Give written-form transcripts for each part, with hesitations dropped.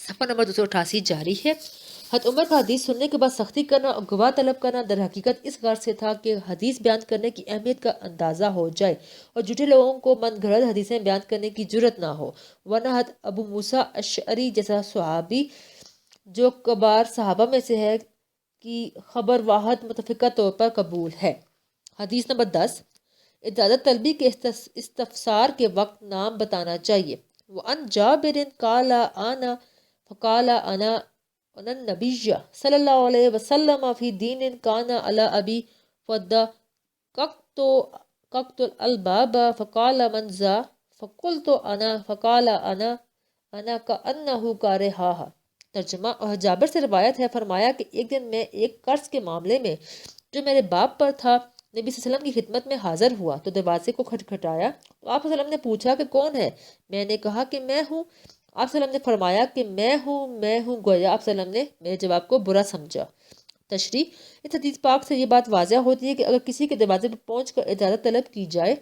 صفحہ نمبر 288 جاری ہے۔ حضرت عمر کا حدیث سننے کے بعد سختی کرنا اور گواہ طلب کرنا در حقیقت اس غرض سے تھا کہ حدیث بیان کرنے کی اہمیت کا اندازہ ہو جائے اور جھوٹے لوگوں کو من گھڑت حدیثیں بیان کرنے کی جرت نہ ہو، ورنہ حضرت ابو موسیٰ اشعری جیسا صحابی جو کبار صحابہ میں سے ہے کی خبر واحد متفقہ طور پر قبول ہے۔ حدیث نمبر 10، اجازت طلبی کے استفسار کے وقت نام بتانا چاہیے۔ وَأَنْ جَابِرٍ قَالَ أَنَا فَقَالَ أَنَا النَّبِيُّ صلی اللہ علیہ وسلم فی دین کان علی ابی فدققت الباب فقال من ذا فقلت انا فقال انا کأنہ کارہہا۔ ترجمہ، اور جابر سے روایت ہے، فرمایا کہ ایک دن میں ایک قرض کے معاملے میں جو میرے باپ پر تھا نبی صلی اللہ علیہ وسلم کی خدمت میں حاضر ہوا تو دروازے کو کھٹکھٹایا تو آپ صلی اللہ علیہ وسلم نے پوچھا کہ کون ہے؟ میں نے کہا کہ میں ہوں۔ آپ صلی اللہ علیہ وسلم نے فرمایا کہ میں ہوں، گویا آپ صلی اللہ علیہ وسلم نے میرے جواب کو برا سمجھا۔ تشریح، اس حدیث پاک سے یہ بات واضح ہوتی ہے کہ اگر کسی کے دروازے پر پہنچ کر اجازت طلب کی جائے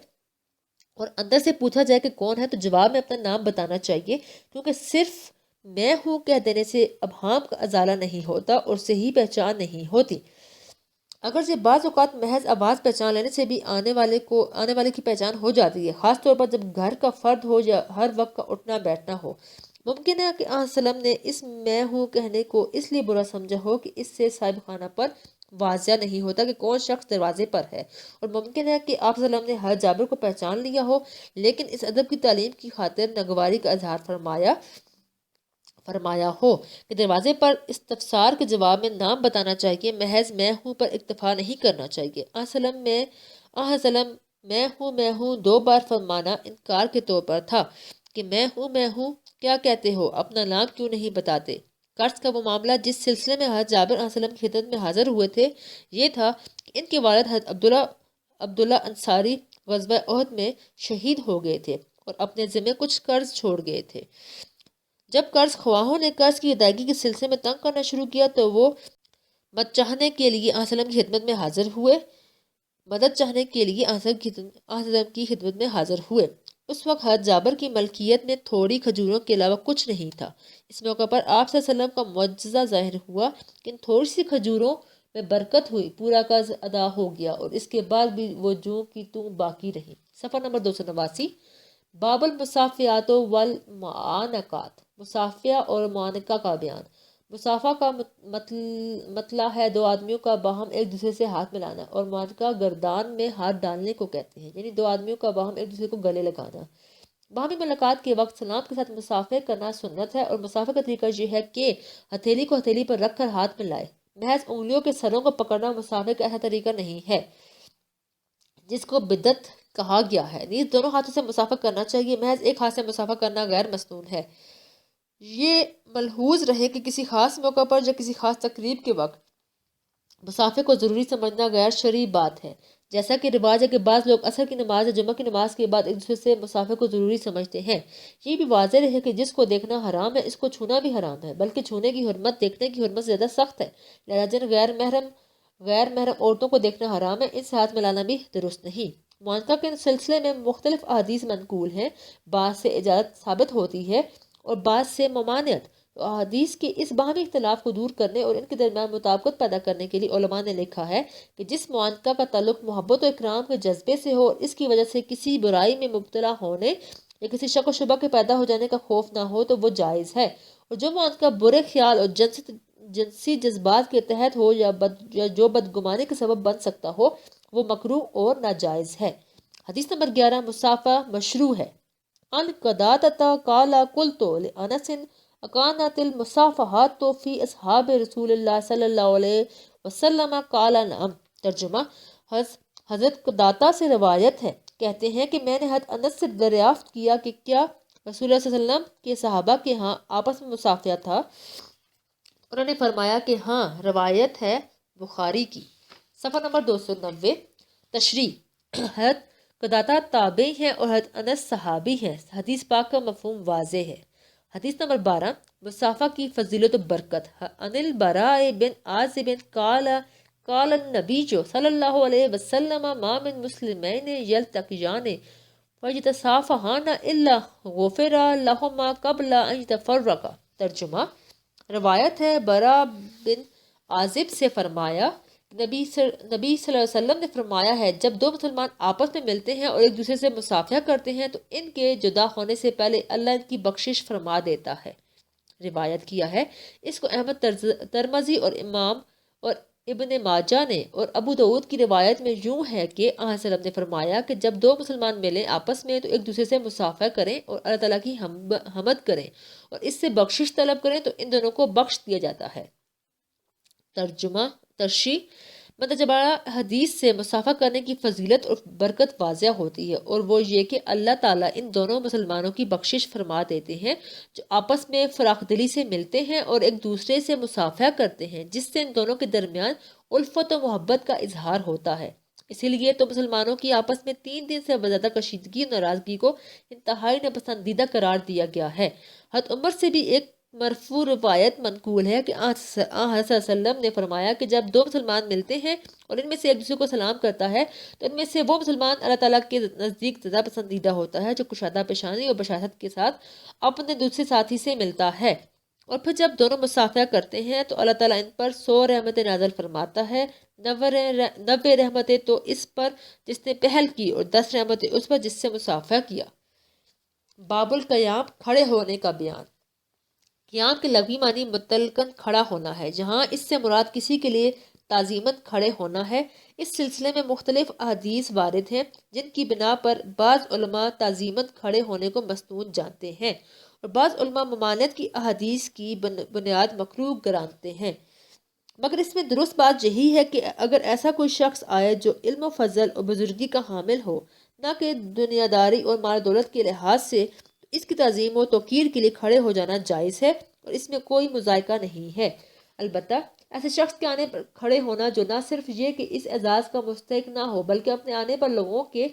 اور اندر سے پوچھا جائے کہ کون ہے تو جواب میں اپنا نام بتانا چاہیے، کیونکہ صرف میں ہوں کہہ دینے سے ابہام کا ازالہ نہیں ہوتا اور صحیح پہچان نہیں ہوتی۔ اگرچہ بعض اوقات محض آواز پہچان لینے سے بھی آنے والے کی پہچان ہو جاتی ہے، خاص طور پر جب گھر کا فرد ہو یا ہر وقت کا اٹھنا بیٹھنا ہو۔ ممکن ہے کہ آپ صلی اللہ علیہ وسلم نے اس میں ہوں کہنے کو اس لیے برا سمجھا ہو کہ اس سے صاحب خانہ پر واضح نہیں ہوتا کہ کون شخص دروازے پر ہے، اور ممکن ہے کہ آپ صلی اللہ علیہ وسلم نے حضرت جابر کو پہچان لیا ہو لیکن اس ادب کی تعلیم کی خاطر ناگواری کا اظہار فرمایا ہو کہ دروازے پر استفسار کے جواب میں نام بتانا چاہیے، محض میں ہوں پر اکتفا نہیں کرنا چاہیے۔ وسلم میں ہوں 2 بار فرمانا انکار کے طور پر تھا کہ میں ہوں کیا کہتے ہو، اپنا نام کیوں نہیں بتاتے؟ قرض کا وہ معاملہ جس سلسلے میں حضرت جابر علیہ السلام کی خدمت میں حاضر ہوئے تھے یہ تھا کہ ان کے والد حضرت عبداللہ انصاری غزوہ احد میں شہید ہو گئے تھے اور اپنے ذمہ کچھ قرض چھوڑ گئے تھے۔ جب قرض خواہوں نے قرض کی ادائیگی کے سلسلے میں تنگ کرنا شروع کیا تو وہ مدد چاہنے کے لیے آن کی خدمت میں حاضر ہوئے۔ اس وقت حضرت جابر کی ملکیت میں تھوڑی کھجوروں کے علاوہ کچھ نہیں تھا۔ اس موقع پر آپ صلی اللہ علیہ وسلم کا معجزہ ظاہر ہوا کہ ان تھوڑی سی کھجوروں میں برکت ہوئی، پورا قرض ادا ہو گیا اور اس کے بعد بھی وہ جوں کی توں باقی رہی۔ صفحہ نمبر 289، باب المصافحات والمعانقات، مصافحہ اور معانقہ کا بیان۔ مصافحہ کا مطلع ہے 2 آدمیوں کا باہم ایک دوسرے سے ہاتھ ملانا، اور معانقہ گردان میں ہاتھ ڈالنے کو کہتے ہیں، یعنی 2 آدمیوں کا باہم ایک دوسرے کو گلے لگانا۔ باہمی ملاقات کے وقت سلام کے ساتھ مصافحہ کرنا سنت ہے، اور مصافحہ کا طریقہ یہ ہے کہ ہتھیلی کو ہتھیلی پر رکھ کر ہاتھ ملائے۔ محض انگلیوں کے سروں کو پکڑنا مصافحہ کا ایسا طریقہ نہیں ہے جس کو بدعت کہا گیا ہے، نیز دونوں ہاتھوں سے مصافحہ کرنا چاہیے، محض ایک ہاتھ سے مصافحہ کرنا غیر مسنون ہے۔ یہ ملحوظ رہے کہ کسی خاص موقع پر یا کسی خاص تقریب کے وقت مصافحے کو ضروری سمجھنا غیر شرعی بات ہے، جیسا کہ رواج ہے کہ بعض لوگ عصر کی نماز یا جمعہ کی نماز کے بعد ایک دوسرے سے مصافحے کو ضروری سمجھتے ہیں۔ یہ بھی واضح رہے کہ جس کو دیکھنا حرام ہے اس کو چھونا بھی حرام ہے، بلکہ چھونے کی حرمت دیکھنے کی حرمت سے زیادہ سخت ہے، لہذا جن غیر محرم عورتوں کو دیکھنا حرام ہے ان سے ہاتھ ملانا بھی درست نہیں۔ معانقہ کے سلسلے میں مختلف احادیث منقول ہیں، بعض سے اجازت ثابت ہوتی ہے اور بعض سے ممانعت۔ تو احادیث کے اس باہمی اختلاف کو دور کرنے اور ان کے درمیان مطابقت پیدا کرنے کے لیے علماء نے لکھا ہے کہ جس معانقہ کا تعلق محبت و اکرام کے جذبے سے ہو اور اس کی وجہ سے کسی برائی میں مبتلا ہونے یا کسی شک و شبہ کے پیدا ہو جانے کا خوف نہ ہو تو وہ جائز ہے، اور جو معانقہ برے خیال اور جنسی جذبات کے تحت ہو یا جو بدگمانی کے سبب بن سکتا ہو وہ مکروہ اور ناجائز ہے۔ حدیث نمبر 11، مصافحہ مشروع ہے۔ ان قدادۃ قال قلت لانس اکانت المصافحات فی اصحاب رسول اللہ صلی اللہ علیہ وسلم قال نعم۔ ترجمہ، حضرت قدادہ سے روایت ہے، کہتے ہیں کہ میں نے حضرت انس سے دریافت کیا کہ کیا رسول اللہ صلی اللہ علیہ وسلم کے صحابہ کے ہاں آپس میں مصافحہ تھا؟ انہوں نے فرمایا کہ ہاں، روایت ہے بخاری کی۔ صفحہ نمبر 290، تشریح، حضرت قدادہ تابعی ہیں اور حضرت انس صحابی ہیں، حدیث پاک کا مفہوم واضح ہے۔ حدیث نمبر 12، مصافحہ کی فضیلت و برکت۔ عن البراء بن عازب قال قال النبی صلی اللہ علیہ وسلم ما من مسلمین یلتقیان فیتصافحان الا غفر لہما قبل ان یتفرقا۔ ترجمہ، روایت ہے برا بن عازب سے فرمایا، نبی صلی اللہ علیہ وسلم نے فرمایا ہے جب دو مسلمان آپس میں ملتے ہیں اور ایک دوسرے سے مصافحہ کرتے ہیں تو ان کے جدا ہونے سے پہلے اللہ ان کی بخشش فرما دیتا ہے۔ روایت کیا ہے، اس کو احمد ترمذی اور امام اور ابن ماجہ نے، اور ابو داؤد کی روایت میں یوں ہے کہ آن وسلم نے فرمایا کہ جب دو مسلمان ملیں آپس میں تو ایک دوسرے سے مصافحہ کریں اور اللہ تعالیٰ کی حمد کریں اور اس سے بخشش طلب کریں تو ان دونوں کو بخش دیا جاتا ہے۔ ترجمہ ترشی، متجبرہ حدیث سے مصافحہ کرنے کی فضیلت اور برکت واضح ہوتی ہے، اور وہ یہ کہ اللہ تعالیٰ ان دونوں مسلمانوں کی بخشش فرما دیتے ہیں جو آپس میں فراخ دلی سے ملتے ہیں اور ایک دوسرے سے مصافحہ کرتے ہیں، جس سے ان دونوں کے درمیان الفت و محبت کا اظہار ہوتا ہے۔ اسی لیے تو مسلمانوں کی آپس میں 3 دن سے زیادہ کشیدگی اور ناراضگی کو انتہائی ناپسندیدہ قرار دیا گیا ہے۔ حضرت عمر سے بھی ایک مرفوع روایت منقول ہے کہ آن صلی اللہ علیہ وسلم نے فرمایا کہ جب دو مسلمان ملتے ہیں اور ان میں سے ایک دوسرے کو سلام کرتا ہے تو ان میں سے وہ مسلمان اللہ تعالیٰ کے نزدیک زیادہ پسندیدہ ہوتا ہے جو کشادہ پیشانی اور بشاشت کے ساتھ اپنے دوسرے ساتھی سے ملتا ہے، اور پھر جب دونوں مصافحہ کرتے ہیں تو اللہ تعالیٰ ان پر 100 رحمتیں نازل فرماتا ہے، 90 رحمتیں تو اس پر جس نے پہل کی اور 10 رحمتیں اس پر جس سے مصافحہ کیا۔ باب القیام، کھڑے ہونے کا بیان۔ قیام کے لغوی معنی متلقن کھڑا ہونا ہے، جہاں اس سے مراد کسی کے لیے تعظیماً کھڑے ہونا ہے۔ اس سلسلے میں مختلف احادیث وارد ہیں جن کی بنا پر بعض علماء تعظیماً کھڑے ہونے کو مسنون جانتے ہیں اور بعض علماء ممانعت کی احادیث کی بنیاد مکروہ گرانتے ہیں، مگر اس میں درست بات یہی ہے کہ اگر ایسا کوئی شخص آئے جو علم و فضل اور بزرگی کا حامل ہو، نہ کہ دنیا داری اور مال دولت کے لحاظ سے، تو اس کی تعظیم و توقیر کے لیے کھڑے ہو جانا جائز ہے اور اس میں کوئی مذائقہ نہیں ہے۔ البتہ ایسے شخص کے آنے پر کھڑے ہونا جو نہ صرف یہ کہ اس اعزاز کا مستحق نہ ہو بلکہ اپنے آنے پر لوگوں کے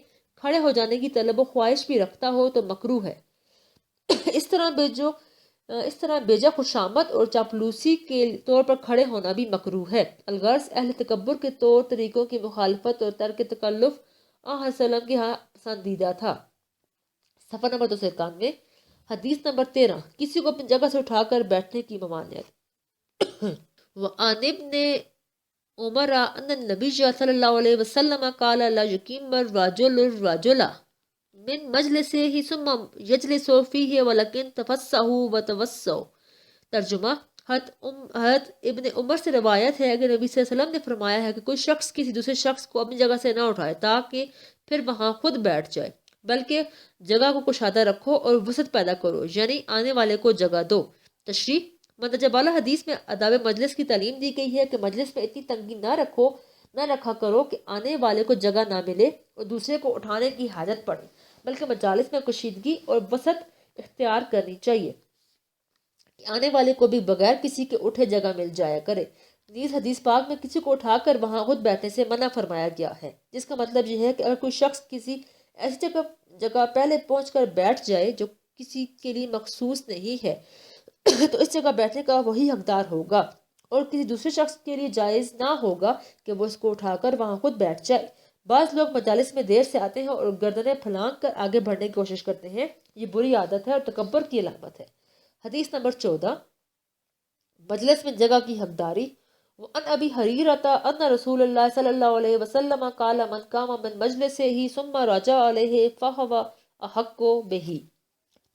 کھڑے ہو جانے کی طلب و خواہش بھی رکھتا ہو تو مکروہ ہے۔ اس طرح بیجا خوشامد اور چاپلوسی کے طور پر کھڑے ہونا بھی مکروہ ہے۔ الغرض اہل تکبر کے طور طریقوں کی مخالفت اور ترک تکلف آن وسلم کے ہاں پسندیدہ تھا۔ صفحہ نمبر 291، حدیث نمبر 13، کسی کو اپنی جگہ سے اٹھا کر بیٹھنے کی ممانعت۔ وعن ابن عمر ان النبی صلی اللہ علیہ وسلم قال لا یقیم الرجل الرجل من مجلسه ثم یجلس فیہ ولکن تفسحوا وتوسعوا۔ ترجمہ، حضرت ابن عمر سے روایت ہے کہ نبی صلی اللہ علیہ وسلم نے فرمایا ہے کہ کوئی شخص کسی دوسرے شخص کو اپنی جگہ سے نہ اٹھائے تاکہ پھر وہاں خود بیٹھ جائے، بلکہ جگہ کو کشادہ رکھو اور وسعت پیدا کرو، یعنی آنے والے کو جگہ دو۔ تشریح، مندرجہ بالا حدیث میں آداب مجلس کی تعلیم دی گئی ہے کہ مجلس میں اتنی تنگی نہ رکھا کرو کہ آنے والے کو جگہ نہ ملے اور دوسرے کو اٹھانے کی حاجت پڑے، بلکہ مجالس میں کشیدگی اور وسعت اختیار کرنی چاہیے کہ آنے والے کو بھی بغیر کسی کے اٹھے جگہ مل جایا کرے۔ نیز حدیث پاک میں کسی کو اٹھا کر وہاں خود بیٹھنے سے منع فرمایا گیا ہے، جس کا مطلب یہ ہے کہ اگر کوئی شخص کسی ایسی جگہ پہلے پہنچ کر بیٹھ جائے جو کسی کے لیے مخصوص نہیں ہے تو اس جگہ بیٹھنے کا وہی حقدار ہوگا اور کسی دوسرے شخص کے لیے جائز نہ ہوگا کہ وہ اس کو اٹھا کر وہاں خود بیٹھ جائے۔ بعض لوگ مجالس میں دیر سے آتے ہیں اور گردنیں پھلانگ کر آگے بڑھنے کی کوشش کرتے ہیں، یہ بری عادت ہے اور تکبر کی علامت ہے۔ حدیث نمبر 14، مجلس میں جگہ کی حقداری۔ وَأَنْ أَبِي هُرَيْرَةَ أَنَّ رَسُولَ اللَّهِ صَلَّى اللَّهُ عَلَيْهِ وَسَلَّمَ قَالَ مَنْ قَامَ مِنْ مَجْلِسِهِ ثُمَّ رَجَعَ عَلَيْهِ فَهُوَ أَحَقُّ بِهِ۔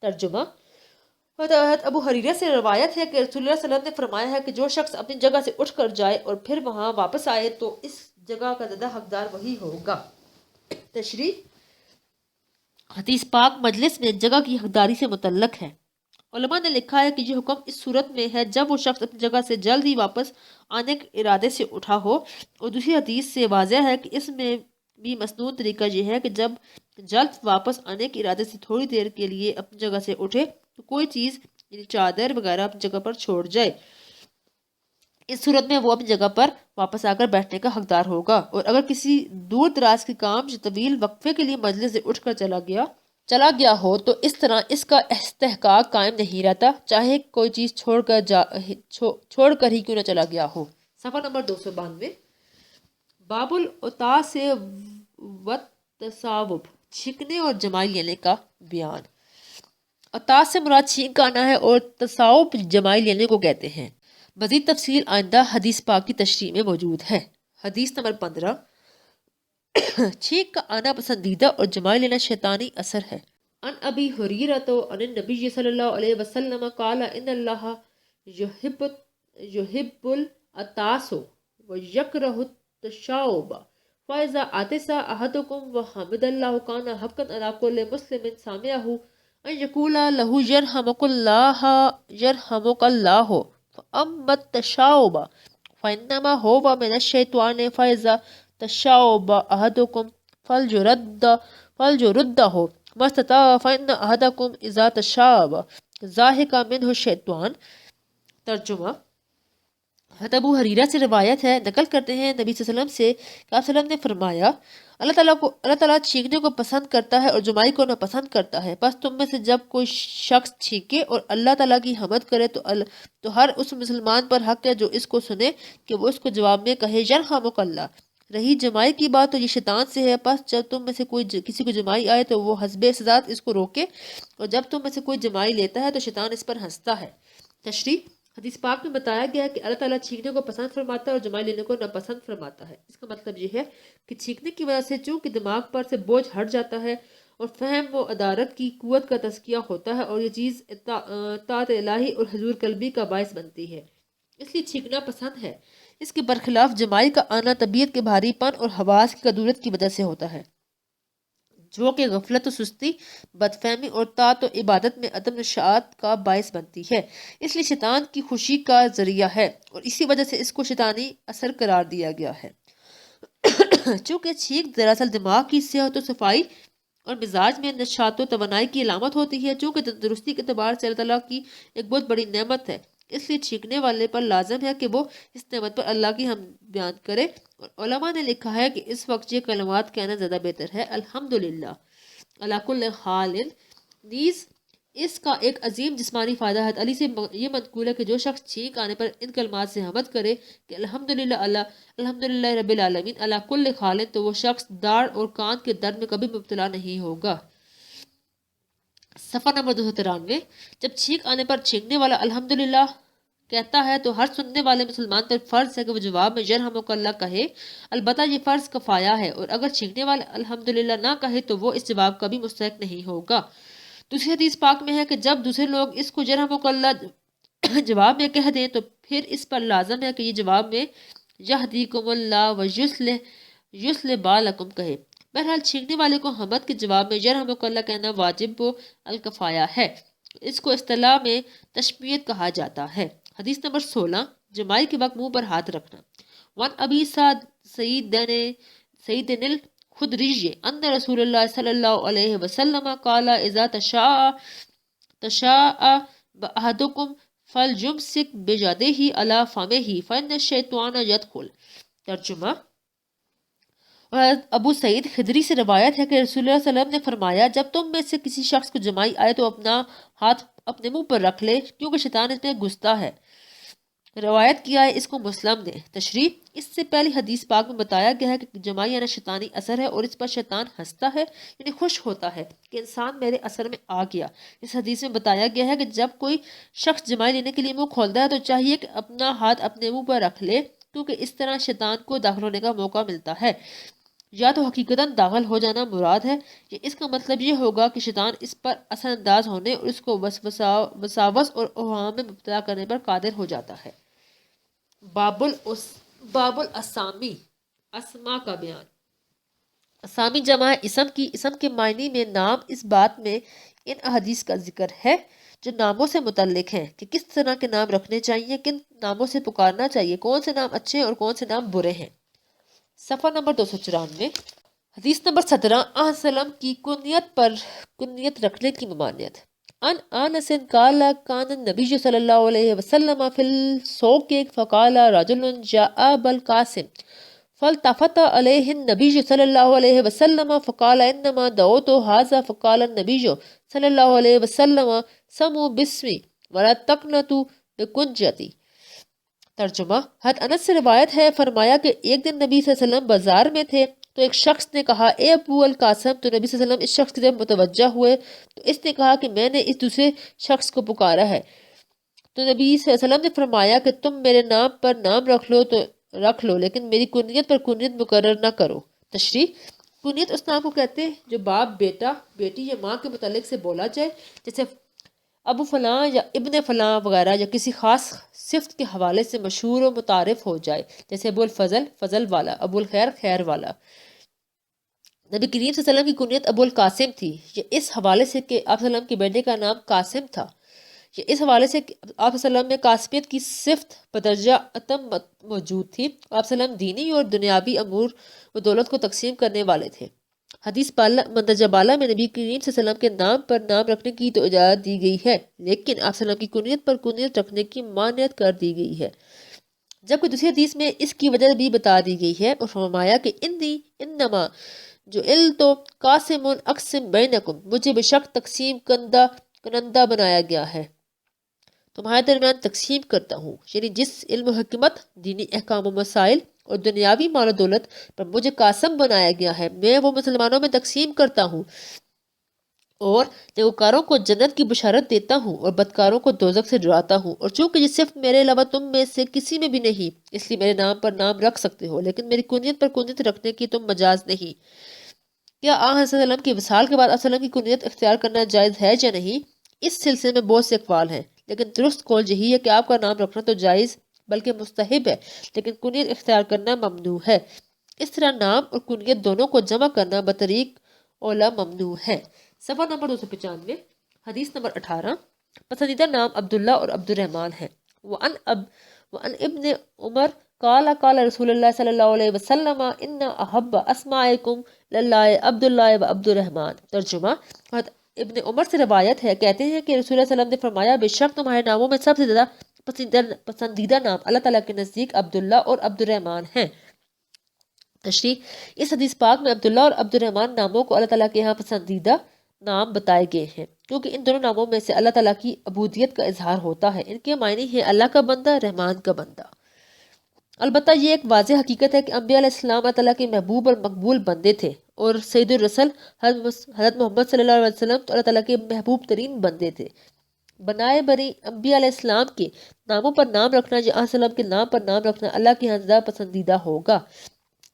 ترجمہ، حضرت ابو ہریرہ سے روایت ہے کہ رسول اللہ صلی اللہ علیہ وسلم نے فرمایا ہے کہ جو شخص اپنی جگہ سے اٹھ کر جائے اور پھر وہاں واپس آئے تو اس جگہ کا زیادہ حقدار وہی ہوگا۔ تشریح، حدیث پاک مجلس میں جگہ کی حقداری سے متعلق ہے۔ علماء نے لکھا ہے کہ یہ حکم اس صورت میں ہے جب وہ شخص اپنی جگہ سے جلد ہی واپس آنے کے ارادے سے اٹھا ہو، اور دوسری حدیث سے واضح ہے کہ اس میں بھی مسنون طریقہ یہ ہے کہ جب جلد واپس آنے کے ارادے سے تھوڑی دیر کے لیے اپنی جگہ سے اٹھے تو کوئی چیز یعنی چادر وغیرہ اپنی جگہ پر چھوڑ جائے۔ اس صورت میں وہ اپنی جگہ پر واپس آ کر بیٹھنے کا حقدار ہوگا، اور اگر کسی دور دراز کے کام جو طویل وقفے کے لیے مجلس سے اٹھ کر چلا گیا ہو تو اس طرح اس کا استحقاق قائم نہیں رہتا، چاہے کوئی چیز چھوڑ کر ہی کیوں نہ چلا گیا ہو۔ صفحہ نمبر 292، باب العطاس والتصاوب، چھینکنے اور جمائی لینے کا بیان۔ عطاس سے مراد چھینک آنا ہے اور تصاوب جمائی لینے کو کہتے ہیں۔ مزید تفصیل آئندہ حدیث پاک کی تشریح میں موجود ہے۔ حدیث نمبر 15، چھینک کا آنا پسندیدہ اور جمائی لینا شیطانی اثر ہے۔ ان ابی حریرۃ عن النبی صلی اللہ علیہ وسلم قال ان اللہ یحب العطاس ویکرہ التشاؤب فاذا عطس احدکم وحمد اللہ کان حقا علی کل مسلم سامعہ ان یقول له یرحمک اللہ فاما التشاؤب فانما هو من الشیطان فاذا تشاؤب احدکم فليرده ما استطاع فإن أحدكم إذا تشاؤب ضاحك منه الشیطان۔ ترجمہ، حضرت ابو حریرہ سے روایت ہے، نقل کرتے ہیں نبی صلی اللہ علیہ وسلم سے کہ آپ صلی اللہ علیہ وسلم نے فرمایا، اللہ تعالیٰ چھینکنے کو پسند کرتا ہے اور جمائی کو ناپسند کرتا ہے، بس تم میں سے جب کوئی شخص چھینکے اور اللہ تعالیٰ کی حمد کرے تو ہر اس مسلمان پر حق ہے جو اس کو سنے کہ وہ اس کو جواب میں کہے یرحمک اللہ۔ رہی جمائی کی بات تو یہ شیطان سے ہے، پس جب تم میں سے کوئی کسی کو جمائی آئے تو وہ حسب استطاعت اس کو روکے، اور جب تم میں سے کوئی جمائی لیتا ہے تو شیطان اس پر ہنستا ہے۔ تشریح، حدیث پاک میں بتایا گیا ہے کہ اللہ تعالیٰ چھینکنے کو پسند فرماتا ہے اور جمائی لینے کو ناپسند فرماتا ہے۔ اس کا مطلب یہ ہے کہ چھینکنے کی وجہ سے چونکہ دماغ پر سے بوجھ ہٹ جاتا ہے اور فہم و ادارت کی قوت کا تزکیہ ہوتا ہے اور یہ چیز اطاعت الہی اور حضور قلبی کا باعث بنتی ہے، اس لیے چھینکنا پسند ہے۔ اس کے برخلاف جمائی کا آنا طبیعت کے بھاری پن اور حواس کی کدورت کی وجہ سے ہوتا ہے، جو کہ غفلت و سستی، بد فہمی اور طاعت و عبادت میں عدم نشاط کا باعث بنتی ہے۔ اس لیے شیطان کی خوشی کا ذریعہ ہے اور اسی وجہ سے اس کو شیطانی اثر قرار دیا گیا ہے۔ چونکہ چھینک دراصل دماغ کی صحت و صفائی اور مزاج میں نشاط و توانائی کی علامت ہوتی ہے، چونکہ تندرستی کے اعتبار سے اللہ تعالیٰ کی ایک بہت بڑی نعمت ہے، اس لیے چھینکنے والے پر لازم ہے کہ وہ اس نعمت پر اللہ کی حمد بیان کرے، اور علماء نے لکھا ہے کہ اس وقت یہ کلمات کہنا زیادہ بہتر ہے، الحمدللہ علی کل حال۔ نیز اس کا ایک عظیم جسمانی فائدہ ہے۔ علی سے یہ منقول ہے کہ جو شخص چھینک آنے پر ان کلمات سے حمد کرے کہ الحمدللہ رب العالمین علی کل حال، تو وہ شخص داڑھ اور کان کے درد میں کبھی مبتلا نہیں ہوگا۔ صفحہ نمبر 293، جب چھینک آنے پر چھینکنے والا الحمدللہ کہتا ہے تو ہر سننے والے مسلمان پر فرض ہے کہ وہ جواب میں یرحمک اللہ کہے، البتہ یہ فرض کفایہ ہے، اور اگر چھینکنے والا الحمدللہ نہ کہے تو وہ اس جواب کا بھی مستحق نہیں ہوگا۔ دوسری حدیث پاک میں ہے کہ جب دوسرے لوگ اس کو یرحمک اللہ جواب میں کہہ دیں تو پھر اس پر لازم ہے کہ یہ جواب میں یہدیکم اللہ و یصلح بالکم کہے۔ بہرحال چھینکنے والے کو حمد کے جواب میں یرحمک اللہ کہنا واجب و الکفایہ ہے، اس کو اصطلاح میں تشمیت کہا جاتا ہے۔ حدیث نمبر 16، جمائی کے وقت منہ پر ہاتھ رکھنا۔ وان ابی سعید الخدری ان رسول اللہ صلی اللہ علیہ وسلم قال اذا تشاء احدکم فلیمسک بیدہ علی فمہ فإن الشیطان یدخل۔ ترجمہ، اور ابو سعید خدری سے روایت ہے کہ رسول اللہ صلی اللہ علیہ وسلم نے فرمایا، جب تم میں سے کسی شخص کو جمائی آئے تو اپنا ہاتھ اپنے منہ پر رکھ لے، کیونکہ شیطان اس میں گھستا ہے۔ روایت کیا ہے اس کو مسلم نے۔ تشریح، اس سے پہلی حدیث پاک میں بتایا گیا ہے کہ جمائی آنا شیطانی اثر ہے اور اس پر شیطان ہنستا ہے، یعنی خوش ہوتا ہے کہ انسان میرے اثر میں آ گیا۔ اس حدیث میں بتایا گیا ہے کہ جب کوئی شخص جمائی لینے کے لیے منہ کھولتا ہے تو چاہیے کہ اپنا ہاتھ اپنے منہ پر رکھ لے، کیونکہ اس طرح شیطان کو داخل ہونے کا موقع ملتا ہے۔ یا تو حقیقتاً داخل ہو جانا مراد ہے، یا اس کا مطلب یہ ہوگا کہ شیطان اس پر اثر انداز ہونے اور اس کو وسواس اور اوہام میں مبتلا کرنے پر قادر ہو جاتا ہے۔ باب الاسامی، اسما کا بیان۔ اسامی جمع ہے اسم کی، اسم کے معنی میں نام۔ اس بات میں ان احادیث کا ذکر ہے جو ناموں سے متعلق ہیں کہ کس طرح کے نام رکھنے چاہیے، کن ناموں سے پکارنا چاہیے، کون سے نام اچھے اور کون سے نام برے ہیں۔ صفحہ نمبر 294، حدیث نمبر 17، وسلم کی کنیت رکھنے کی ممانعت۔ ان انس قال کان النبی صلی اللہ علیہ وسلم فی السوق فقال رجل جاء ابا القاسم فالتفت علیہ النبی صلی اللہ علیہ وسلم فقال انما دعوت هذا فقال النبی صلی اللہ علیہ وسلم سموا باسمی ولا تقنطوا بکنجتی۔ ترجمہ، حضرت انس سے روایت ہے، فرمایا کہ ایک دن نبی صلی اللہ علیہ وسلم بازار میں تھے تو ایک شخص نے کہا اے ابو القاسم، تو نبی صلی اللہ علیہ وسلم اس شخص کی طرف متوجہ ہوئے تو اس نے کہا کہ میں نے اس دوسرے شخص کو پکارا ہے۔ تو نبی صلی اللہ علیہ وسلم نے فرمایا کہ تم میرے نام پر نام رکھ لو تو رکھ لو، لیکن میری کنیت پر کنیت مقرر نہ کرو۔ تشریح: کنیت اس نام کو کہتے ہیں جو باپ، بیٹا، بیٹی یا ماں کے متعلق سے بولا جائے، جیسے ابو فلاں یا ابن فلاں وغیرہ، یا کسی خاص صفت کے حوالے سے مشہور و متعارف ہو جائے، جیسے ابو الفضل فضل والا، ابو الخیر خیر والا۔ نبی کریم صلی اللہ علیہ وسلم کی کنیت ابو القاسم تھی، یہ اس حوالے سے کہ آپ صلی اللہ علیہ وسلم کے بیٹے کا نام قاسم تھا، یہ اس حوالے سے کہ آپ صلی اللہ علیہ وسلم میں قاسمیت کی صفت بدرجہ اتم موجود تھی۔ آپ صلی اللہ علیہ وسلم دینی اور دنیاوی امور و دولت کو تقسیم کرنے والے تھے۔ حدیث مندرجہ بالا میں نبی کریم صلی اللہ علیہ وسلم کے نام پر نام رکھنے کی تو اجازت دی گئی ہے، لیکن آپ صلی اللہ علیہ وسلم کی کنیت پر کنیت رکھنے کی مانعت کر دی گئی ہے، جبکہ دوسری حدیث میں اس کی وجہ بھی بتا دی گئی ہے اور فرمایا کہ انما جو تو قاسم اقسم بینکم، مجھے بے شک تقسیم کنندہ بنایا گیا ہے، تمہارے درمیان تقسیم کرتا ہوں، یعنی جس علم و حکمت، دینی احکام و مسائل اور دنیاوی مال و دولت پر مجھے قاسم بنایا گیا ہے، میں وہ مسلمانوں میں تقسیم کرتا ہوں، اور نیکوکاروں کو جنت کی بشارت دیتا ہوں اور بدکاروں کو دوزخ سے ڈراتا ہوں، اور چونکہ یہ صرف میرے علاوہ تم میں سے کسی میں بھی نہیں، اس لیے میرے نام پر نام رکھ سکتے ہو، لیکن میری کنیت پر کنیت رکھنے کی تم مجاز نہیں۔ کیا آن صلی اللہ علیہ وسلم کی وصال کے بعد آپ صلی اللہ علیہ وسلم کی کنیت اختیار کرنا جائز ہے یا نہیں؟ اس سلسلے میں بہت سے اقوال ہیں، لیکن درست قول یہی ہے کہ آپ کا نام رکھنا تو جائز بلکہ مستحب ہے، لیکن کنیت اختیار کرنا ممنوع ہے۔ اس طرح نام اور کنیت دونوں کو جمع کرنا بطریق اولا ممنوع ہے۔ صفحہ نمبر 295، حدیث نمبر 18۔ پسندیدہ نام عبداللہ اور عبد الرحمن ہے۔ وعن ابن عمر قال قال رسول اللہ صلی اللہ علیہ وسلم ان احب اسمائکم للہ عبداللہ و عبد الرحمن۔ ترجمہ: ابن عمر سے روایت ہے، کہتے ہیں کہ رسول اللہ صلی اللہ علیہ وسلم نے فرمایا، بے شک تمہارے ناموں میں سب سے زیادہ پسندیدہ نام اللہ تعالیٰ کے نزدیک عبداللہ اور عبد الرحمن ہیں۔ تشریح: اس حدیث پاک میں عبداللہ اور عبد الرحمن ناموں کو اللہ تعالیٰ کے یہاں پسندیدہ نام بتائے گئے ہیں، کیونکہ ان دونوں ناموں میں سے اللہ تعالیٰ کی عبودیت کا اظہار ہوتا ہے۔ ان کے معنی ہیں اللہ کا بندہ، رحمان کا بندہ۔ البتہ یہ ایک واضح حقیقت ہے کہ انبیاء علیہ السلام اللہ تعالیٰ کے محبوب اور مقبول بندے تھے، اور سید الرسل حضرت محمد صلی اللہ علیہ وسلم تو اللہ تعالیٰ کے محبوب ترین بندے تھے۔ بنائے بری انبیاء علیہ السلام کے ناموں پر نام رکھنا یا آن وسلم کے نام پر نام رکھنا اللہ کے یہاں زیادہ پسندیدہ ہوگا۔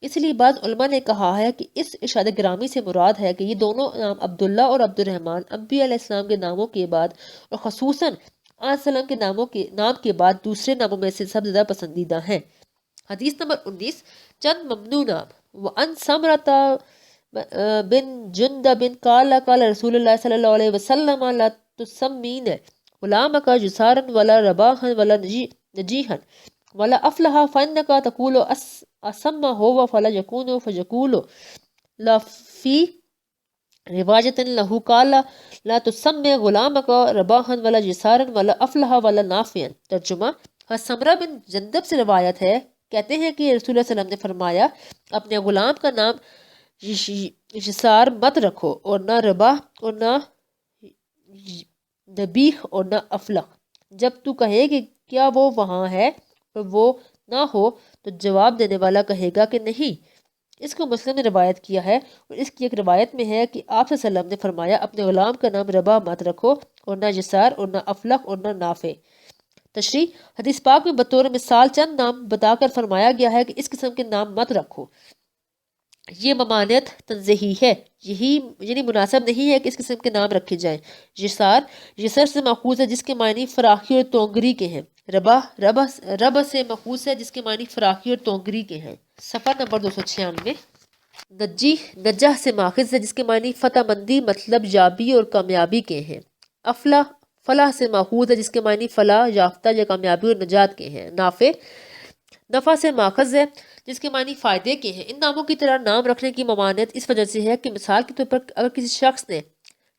اس لیے بعض علماء نے کہا ہے کہ اس ارشاد گرامی سے مراد ہے کہ یہ دونوں نام عبداللہ اور عبد الرحمن انبیاء علیہ السلام کے ناموں کے بعد اور خصوصاً آن وسلم کے نام کے بعد دوسرے ناموں میں سے سب زیادہ پسندیدہ ہیں۔ حدیث نمبر 19، چند ممنوع نام۔ وعن سمرۃ بن جندب قال قال رسول اللہ صلی اللہ علیہ وسلم لا تسمین غلامک جسارا ولا رباحا ولا نجیحا ولا افلحا فانک تقول اسم ہوا فلا یکون فیقول لا فی رواجت لہو قال لا تسمی غلامک رباحا ولا جسارا ولا افلحا ولا نافعا۔ ترجمہ: سمرہ بن جندب سے روایت ہے، کہتے ہیں کہ رسول اللہ صلی اللہ علیہ وسلم نے فرمایا، اپنے غلام کا نام جسار مت رکھو، اور نہ رباح اور نہ نبیح اور نہ افلح۔ جب تو کہے کہ کیا وہ وہاں ہے اور وہ نہ ہو تو جواب دینے والا کہے گا کہ نہیں۔ اس کو مسلم نے روایت کیا ہے، اور اس کی ایک روایت میں ہے کہ آپ صلی اللہ علیہ وسلم نے فرمایا، اپنے غلام کا نام ربا مت رکھو، اور نہ جسار اور نہ افلح اور نہ نافع۔ تشریح: حدیث پاک میں بطور مثال چند نام بتا کر فرمایا گیا ہے کہ اس قسم کے نام مت رکھو۔ یہ ممانعت تنزیہی ہے، یعنی مناسب نہیں ہے کہ اس قسم کے نام رکھے جائیں۔ جسر سے ماخوذ ہے جس کے معنی فراخی اور تونگری کے ہیں۔ رب سے ماخوذ ہے جس کے معنی فراخی اور تونگری کے ہیں۔ صفحہ نمبر 296۔ نجح سے ماخذ ہے جس کے معنی فتح مندی، مطلب یابی اور کامیابی کے ہیں۔ فلاح سے ماخوذ ہے جس کے معنی فلاح یافتہ یا کامیابی اور نجات کے ہیں۔ نفع سے ماخذ ہے جس کے معنی فائدے کے ہیں۔ ان ناموں کی طرح نام رکھنے کی ممانعت اس وجہ سے ہے کہ مثال کے طور پر اگر کسی شخص نے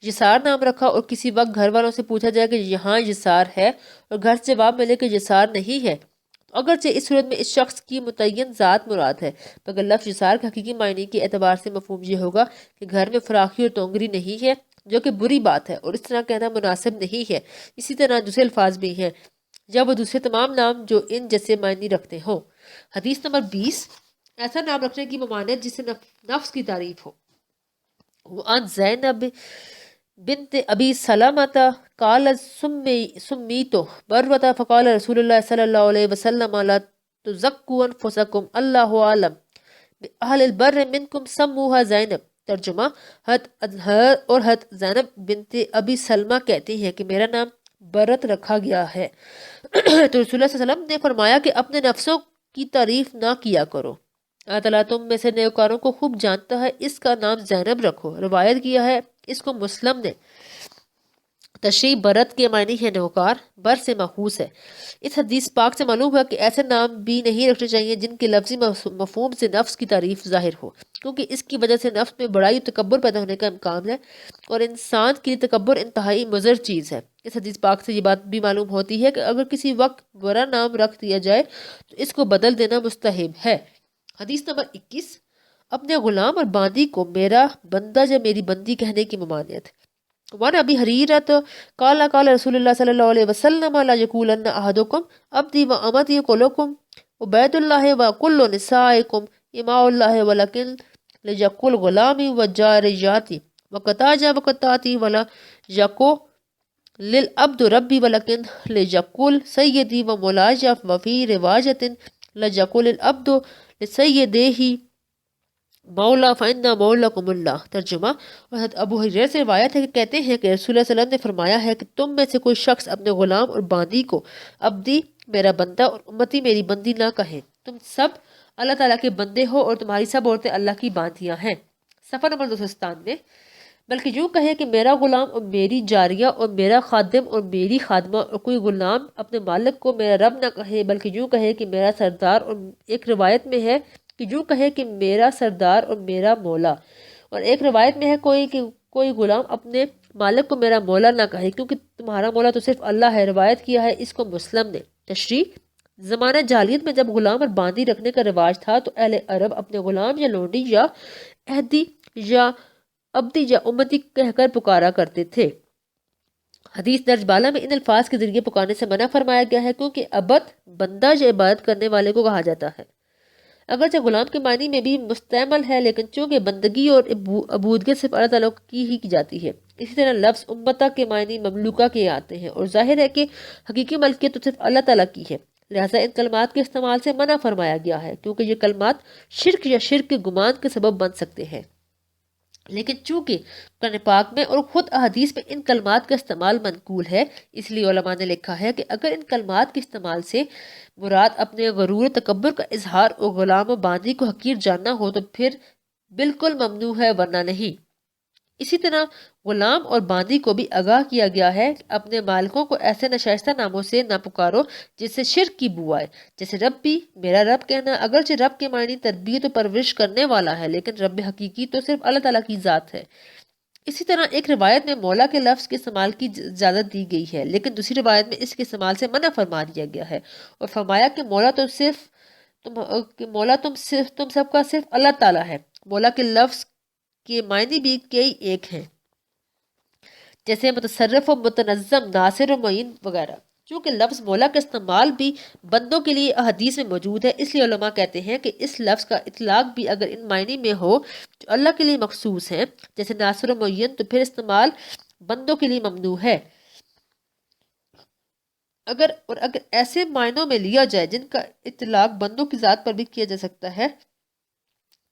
جسار نام رکھا اور کسی وقت گھر والوں سے پوچھا جائے کہ یہاں جسار ہے اور گھر سے جواب ملے کہ جسار نہیں ہے، تو اگرچہ اس صورت میں اس شخص کی متعین ذات مراد ہے، مگر لفظ جسار کے حقیقی معنی کے اعتبار سے مفہوم یہ ہوگا کہ گھر میں فراخی اور تونگری نہیں ہے، جو کہ بری بات ہے اور اس طرح کہنا مناسب نہیں ہے۔ اسی طرح دوسرے الفاظ بھی ہیں یا وہ دوسرے تمام نام جو ان جیسے معنی رکھتے ہوں۔ حدیث نمبر 20، ایسا نام رکھنے کی ممانعت جس سے نفس کی تعریف ہو۔ وعن زینب بنت ابی سلمۃ قالت سمیت بروۃ فقال رسول اللہ صلی اللہ علیہ وسلم لا تزکوا انفسکم اللہ عالم بأہل البر منکم سموها زینب۔ ترجمہ، حضرت زینب بنت ابی سلمہ کہتی ہیں کہ میرا نام برت رکھا گیا ہے، تو رسول اللہ صلی اللہ علیہ وسلم نے فرمایا کہ اپنے نفسوں کی تعریف نہ کیا کرو، اللہ تعالیٰ تم میں سے نیکوکاروں کو خوب جانتا ہے، اس کا نام زینب رکھو۔ روایت کیا ہے اس کو مسلم نے۔ تشریح، برت کے معنی ہے نیکوکار، بر سے ماخوذ ہے۔ اس حدیث پاک سے معلوم ہے کہ ایسے نام بھی نہیں رکھنے چاہیے جن کے لفظی مفہوم سے نفس کی تعریف ظاہر ہو، کیونکہ اس کی وجہ سے نفس میں بڑائی و تکبر پیدا ہونے کا امکان ہے، اور انسان کے لیے تکبر انتہائی مضر چیز ہے۔ اس حدیث پاک سے یہ بات بھی معلوم ہوتی ہے کہ اگر کسی وقت برا نام رکھ دیا جائے تو اس کو بدل دینا مستحب ہے۔ حدیث نمبر 21، اپنے غلام اور باندی کو میرا بندہ یا میری بندی کہنے کی ممانعت۔ وعن ابی حریرۃ قال قال رسول اللہ صلی اللہ علیہ وسلم لا یقولن احدکم عبدی و امتی کلکم عبید اللہ و کل نسائکم اماء اللہ ولکن لیقل غلامی و جاریاتی و قتاجہ و قتاتی ولا یقو للعبد ربی ولکن لیقل سیدی و مولاجہ وفی روایت لیقل العبد لسیدہ مولا فإنا مولاکم اللہ۔ ترجمہ، حضرت ابو ہریرہ سے روایت ہے کہ کہتے ہیں کہ رسول اللہ صلی اللہ علیہ وسلم نے فرمایا ہے کہ تم میں سے کوئی شخص اپنے غلام اور باندی کو عبدی میرا بندہ اور امتی میری بندی نہ کہے، تم سب اللہ تعالیٰ کے بندے ہو اور تمہاری سب عورتیں اللہ کی باندیاں ہیں۔ صفحہ نمبر 297، بلکہ یوں کہے کہ میرا غلام اور میری جاریہ اور میرا خادم اور میری خادمہ، اور کوئی غلام اپنے مالک کو میرا رب نہ کہے بلکہ یوں کہے کہ میرا سردار، اور ایک روایت میں ہے کہ یوں کہے کہ میرا سردار اور میرا مولا، اور ایک روایت میں ہے کوئی غلام اپنے مالک کو میرا مولا نہ کہے کیونکہ تمہارا مولا تو صرف اللہ ہے۔ روایت کیا ہے اس کو مسلم نے۔ تشریح، زمانہ جاہلیت میں جب غلام اور باندی رکھنے کا رواج تھا تو اہل عرب اپنے غلام یا لونڈی یا عہدی یا عبدی یا امتی کہہ کر پکارا کرتے تھے۔ حدیث درج بالا میں ان الفاظ کے ذریعے پکارنے سے منع فرمایا گیا ہے کیونکہ عبد بندہ یا عبادت کرنے والے کو کہا جاتا ہے، اگرچہ غلام کے معنی میں بھی مستعمل ہے، لیکن چونکہ بندگی اور عبودیت صرف اللہ تعالیٰ کی جاتی ہے، اسی طرح لفظ امتہ کے معنی مملوکہ کے آتے ہیں، اور ظاہر ہے کہ حقیقی ملکیت تو صرف اللہ تعالیٰ کی ہے، لہٰذا ان کلمات کے استعمال سے منع فرمایا گیا ہے کیونکہ یہ کلمات شرک یا شرک کے گمان کے سبب بن سکتے ہیں۔ لیکن چونکہ قرآن پاک میں اور خود احادیث میں ان کلمات کا استعمال منقول ہے، اس لیے علماء نے لکھا ہے کہ اگر ان کلمات کے استعمال سے مراد اپنے غرور و تکبر کا اظہار اور غلام و باندی کو حقیر جاننا ہو تو پھر بالکل ممنوع ہے، ورنہ نہیں۔ اسی طرح غلام اور باندی کو بھی آگاہ کیا گیا ہے کہ اپنے مالکوں کو ایسے نشائستہ ناموں سے نہ پکارو جس سے شرک کی بو آئے، جیسے ربی، میرا رب کہنا، اگرچہ رب کے معنی تربیت و پرورش کرنے والا ہے لیکن رب حقیقی تو صرف اللہ تعالیٰ کی ذات ہے۔ اسی طرح ایک روایت میں مولا کے لفظ کے استعمال کی اجازت دی گئی ہے، لیکن دوسری روایت میں اس کے استعمال سے منع فرما دیا گیا ہے اور فرمایا کہ مولا تم سب کا صرف اللہ تعالیٰ ہے۔ مولا کے لفظ کے معنی بھی کئی ایک ہیں، جیسے متصرف و متنظم، ناصر و معین وغیرہ۔ چونکہ لفظ مولا کا استعمال بھی بندوں کے لیے احادیث میں موجود ہے، اس لیے علماء کہتے ہیں کہ اس لفظ کا اطلاق بھی اگر ان معنی میں ہو جو اللہ کے لیے مخصوص ہیں، جیسے ناصر و معین، تو پھر استعمال بندوں کے لیے ممنوع ہے۔ اگر ایسے معنوں میں لیا جائے جن کا اطلاق بندوں کی ذات پر بھی کیا جا سکتا ہے،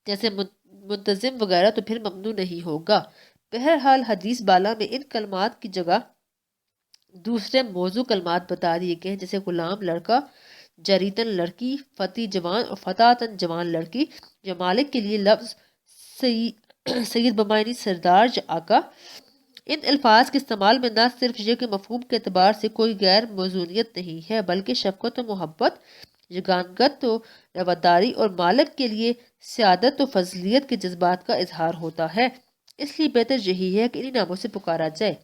جیسے منتظم وغیرہ، تو پھر ممنوع نہیں ہوگا۔ بہرحال حدیث بالا میں ان کلمات کی جگہ دوسرے موضوع کلمات بتا دیے گئے ہیں، جیسے غلام لڑکا، جریتن لڑکی، فتی جوان اور فتاتن جوان لڑکی، جو مالک کے لیے لفظ سید بمعنی سردار یا آقا۔ ان الفاظ کے استعمال میں نہ صرف یہ کہ مفہوم کے اعتبار سے کوئی غیر موزونیت نہیں ہے بلکہ شفقت و محبت، یگانگت و رواداری اور مالک کے لیے سیادت و فضلیت کے جذبات کا اظہار ہوتا ہے، اس لیے بہتر یہی ہے کہ انہی ناموں سے پکارا جائے۔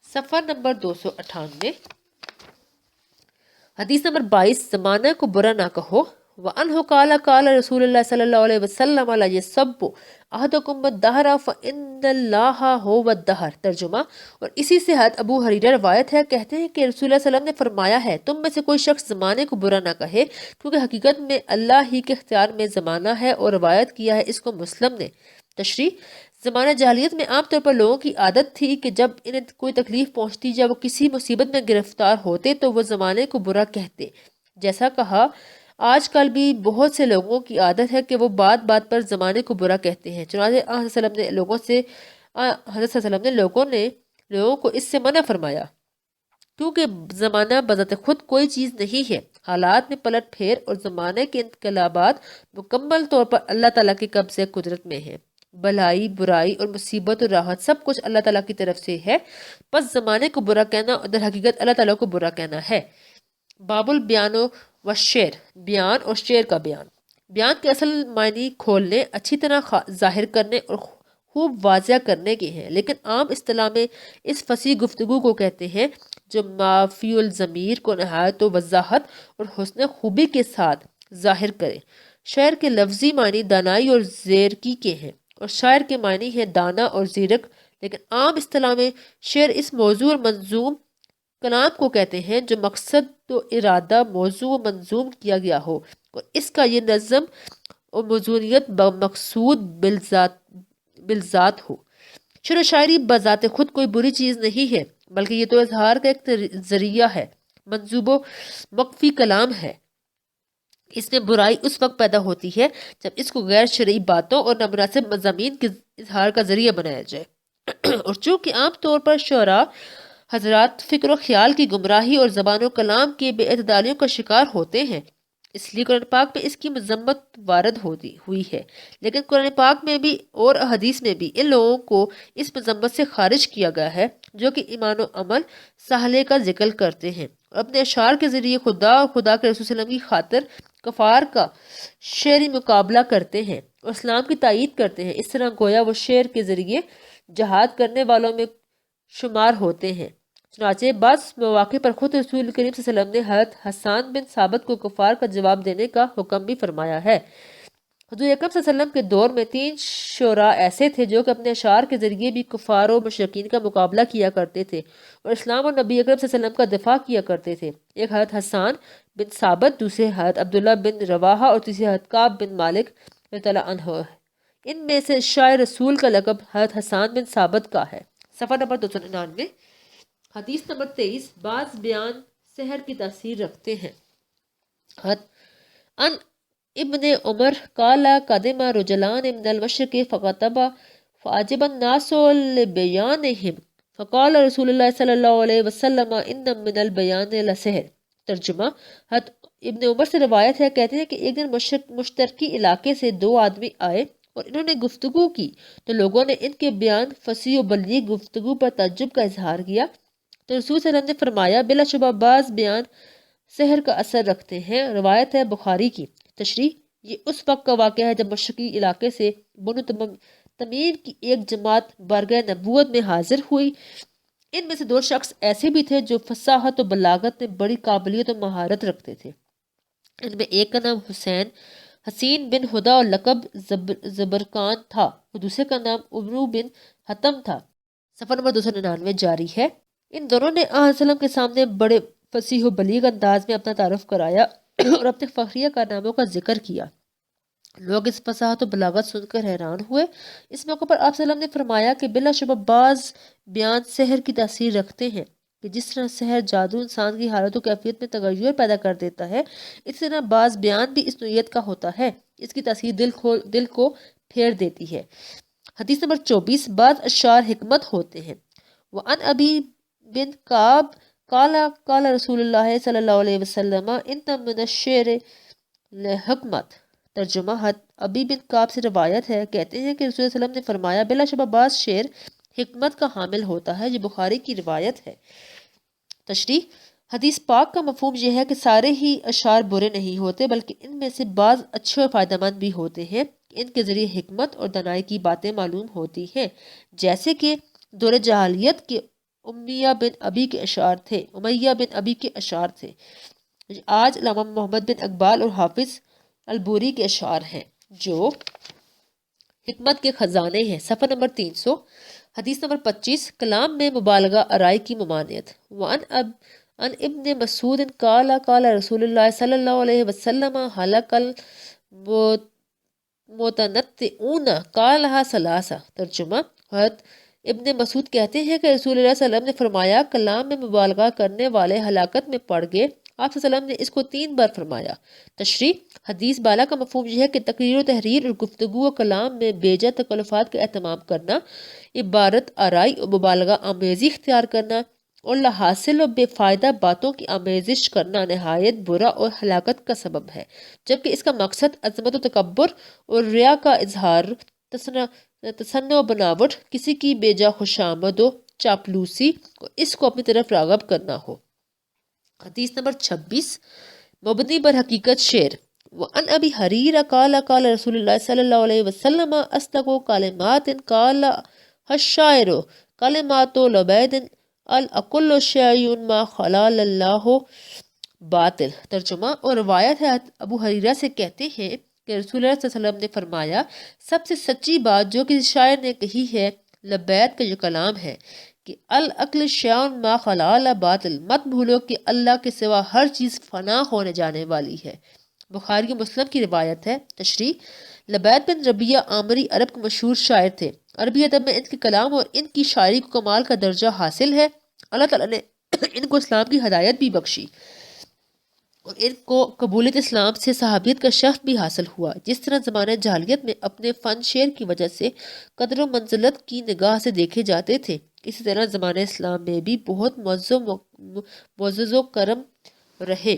صفحہ نمبر 298، حدیث نمبر 22، زمانہ کو برا نہ کہو۔ وَأَنْهُ قَالَ قَالَ رسول اللہ صلی اللہ علیہ وسلم لا يَسَبُّ أَحَدُكُمُ الدَّهْرَ فَإِنَّ اللَّهَ هُوَ الدَّهْرُ۔ ترجمہ، اور اسی سے حضرت ابو حریرہ روایت ہے، کہتے ہیں کہ رسول اللہ صلی اللہ علیہ وسلم نے فرمایا ہے، تم میں سے کوئی شخص زمانے کو برا نہ کہے، کیونکہ حقیقت میں اللہ ہی کے اختیار میں زمانہ ہے، اور روایت کیا ہے اس کو مسلم نے۔ تشریح، زمانہ جاہلیت میں عام طور پر لوگوں کی عادت تھی کہ جب انہیں کوئی تکلیف پہنچتی یا وہ کسی مصیبت میں گرفتار ہوتے تو وہ زمانے کو برا کہتے۔ جیسا کہا، آج کل بھی بہت سے لوگوں کی عادت ہے کہ وہ بات بات پر زمانے کو برا کہتے ہیں، چنانچہ حضرت صلی اللہ علیہ وسلم نے لوگوں کو اس سے منع فرمایا، کیونکہ زمانہ بذات خود کوئی چیز نہیں ہے، حالات میں پلٹ پھیر اور زمانے کے انقلابات مکمل طور پر اللہ تعالیٰ کے قبضے قدرت میں ہیں۔ بھلائی، برائی اور مصیبت اور راحت سب کچھ اللہ تعالیٰ کی طرف سے ہے، بس زمانے کو برا کہنا در حقیقت اللہ تعالیٰ کو برا کہنا ہے۔ باب البیان و شعر، بیان اور شعر کا بیان۔ بیان کے اصل معنی کھولنے، اچھی طرح ظاہر کرنے اور خوب واضح کرنے کے ہیں، لیکن عام اصطلاح میں اس فصیح گفتگو کو کہتے ہیں جو مافی الضمیر کو نہایت و وضاحت اور حسن خوبی کے ساتھ ظاہر کرے۔ شعر کے لفظی معنی دانائی اور زیرکی کے ہیں، اور شاعر کے معنی ہے دانا اور زیرک، لیکن عام اصطلاح میں شعر اس موضوع اور منظوم کلام کو کہتے ہیں جو مقصد و ارادہ موضوع و منظوم کیا گیا ہو، اور اس کا یہ نظم اور موزونیت بمقصود بالذات ہو۔ شعر و شاعری بذات خود کوئی بری چیز نہیں ہے، بلکہ یہ تو اظہار کا ایک ذریعہ ہے، منظوب و وقفی کلام ہے۔ اس میں برائی اس وقت پیدا ہوتی ہے جب اس کو غیر شرعی باتوں اور نامناسب مضامین کے اظہار کا ذریعہ بنایا جائے، اور چونکہ عام طور پر شعراء حضرات فکر و خیال کی گمراہی اور زبان و کلام کی بے اعتدالیوں کا شکار ہوتے ہیں، اس لیے قرآن پاک میں اس کی مذمت وارد ہوئی ہے، لیکن قرآن پاک میں بھی اور حدیث میں بھی ان لوگوں کو اس مذمت سے خارج کیا گیا ہے جو کہ ایمان و عمل صالح کا ذکر کرتے ہیں اور اپنے اشعار کے ذریعے خدا اور خدا کے رسول صلی اللہ علیہ وسلم کی خاطر کفار کا شعری مقابلہ کرتے ہیں اور اسلام کی تائید کرتے ہیں۔ اس طرح گویا وہ شعر کے ذریعے جہاد کرنے والوں میں شمار ہوتے ہیں۔ چنانچہ بعض مواقع پر خود رسول کریم صلی اللہ علیہ وسلم نے حضرت حسان بن ثابت کو کفار کا جواب دینے کا حکم بھی فرمایا ہے۔ حضور اکرم صلی اللہ علیہ وسلم کے دور میں 3 شعراء ایسے تھے جو کہ اپنے اشعار کے ذریعے بھی کفار و مشرکین کا مقابلہ کیا کرتے تھے اور اسلام اور نبی اکرم صلی اللہ علیہ وسلم کا دفاع کیا کرتے تھے۔ ایک حضرت حسان بن ثابت، دوسرے حضرت عبداللہ بن رواحہ اور تیسرے حضرت کعب بن مالک رضی اللہ عنہ۔ ان میں سے شاعر رسول کا لقب حضرت حسان بن ثابت کا ہے۔ صفحہ نمبر 299۔ حدیث نمبر 23۔ بعض بیان سحر کی تاثیر رکھتے ہیں۔ ان ابن عمر قال قدم رجلان من المشرق فخطب فعجب الناس لبیانهم فقال رسول اللہ صلی اللہ علیہ وسلم ان من البیان لسحر۔ ترجمہ، حضرت ابن عمر سے روایت ہے، کہتے ہیں کہ ایک دن مشترکی علاقے سے 2 آدمی آئے اور انہوں نے گفتگو کی تو لوگوں نے ان کے بیان فصیح و بلیغ گفتگو پر تعجب کا اظہار کیا تو رسول صلی اللہ علیہ وسلم نے فرمایا بلا شبہ بعض بیان سحر کا اثر رکھتے ہیں۔ روایت ہے بخاری کی۔ تشریح، یہ اس وقت کا واقعہ ہے جب مشرقی علاقے سے بنو تمیم کی ایک جماعت بارگاہ نبوت میں حاضر ہوئی۔ ان میں سے 2 شخص ایسے بھی تھے جو فصاحت و بلاغت میں بڑی قابلیت و مہارت رکھتے تھے۔ ان میں ایک کا نام حسین بن ہدا اور لقب زبرکان تھا اور دوسرے کا نام عمرو بن حتم تھا۔ صفحہ نمبر 299 جاری ہے۔ ان دونوں نے آن وسلم کے سامنے بڑے فصیح و بلیغ انداز میں اپنا تعارف کرایا اور اپنے فخریہ کارناموں کا ذکر کیا۔ لوگ اس فصاحت و بلاغت سن کر حیران ہوئے۔ اس موقع پر آپ صلی اللہ علیہ وسلم نے فرمایا کہ بلا شبہ بعض بیان سحر کی تاثیر رکھتے ہیں کہ جس طرح سحر جادو انسان کی حالت و کیفیت میں تغیر پیدا کر دیتا ہے، اس طرح بعض بیان بھی اس نوعیت کا ہوتا ہے، اس کی تاثیر دل کو پھیر دیتی ہے۔ حدیث نمبر 24۔ بعض اشعار حکمت ہوتے ہیں۔ وَعَنْ أَبِي بن کعب قال رسول اللہ صلی اللہ علیہ وسلم ان من الشعر لحکمت۔ ترجمہ، ابی بن کعب سے روایت ہے، کہتے ہیں کہ رسول اللہ علیہ وسلم نے فرمایا بلا شبہ بعض شعر حکمت کا حامل ہوتا ہے۔ یہ بخاری کی روایت ہے۔ تشریح، حدیث پاک کا مفہوم یہ ہے کہ سارے ہی اشعار برے نہیں ہوتے، بلکہ ان میں سے بعض اچھے اور فائدہ مند بھی ہوتے ہیں۔ ان کے ذریعے حکمت اور دانائی کی باتیں معلوم ہوتی ہیں، جیسے کہ دور جاہلیت کے امیہ بن ابی کے اشعار تھے۔ آج علامہ محمد بن اقبال اور حافظ البوری کے اشعار ہیں جو حکمت کے خزانے ہیں۔ صفحہ نمبر 300، حدیث نمبر 25، کلام میں مبالغہ آرائی کی ممانعت۔ ان ابن مسعود قال قال رسول اللہ صلی اللہ علیہ وسلم حلق المتنطعون قالها ثلاثہ۔ ترجمہ، حضرت ابن مسعود کہتے ہیں کہ رسول اللہ صلی اللہ علیہ وسلم نے فرمایا کلام میں مبالغہ کرنے والے ہلاکت میں پڑ گئے۔ آپ صلی اللہ علیہ وسلم نے اس کو 3 بار فرمایا۔ تشریح، حدیث بالا کا مفہوم یہ ہے کہ تقریر و تحریر اور گفتگو و کلام میں بیجا تکلفات کا اہتمام کرنا، عبارت آرائی اور مبالغہ آمیزی اختیار کرنا اور لاحاصل و بے فائدہ باتوں کی آمیزش کرنا نہایت برا اور ہلاکت کا سبب ہے، جبکہ اس کا مقصد عظمت و تکبر اور ریا کا اظہار، تصنع و بناوٹ، کسی کی بیجا خوشامد و چاپلوسی اور اس کو اپنی طرف راغب کرنا ہو۔ حدیث نمبر 26، مبنی بر حقیقت شعر۔ وَأَنْ أَبِي هُرَيْرَةَ قَالَ قَالَ رسول اللہ صلی اللہ علیہ وسلم أَصْدَقُ كَلِمَاتٍ قَالَهَا الشَّاعِرُ كَلِمَاتُ لُبَیدٍ الْأَقُلُّ شَیْءٌ مَا خَلَا اللَّهُ باطل۔ ترجمہ، اور روایت ہے ابو ہریرہ سے کہتے ہیں کہ رسول اللہ صلی اللہ علیہ وسلم نے فرمایا سب سے سچی بات جو کسی شاعر نے کہی ہے لبید کا جو کلام ہے کہ العقل شیء ما خلا اللہ باطل، مت بھولو کہ اللہ کے سوا ہر چیز فنا ہونے جانے والی ہے۔ بخاری و مسلم کی روایت ہے۔ تشریح، لبید بن ربیہ عامری عرب کے مشہور شاعر تھے۔ عربی ادب میں ان کے کلام اور ان کی شاعری کو کمال کا درجہ حاصل ہے۔ اللہ تعالیٰ نے ان کو اسلام کی ہدایت بھی بخشی اور ان کو قبولیت اسلام سے صحابیت کا شرف بھی حاصل ہوا۔ جس طرح زمانہ جاہلیت میں اپنے فن شعر کی وجہ سے قدر و منزلت کی نگاہ سے دیکھے جاتے تھے، اسی طرح زمانہ اسلام میں بھی بہت معزز و کرم رہے،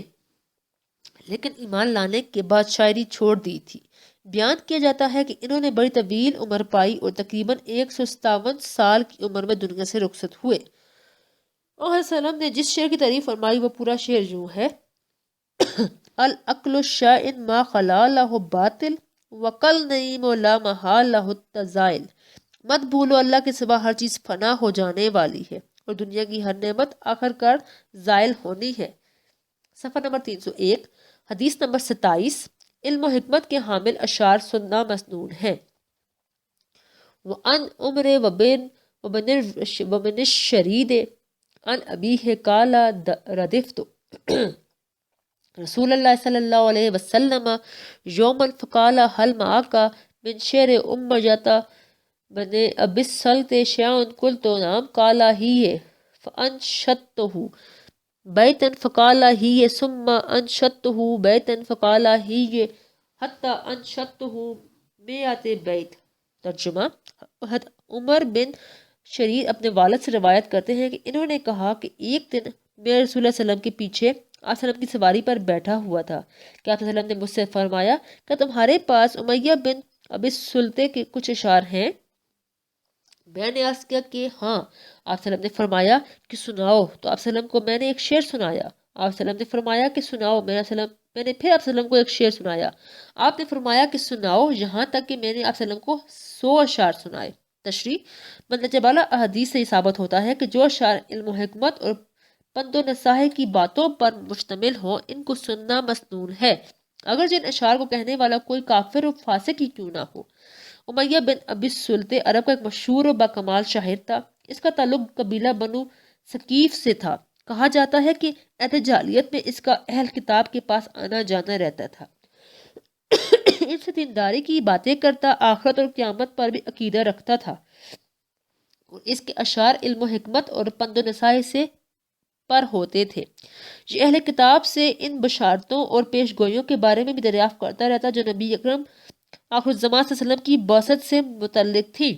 لیکن ایمان لانے کے بعد شاعری چھوڑ دی تھی۔ بیان کیا جاتا ہے کہ انہوں نے بڑی طویل عمر پائی اور تقریباً 157 سال کی عمر میں دنیا سے رخصت ہوئے۔ اور حضرت صلی اللہ علیہ وسلم نے جس شعر کی تعریف فرمائی وہ پورا شعر یوں ہے: العقل شیء ما خلا لہ باطل وقل نعیم لا محال لہ التزائل۔ مت بھولو اللہ کے سوا ہر چیز فنا ہو جانے والی ہے اور دنیا کی ہر نعمت آخر کار زائل ہونی ہے۔ صفحہ نمبر 301، حدیث نمبر 27، علم و حکمت کے حامل اشعار سننا مسنون ہیں۔ وَأَنْ عُمْرِ وَبَنِ الشَّرِيدِ عن ابیہ قال ردفت رسول اللہ صلی اللہ علیہ وسلم یوماً فقال هل معك من شعر أمية بن أبي الصلت شيء قلت نعم قال هي فأنشدته بیتا فقال هي ثم أنشدته بیتا فقال هي حتى أنشدته 100 بیت۔ ترجمہ، عمر بن شریر اپنے والد سے روایت کرتے ہیں کہ انہوں نے کہا کہ ایک دن میں رسول اللہ صلی اللہ علیہ وسلم کے پیچھے آپ صلی اللہ علیہ وسلم کی سواری پر بیٹھا ہوا تھا کہ آپ صلی اللہ علیہ وسلم نے مجھ سے فرمایا کہ تمہارے پاس امیہ بن ابی سلطے کے کچھ اشعار ہیں؟ میں نے عرض کیا کہ ہاں۔ آپ صلی اللہ علیہ وسلم نے فرمایا کہ سناؤ، تو آپ صلی اللہ علیہ وسلم کو میں نے ایک شعر سنایا۔ آپ صلی اللہ علیہ وسلم نے فرمایا کہ سناؤ، میں نے پھر آپ صلی اللہ علیہ وسلم کو ایک شعر سنایا۔ آپ نے فرمایا کہ سناؤ، یہاں تک کہ میں نے آپ صلی اللہ علیہ وسلم کو 100 اشعار سنائے۔ تشریح، مندرجہ بالا احادیث سے یہ ثابت ہوتا ہے کہ جو اشعار علم و حکمت اور پند و نصاحت کی باتوں پر مشتمل ہوں ان کو سننا مسنون ہے، اگر جن اشعار کو کہنے والا کوئی کافر و فاسق ہی کیوں نہ ہو۔ امیہ بن ابی سلطے عرب کا ایک مشہور و باکمال شاعر تھا۔ اس کا تعلق قبیلہ بنو ثقیف سے تھا۔ کہا جاتا ہے کہ عہد جاہلیت میں اس کا اہل کتاب کے پاس آنا جانا رہتا تھا، ان سے دینداری کی باتیں کرتا، آخرت اور قیامت پر بھی عقیدہ رکھتا تھا، اور اس کے اشعار علم و حکمت اور پند و نصاحت سے پر ہوتے تھے۔ یہ اہل کتاب سے ان بشارتوں اور پیش گوئیوں کے بارے میں بھی دریافت کرتا رہتا جو نبی اکرم آخر الزمان صلی اللہ علیہ وسلم کی بعثت سے متعلق تھی۔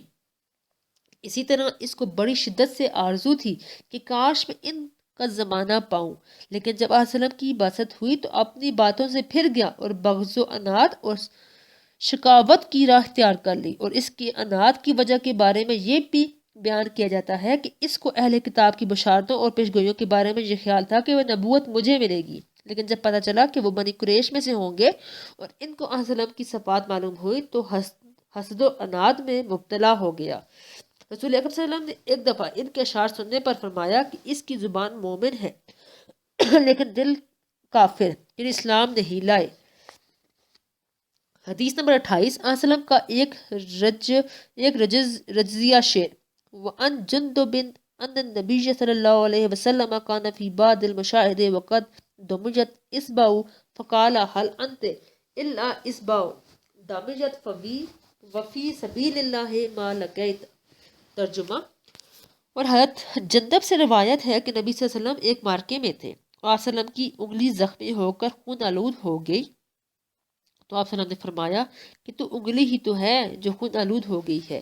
اسی طرح اس کو بڑی شدت سے آرزو تھی کہ کاش میں ان کا زمانہ پاؤں، لیکن جب آپ صلی اللہ علیہ وسلم کی بعثت ہوئی تو اپنی باتوں سے پھر گیا اور بغض و عناد اور شقاوت کی راہ اختیار کر لی، اور اس کی عناد کی وجہ کے بارے میں یہ بھی بیان کیا جاتا ہے کہ اس کو اہل کتاب کی بشارتوں اور پیشگوئیوں کے بارے میں یہ خیال تھا کہ وہ نبوت مجھے ملے گی، لیکن جب پتہ چلا کہ وہ بنی قریش میں سے ہوں گے اور ان کو آپ صلی اللہ علیہ وسلم کی صفات معلوم ہوئی تو حسد و عناد میں مبتلا ہو گیا۔ رسول اکرم صلی اللہ علیہ وسلم نے ایک دفعہ ان کے اشعار سننے پر فرمایا کہ اس کی زبان مومن ہے لیکن دل کافر، یعنی اسلام نہیں لائے۔ حدیث نمبر 28 وسلم کا ایک رجزیہ شعر وَأَن جُندُبٍ أَنَّ النَّبِيَّ صلی اللہ علیہ وسلم كان في بعض المشاهد وقد دمجت إصبعه فقال هل أنت إلا إصبع دمجت وفي سبيل الله ما لقيت۔ ترجمہ۔ اور حضرت جندب سے روایت ہے کہ نبی صلی اللہ علیہ وسلم ایک مارکے میں تھے اور آپ صلی اللہ علیہ وسلم کی انگلی زخمی ہو کر خون آلود ہو گئی، تو آپ صلی اللہ علیہ وسلم نے فرمایا کہ تو انگلی ہی تو ہے جو خون آلود ہو گئی ہے،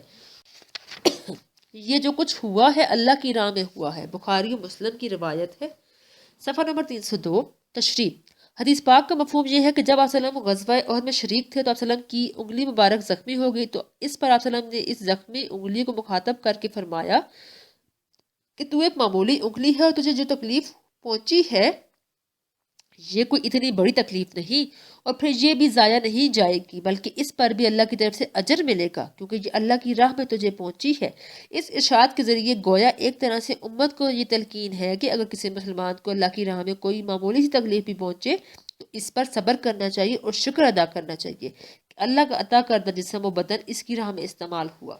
یہ جو کچھ ہوا ہے اللہ کی راہ میں ہوا ہے۔ بخاری و مسلم کی روایت ہے۔ صفحہ نمبر 302 تشریح۔ حدیث پاک کا مفہوم یہ ہے کہ جب آپ صلی اللہ علیہ وسلم غزوہ احد میں شریک تھے تو آپ صلی اللہ علیہ وسلم کی انگلی مبارک زخمی ہو گئی، تو اس پر آپ صلی اللہ علیہ وسلم نے اس زخمی انگلی کو مخاطب کر کے فرمایا کہ تو ایک معمولی انگلی ہے اور تجھے جو تکلیف پہنچی ہے یہ کوئی اتنی بڑی تکلیف نہیں، اور پھر یہ بھی ضائع نہیں جائے گی بلکہ اس پر بھی اللہ کی طرف سے اجر ملے گا کیونکہ یہ اللہ کی راہ میں تجھے پہنچی ہے۔ اس ارشاد کے ذریعے گویا ایک طرح سے امت کو یہ تلقین ہے کہ اگر کسی مسلمان کو اللہ کی راہ میں کوئی معمولی سی تکلیف بھی پہنچے تو اس پر صبر کرنا چاہیے اور شکر ادا کرنا چاہیے کہ اللہ کا عطا کردہ جسم و بدن اس کی راہ میں استعمال ہوا۔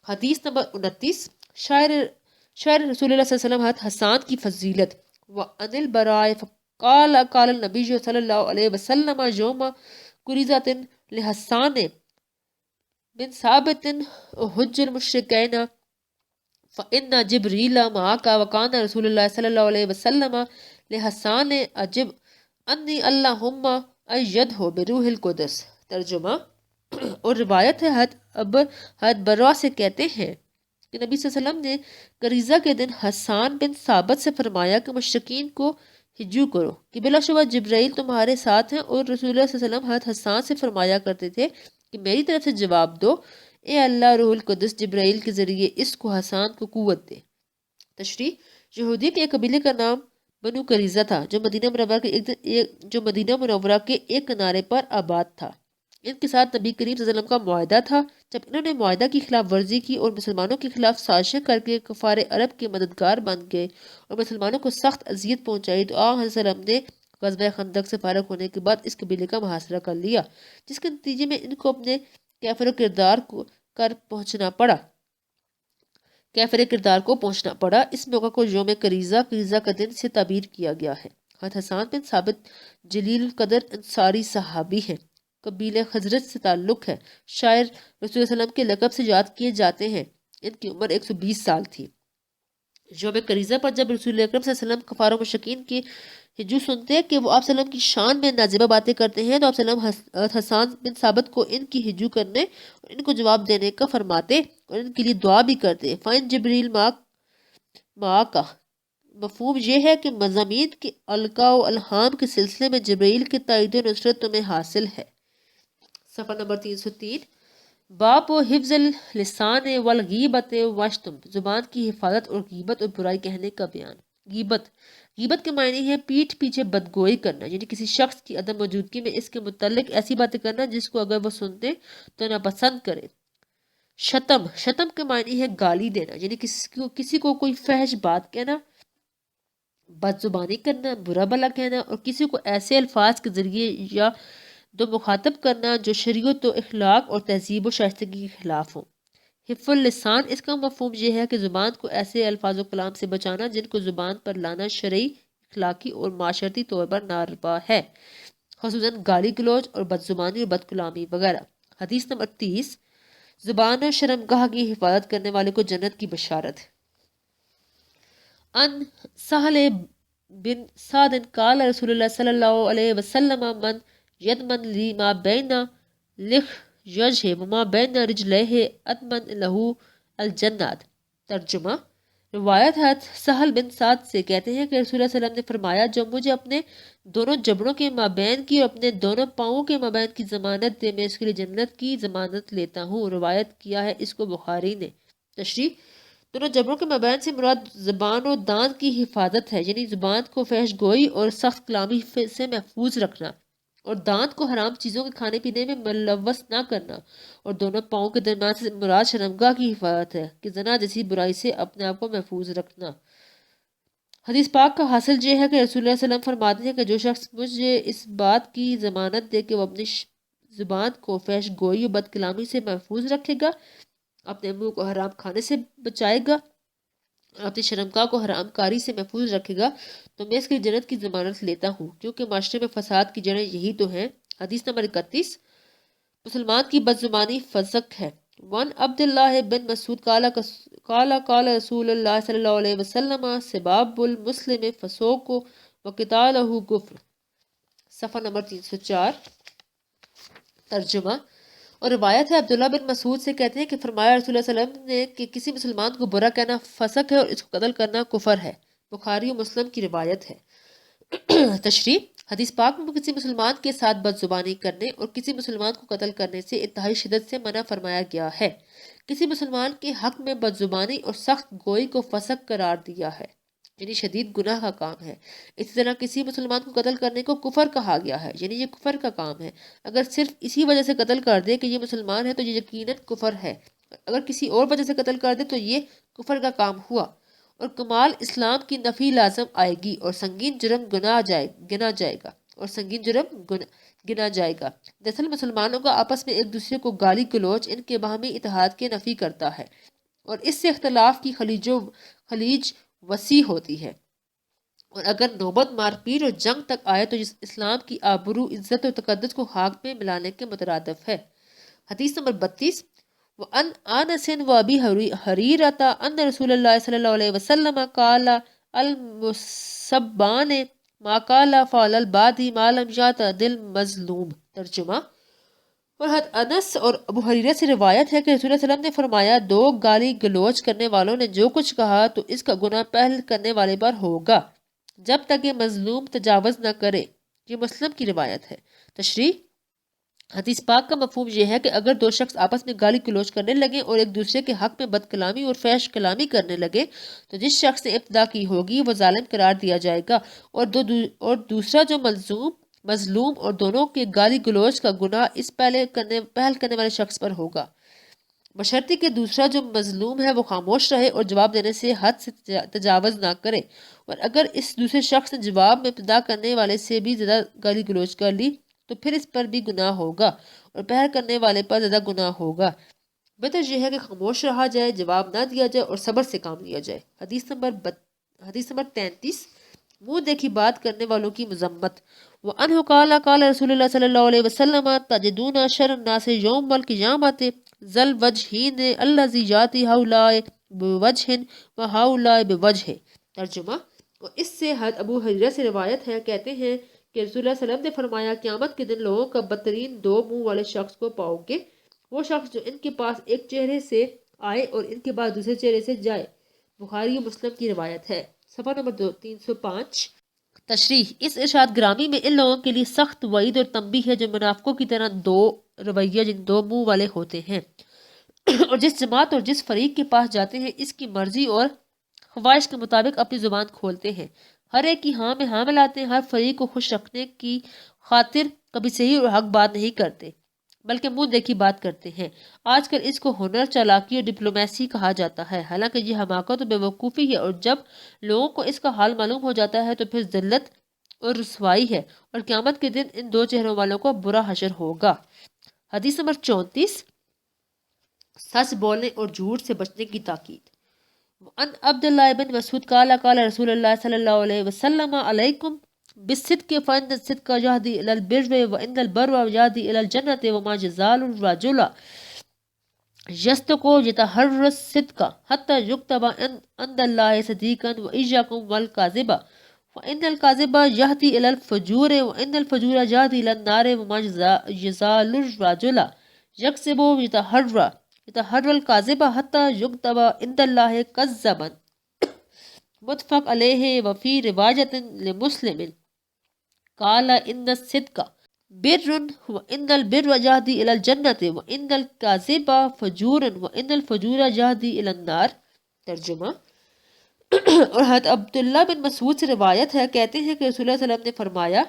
حدیث نمبر 29 شاعر رسول اللہ صلی اللہ علیہ وسلم حضرت حسان کی فضیلت وَأَنِ الْبَرَائِ قال النبی صلی اللہ علیہ وسلم یوم قریظۃ لحسان بن ثابت حج المشرکین فإن جبریل معک وکان رسول اللہ صلی اللہ علیہ وسلم لحسان عجب انی اللہم ایدہ بروح القدس۔ ترجمہ۔ اور روایت ہے حضرت برا سے کہتے ہیں کہ نبی صلی اللہ علیہ وسلم نے قریظہ کے دن حسان بن ثابت سے فرمایا کہ مشرکین کو ہجو کرو کہ بلا شبہ جبرائیل تمہارے ساتھ ہیں، اور رسول اللہ صلی اللہ علیہ وسلم حضرت حسان سے فرمایا کرتے تھے کہ میری طرف سے جواب دو، اے اللہ روح القدس جبرائیل کے ذریعے اس کو حسان کو قوت دے۔ تشریح۔ یہودی کے ایک قبیلے کا نام بنو قریظہ تھا جو مدینہ منورہ کے ایک کنارے پر آباد تھا۔ ان کے ساتھ نبی کریم صلی اللہ علیہ وسلم کا معاہدہ تھا۔ جب انہوں نے معاہدہ کی خلاف ورزی کی اور مسلمانوں کے خلاف سازشیں کر کے کفار عرب کے مددگار بن گئے اور مسلمانوں کو سخت اذیت پہنچائی، تو آن حضرت صلی اللہ علیہ وسلم نے غزوہ خندق سے فارغ ہونے کے بعد اس قبیلے کا محاصرہ کر لیا، جس کے نتیجے میں ان کو اپنے کیفر کردار کو پہنچنا پڑا۔ اس موقع کو یوم قریظہ کا دن سے تعبیر کیا گیا ہے۔ حضرت حسان بن ثابت جلیل القدر انصاری صحابی ہیں، قبیلہ خزرج سے تعلق ہے، شاعر رسول اللہ علیہ وسلم کے لقب سے یاد کیے جاتے ہیں۔ ان کی عمر 120 سال تھی۔ یوم قریظہ پر جب رسول اکرم صلی اللہ علیہ وسلم کفار و مشرکین کی ہجو سنتے کہ وہ آپ صلی اللہ علیہ وسلم کی شان میں نازیبہ باتیں کرتے ہیں، تو آپ صلی اللہ علیہ وسلم حسان بن ثابت کو ان کی ہجو کرنے اور ان کو جواب دینے کا فرماتے اور ان کے لیے دعا بھی کرتے۔ فَإِن جبریل معاک، مفہوم یہ ہے کہ مضامین کے القاء و الہام کے سلسلے میں جبریل کی تائید و نصرت تمہیں حاصل ہے۔ صفحہ نمبر 303 باب و حفظ اللسان والغیبت واشتم، زبان کی حفاظت اور غیبت اور برائی کہنے کا بیان۔ غیبت کے معنی ہے پیٹھ پیچھے بدگوئی کرنا، یعنی کسی شخص کی عدم موجودگی میں اس کے متعلق ایسی باتیں کرنا جس کو اگر وہ سنتے تو ناپسند کرے۔ شتم کے معنی ہے گالی دینا، یعنی کسی کو کوئی فحش بات کہنا، بد زبانی کرنا، برا بھلا کہنا اور کسی کو ایسے الفاظ کے ذریعے یا دو مخاطب کرنا جو شریعت و اخلاق اور تہذیب و شائستگی کے خلاف ہوں۔ حفظ اللسان، اس کا مفہوم یہ ہے کہ زبان کو ایسے الفاظ و کلام سے بچانا جن کو زبان پر لانا شرعی، اخلاقی اور معاشرتی طور پر ناروا ہے، خصوصاً گالی گلوچ اور بد زبانی اور بد کلامی وغیرہ۔ حدیث نمبر 30 زبان و شرمگاہ کی حفاظت کرنے والے کو جنت کی بشارت۔ ان سہل بن سعد قال رسول اللہ صلی اللہ علیہ وسلم من یدمن لی ما بین لحیہ وما بین رجلیہ ادمن لہو الجنت۔ ترجمہ۔ روایت ہے سہل بن سعد سے کہتے ہیں کہ رسول اللہ صلی اللہ علیہ وسلم نے فرمایا جو مجھے اپنے دونوں جبڑوں کے مابین کی اور اپنے دونوں پاؤں کے مابین کی ضمانت دے میں اس کے لیے جنت کی ضمانت لیتا ہوں۔ روایت کیا ہے اس کو بخاری نے۔ تشریح۔ دونوں جبڑوں کے مابین سے مراد زبان و دان کی حفاظت ہے، یعنی زبان کو فحش گوئی اور سخت کلامی سے محفوظ رکھنا اور دانت کو حرام چیزوں کے کھانے پینے میں ملوث نہ کرنا، اور دونوں پاؤں کے درمیان سے مراد شرمگاہ کی حفاظت ہے کہ زنا جیسی برائی سے اپنے آپ کو محفوظ رکھنا۔ حدیث پاک کا حاصل یہ ہے کہ رسول اللہ صلی اللہ علیہ وسلم فرماتے ہیں کہ جو شخص مجھے اس بات کی ضمانت دے کہ وہ اپنی زبان کو فحش گوئی و بد کلامی سے محفوظ رکھے گا، اپنے منہ کو حرام کھانے سے بچائے گا، اپنی شرمگاہ کو حرام کاری سے محفوظ رکھے گا، تو میں اس کی جنت کی ضمانت لیتا ہوں، کیونکہ معاشرے میں فساد کی جڑیں یہی تو ہیں۔ حدیث نمبر 31، مسلمان کی بدزبانی فسق ہے۔ وان عبداللہ بن مسعود قال رسول اللہ صلی اللہ علیہ وسلم سباب المسلم فسوق و قتالہ کفر، صفحہ نمبر 304۔ ترجمہ اور روایت ہے عبداللہ بن مسعود سے کہتے ہیں کہ فرمایا رسول اللہ صلی اللہ علیہ وسلم نے کہ کسی مسلمان کو برا کہنا فسق ہے اور اس کو قتل کرنا کفر ہے۔ بخاری و مسلم کی روایت ہے۔ تشریح، حدیث پاک میں کسی مسلمان کے ساتھ بدزبانی کرنے اور کسی مسلمان کو قتل کرنے سے انتہائی شدت سے منع فرمایا گیا ہے۔ کسی مسلمان کے حق میں بدزبانی اور سخت گوئی کو فسق قرار دیا ہے، یعنی شدید گناہ کا کام ہے۔ اسی طرح کسی مسلمان کو قتل کرنے کو کفر کہا گیا ہے، یعنی یہ کفر کا کام ہے۔ اگر صرف اسی وجہ سے قتل کر دے کہ یہ مسلمان ہے تو یہ یقیناً کفر ہے، اگر کسی اور وجہ سے قتل کر دے تو یہ کفر کا کام ہوا اور کمال اسلام کی نفی لازم آئے گی اور سنگین جرم گنا جائے گا۔ دراصل مسلمانوں کا آپس میں ایک دوسرے کو گالی گلوچ ان کے باہمی اتحاد کے نفی کرتا ہے اور اس سے اختلاف کی خلیج وسیع ہوتی ہے، اور اگر نوبت مار پیٹ اور جنگ تک آئے تو اسلام کی آبرو، عزت اور تقدس کو خاک میں ملانے کے مترادف ہے۔ حدیث نمبر 32، وَأَنْ أَنَسٍ وَأَبِي هُرَيْرَةَ أَنَّ رسول اللہ صلی اللہ علیہ وسلم قال المسبان ما قال فعل البادی ما لم يعتدل مظلوم۔ ترجمہ، اور حضرت انس اور ابو ہریرہ سے روایت ہے کہ رسول اللہ صلی اللہ علیہ وسلم نے فرمایا، دو گالی گلوچ کرنے والوں نے جو کچھ کہا تو اس کا گناہ پہل کرنے والے پر ہوگا جب تک یہ مظلوم تجاوز نہ کرے۔ یہ مسلم کی روایت ہے۔ تشریح، حدیث پاک کا مفہوم یہ ہے کہ اگر دو شخص آپس میں گالی گلوچ کرنے لگے اور ایک دوسرے کے حق میں بد کلامی اور فحش کلامی کرنے لگے تو جس شخص نے ابتدا کی ہوگی وہ ظالم قرار دیا جائے گا اور دوسرا جو مظلوم اور دونوں کے گالی گلوچ کا گناہ اس پہل کرنے والے شخص پر ہوگا، بشرطے کہ دوسرا جو مظلوم ہے وہ خاموش رہے اور جواب دینے سے حد سے تجاوز نہ کرے، اور اگر اس دوسرے شخص نے جواب میں ابتدا کرنے والے سے بھی زیادہ گالی گلوچ کر لی تو پھر اس پر بھی گناہ ہوگا اور پہل کرنے والے پر زیادہ گناہ ہوگا۔ بہتر یہ ہے کہ خاموش رہا جائے، جواب نہ دیا جائے اور صبر سے کام لیا جائے۔ حدیث نمبر 33، منہ دیکھی بات کرنے والوں کی مذمت۔ وَأَنْهُ قَالَ رسول اللہ صلی اللہ علیہ وسلم تَجِدُونَ شَرَّ النَّاسِ يَوْمَ الْقِيَامَةِ ذَا الْوَجْهَيْنِ الَّذِي يَأْتِي هَؤُلَاءِ بِوَجْهٍ وَهَؤُلَاءِ بِوَجْهٍ۔ ترجمہ، اور اس سے حضرت ابو ہریرہ سے روایت ہے، کہتے ہیں کہ رسول اللہ صلی اللہ علیہ وسلم نے فرمایا، قیامت کے دن لوگوں کا بدترین دو منہ والے شخص کو پاؤ گے، وہ شخص جو ان کے پاس ایک چہرے سے آئے اور ان کے بعد دوسرے چہرے سے جائے۔ بخاری و مسلم کی روایت ہے۔ صفحہ نمبر 305۔ تشریح، اس ارشاد گرامی میں ان لوگوں کے لیے سخت وعید اور تنبیہ ہے جو منافقوں کی طرح دو رویہ جن دو منہ والے ہوتے ہیں اور جس جماعت اور جس فریق کے پاس جاتے ہیں اس کی مرضی اور خواہش کے مطابق اپنی زبان کھولتے ہیں، ہر ایک کی ہاں میں ہاں ملاتے ہیں، ہر فریق کو خوش رکھنے کی خاطر کبھی صحیح اور حق بات نہیں کرتے بلکہ منہ دیکھی بات کرتے ہیں۔ آج کل اس کو ہنر، چالاکی اور ڈپلومیسی کہا جاتا ہے، حالانکہ یہ حماقت و بیوقوفی ہے، اور جب لوگوں کو اس کا حال معلوم ہو جاتا ہے تو پھر ذلت اور رسوائی ہے، اور قیامت کے دن ان دو چہروں والوں کو برا حشر ہوگا۔ حدیث نمبر 34، سچ بولنے اور جھوٹ سے بچنے کی تاکید۔ وعن عبداللہ بن مسعود قال رسول اللہ صلی اللہ علیہ وسلم علیکم بالصدق فإن الصدق يهدي إلى البر وإن البر يهدي إلى الجنة وما يزال الرجل يصدق يتحرى الصدق حتى يكتب عند الله صديقا وإياكم والكاذب فإن الكاذب يهدي إلى الفجور وإن الفجور يهدي إلى النار وما يزال الرجل يكذب يتحرى الكاذب حتى يكتب عند الله كذبا، متفق علیہ۔ وفی روایت لمسلم قال ان الصدق بر وان البر يهدي الى الجنة وان الكذب فجور وان الفجور يهدي الى النار۔ ترجمہ، اور حضرت عبداللہ بن مسعود سے روایت ہے، کہتے ہیں کہ رسول اللہ صلی اللہ علیہ وسلم نے فرمایا،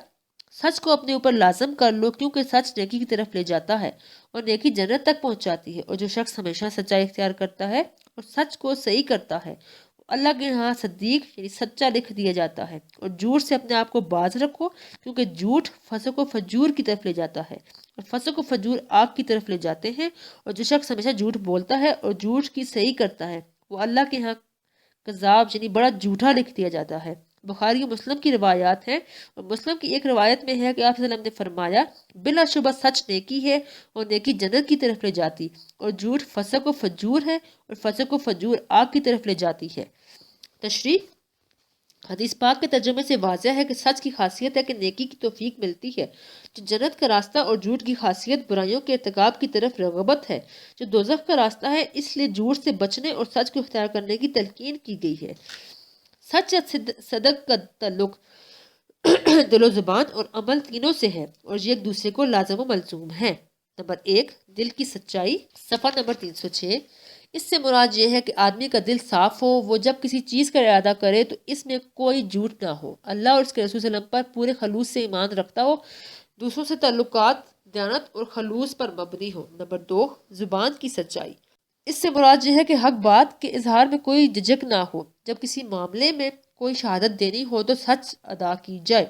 سچ کو اپنے اوپر لازم کر لو کیونکہ سچ نیکی کی طرف لے جاتا ہے اور نیکی جنت تک پہنچاتی ہے، اور جو شخص ہمیشہ سچائی اختیار کرتا ہے اور سچ کو صحیح کرتا ہے اللہ کے ہاں صدیق یعنی سچا لکھ دیا جاتا ہے۔ اور جھوٹ سے اپنے آپ کو باز رکھو، کیونکہ جھوٹ فسق و فجور کی طرف لے جاتا ہے، اور فسق و فجور آگ کی طرف لے جاتے ہیں۔ اور جو شخص ہمیشہ جھوٹ بولتا ہے اور جھوٹ کی صحیح کرتا ہے وہ اللہ کے ہاں کذاب یعنی بڑا جھوٹا لکھ دیا جاتا ہے۔ بخاری و مسلم کی روایات ہیں، اور مسلم کی ایک روایت میں ہے کہ آپ صلی اللہ علیہ وسلم نے فرمایا، بلا شبہ سچ نیکی ہے اور نیکی جنت کی طرف لے جاتی، اور جھوٹ فسق و فجور ہے اور فسق و فجور آگ کی طرف لے جاتی ہے۔ تشریح: حدیث پاک کے ترجمے سے واضح ہے کہ سچ کی خاصیت ہے کہ نیکی کی توفیق ملتی ہے، جو جنت کا راستہ، اور جھوٹ کی خاصیت برائیوں کے ارتکاب کی طرف رغبت ہے، جو دوزخ کا راستہ ہے۔ اس لیے جھوٹ سے بچنے اور سچ کو اختیار کرنے کی تلقین کی گئی ہے۔ سچ یا صدق کا تعلق دل و زبان اور عمل تینوں سے ہے، اور یہ ایک دوسرے کو لازم و ملزوم ہے۔ نمبر 1، دل کی سچائی، صفحہ نمبر 306۔ اس سے مراد یہ ہے کہ آدمی کا دل صاف ہو، وہ جب کسی چیز کا ارادہ کرے تو اس میں کوئی جھوٹ نہ ہو، اللہ اور اس کے رسول صلی اللہ علیہ وسلم پر پورے خلوص سے ایمان رکھتا ہو، دوسروں سے تعلقات دیانت اور خلوص پر مبنی ہو۔ نمبر 2، زبان کی سچائی۔ اس سے مراد یہ ہے کہ حق بات کے اظہار میں کوئی جھجک نہ ہو، جب کسی معاملے میں کوئی شہادت دینی ہو تو سچ ادا کی جائے،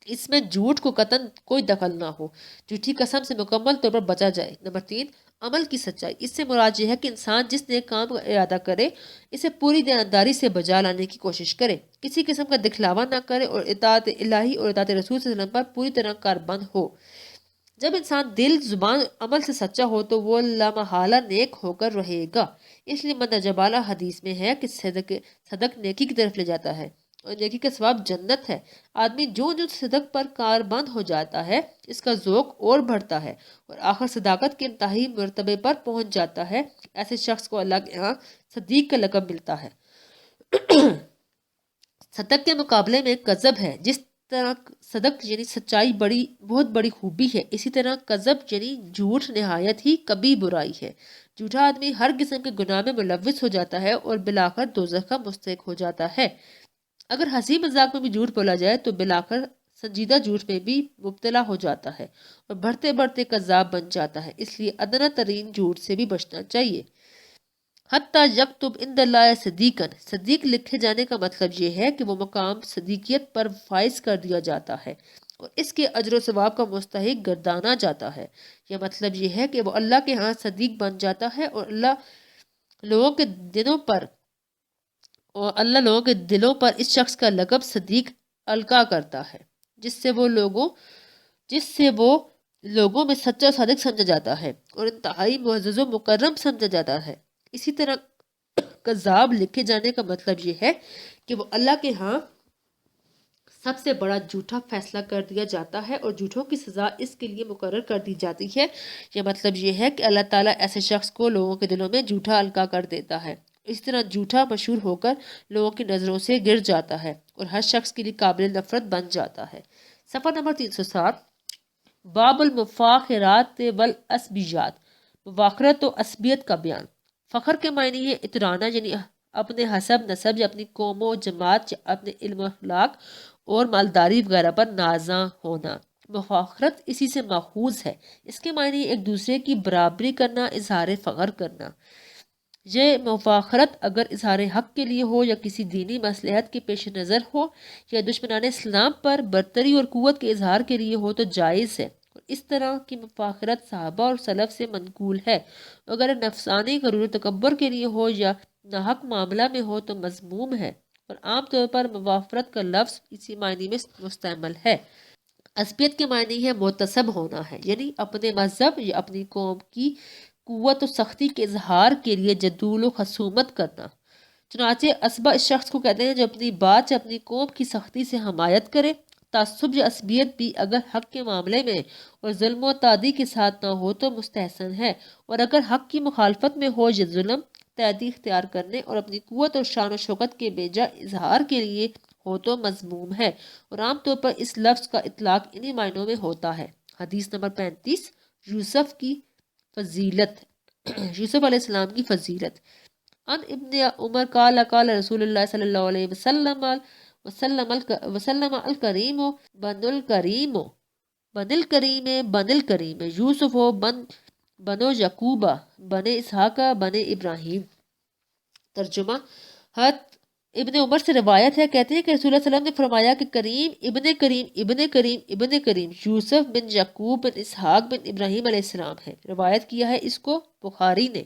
اس میں جھوٹ کو قطعاً کوئی دخل نہ ہو، جھوٹی قسم سے مکمل طور پر بچا جائے۔ نمبر 3، عمل کی سچائی۔ اس سے مراد یہ ہے کہ انسان جس نیک کام کا ارادہ کرے اسے پوری دیانتداری سے بجا لانے کی کوشش کرے، کسی قسم کا دکھلاوا نہ کرے، اور اطاعت الہی اور اطاعت رسول صلی اللہ علیہ وسلم پر پوری طرح کاربند ہو۔ جب انسان دل، زبان اور عمل سے سچا ہو تو وہ لامحالہ نیک ہو کر رہے گا۔ اس لیے مندرجہ بالا حدیث میں ہے کہ صدق نیکی کی طرف لے جاتا ہے، اور نیکی کا ثواب جنت ہے۔ آدمی جو صدق پر کاربند ہو جاتا ہے اس کا ذوق اور بڑھتا ہے، اور آخر صداقت کے انتہائی مرتبے پر پہنچ جاتا ہے۔ ایسے شخص کو اللہ کے ہاں صدیق کا لقب ملتا ہے۔ صدق کے مقابلے میں کذب ہے۔ جس طرح صدق یعنی سچائی بہت بڑی خوبی ہے، اسی طرح کذب یعنی جھوٹ نہایت ہی کبھی برائی ہے۔ جھوٹا آدمی ہر قسم کے گناہ میں ملوث ہو جاتا ہے اور بالآخر دوزخ کا مستحق ہو جاتا ہے۔ اگر ہنسی مذاق میں بھی جھوٹ بولا جائے تو بالآخر سنجیدہ جھوٹ میں بھی مبتلا ہو جاتا ہے اور بڑھتے بڑھتے کذاب بن جاتا ہے۔ اس لیے ادنیٰ ترین جھوٹ سے بھی بچنا چاہیے۔ حتیٰ یکتب عند اللہ صدیقاً، صدیق لکھے جانے کا مطلب یہ ہے کہ وہ مقام صدیقیت پر فائز کر دیا جاتا ہے اور اس کے اجر و ثواب کا مستحق گردانا جاتا ہے۔ یہ مطلب یہ ہے کہ وہ اللہ کے ہاں صدیق بن جاتا ہے، اور اللہ لوگوں کے دلوں پر اس شخص کا لقب صدیق القا کرتا ہے، جس سے وہ لوگوں میں سچا صادق سمجھا جاتا ہے اور انتہائی معزز و مکرم سمجھا جاتا ہے۔ اسی طرح کذاب لکھے جانے کا مطلب یہ ہے کہ وہ اللہ کے ہاں سب سے بڑا جھوٹا فیصلہ کر دیا جاتا ہے اور جھوٹوں کی سزا اس کے لیے مقرر کر دی جاتی ہے۔ یہ مطلب یہ ہے کہ اللہ تعالیٰ ایسے شخص کو لوگوں کے دلوں میں جھوٹا القا کر دیتا ہے، اس طرح جھوٹا مشہور ہو کر لوگوں کی نظروں سے گر جاتا ہے اور ہر شخص کے لیے قابل نفرت بن جاتا ہے۔ صفحہ نمبر 307، باب المفاخرات والعصبیات، مفاخرت و عصبیت کا بیان۔ فخر کے معنی ہے اترانا، یعنی اپنے حسب نسب یا اپنی قوم و جماعت یا اپنے علم و اخلاق اور مالداری وغیرہ پر نازاں ہونا۔ مفاخرت اسی سے ماخوذ ہے۔ اس کے معنی ایک دوسرے کی برابری کرنا، اظہار فخر کرنا۔ یہ مفاخرت اگر اظہار حق کے لیے ہو یا کسی دینی مصلحت کے پیش نظر ہو یا دشمنان اسلام پر برتری اور قوت کے اظہار کے لیے ہو تو جائز ہے، اور اس طرح کی مفاخرت صحابہ اور سلف سے منقول ہے۔ اگر نفسانی غرور و تکبر کے لیے ہو یا ناحق معاملہ میں ہو تو مذموم ہے، اور عام طور پر مفاخرت کا لفظ اسی معنی میں مستعمل ہے۔ عصبیت کے معنی ہے متصب ہونا ہے، یعنی اپنے مذہب یا اپنی قوم کی قوت و سختی کے اظہار کے لیے جدول و خصومت کرنا۔ چنانچہ عصبہ اس شخص کو کہتے ہیں جو اپنی بات یا اپنی قوم کی سختی سے حمایت کرے۔ تعصب یا عصبیت بھی اگر حق کے معاملے میں اور ظلم و تعدی کے ساتھ نہ ہو تو مستحسن ہے، اور اگر حق کی مخالفت میں ہو یا ظلم، تعدی اختیار کرنے اور اپنی قوت اور شان و شوکت کے بیجا اظہار کے لیے ہو تو مذموم ہے، اور عام طور پر اس لفظ کا اطلاق انہی معنوں میں ہوتا ہے۔ حدیث نمبر 35، یوسف کی فضیلت، یوسف علیہ السلام کی فضیلت۔ ان ابن عمر قال قال رسول اللہ صلی اللہ علیہ وسلم الکریم بن الکریم یوسف بنو یعقوب بن اسحاق بن ابراہیم۔ ترجمہ: حضرت ابن عمر سے روایت ہے، کہتے ہیں کہ رسول اللہ صلی اللہ علیہ وسلم نے فرمایا کہ کریم ابن کریم ابن کریم ابن کریم یوسف بن یعقوب بن اسحاق بن ابراہیم علیہ السلام ہے۔ روایت کیا ہے اس کو بخاری نے۔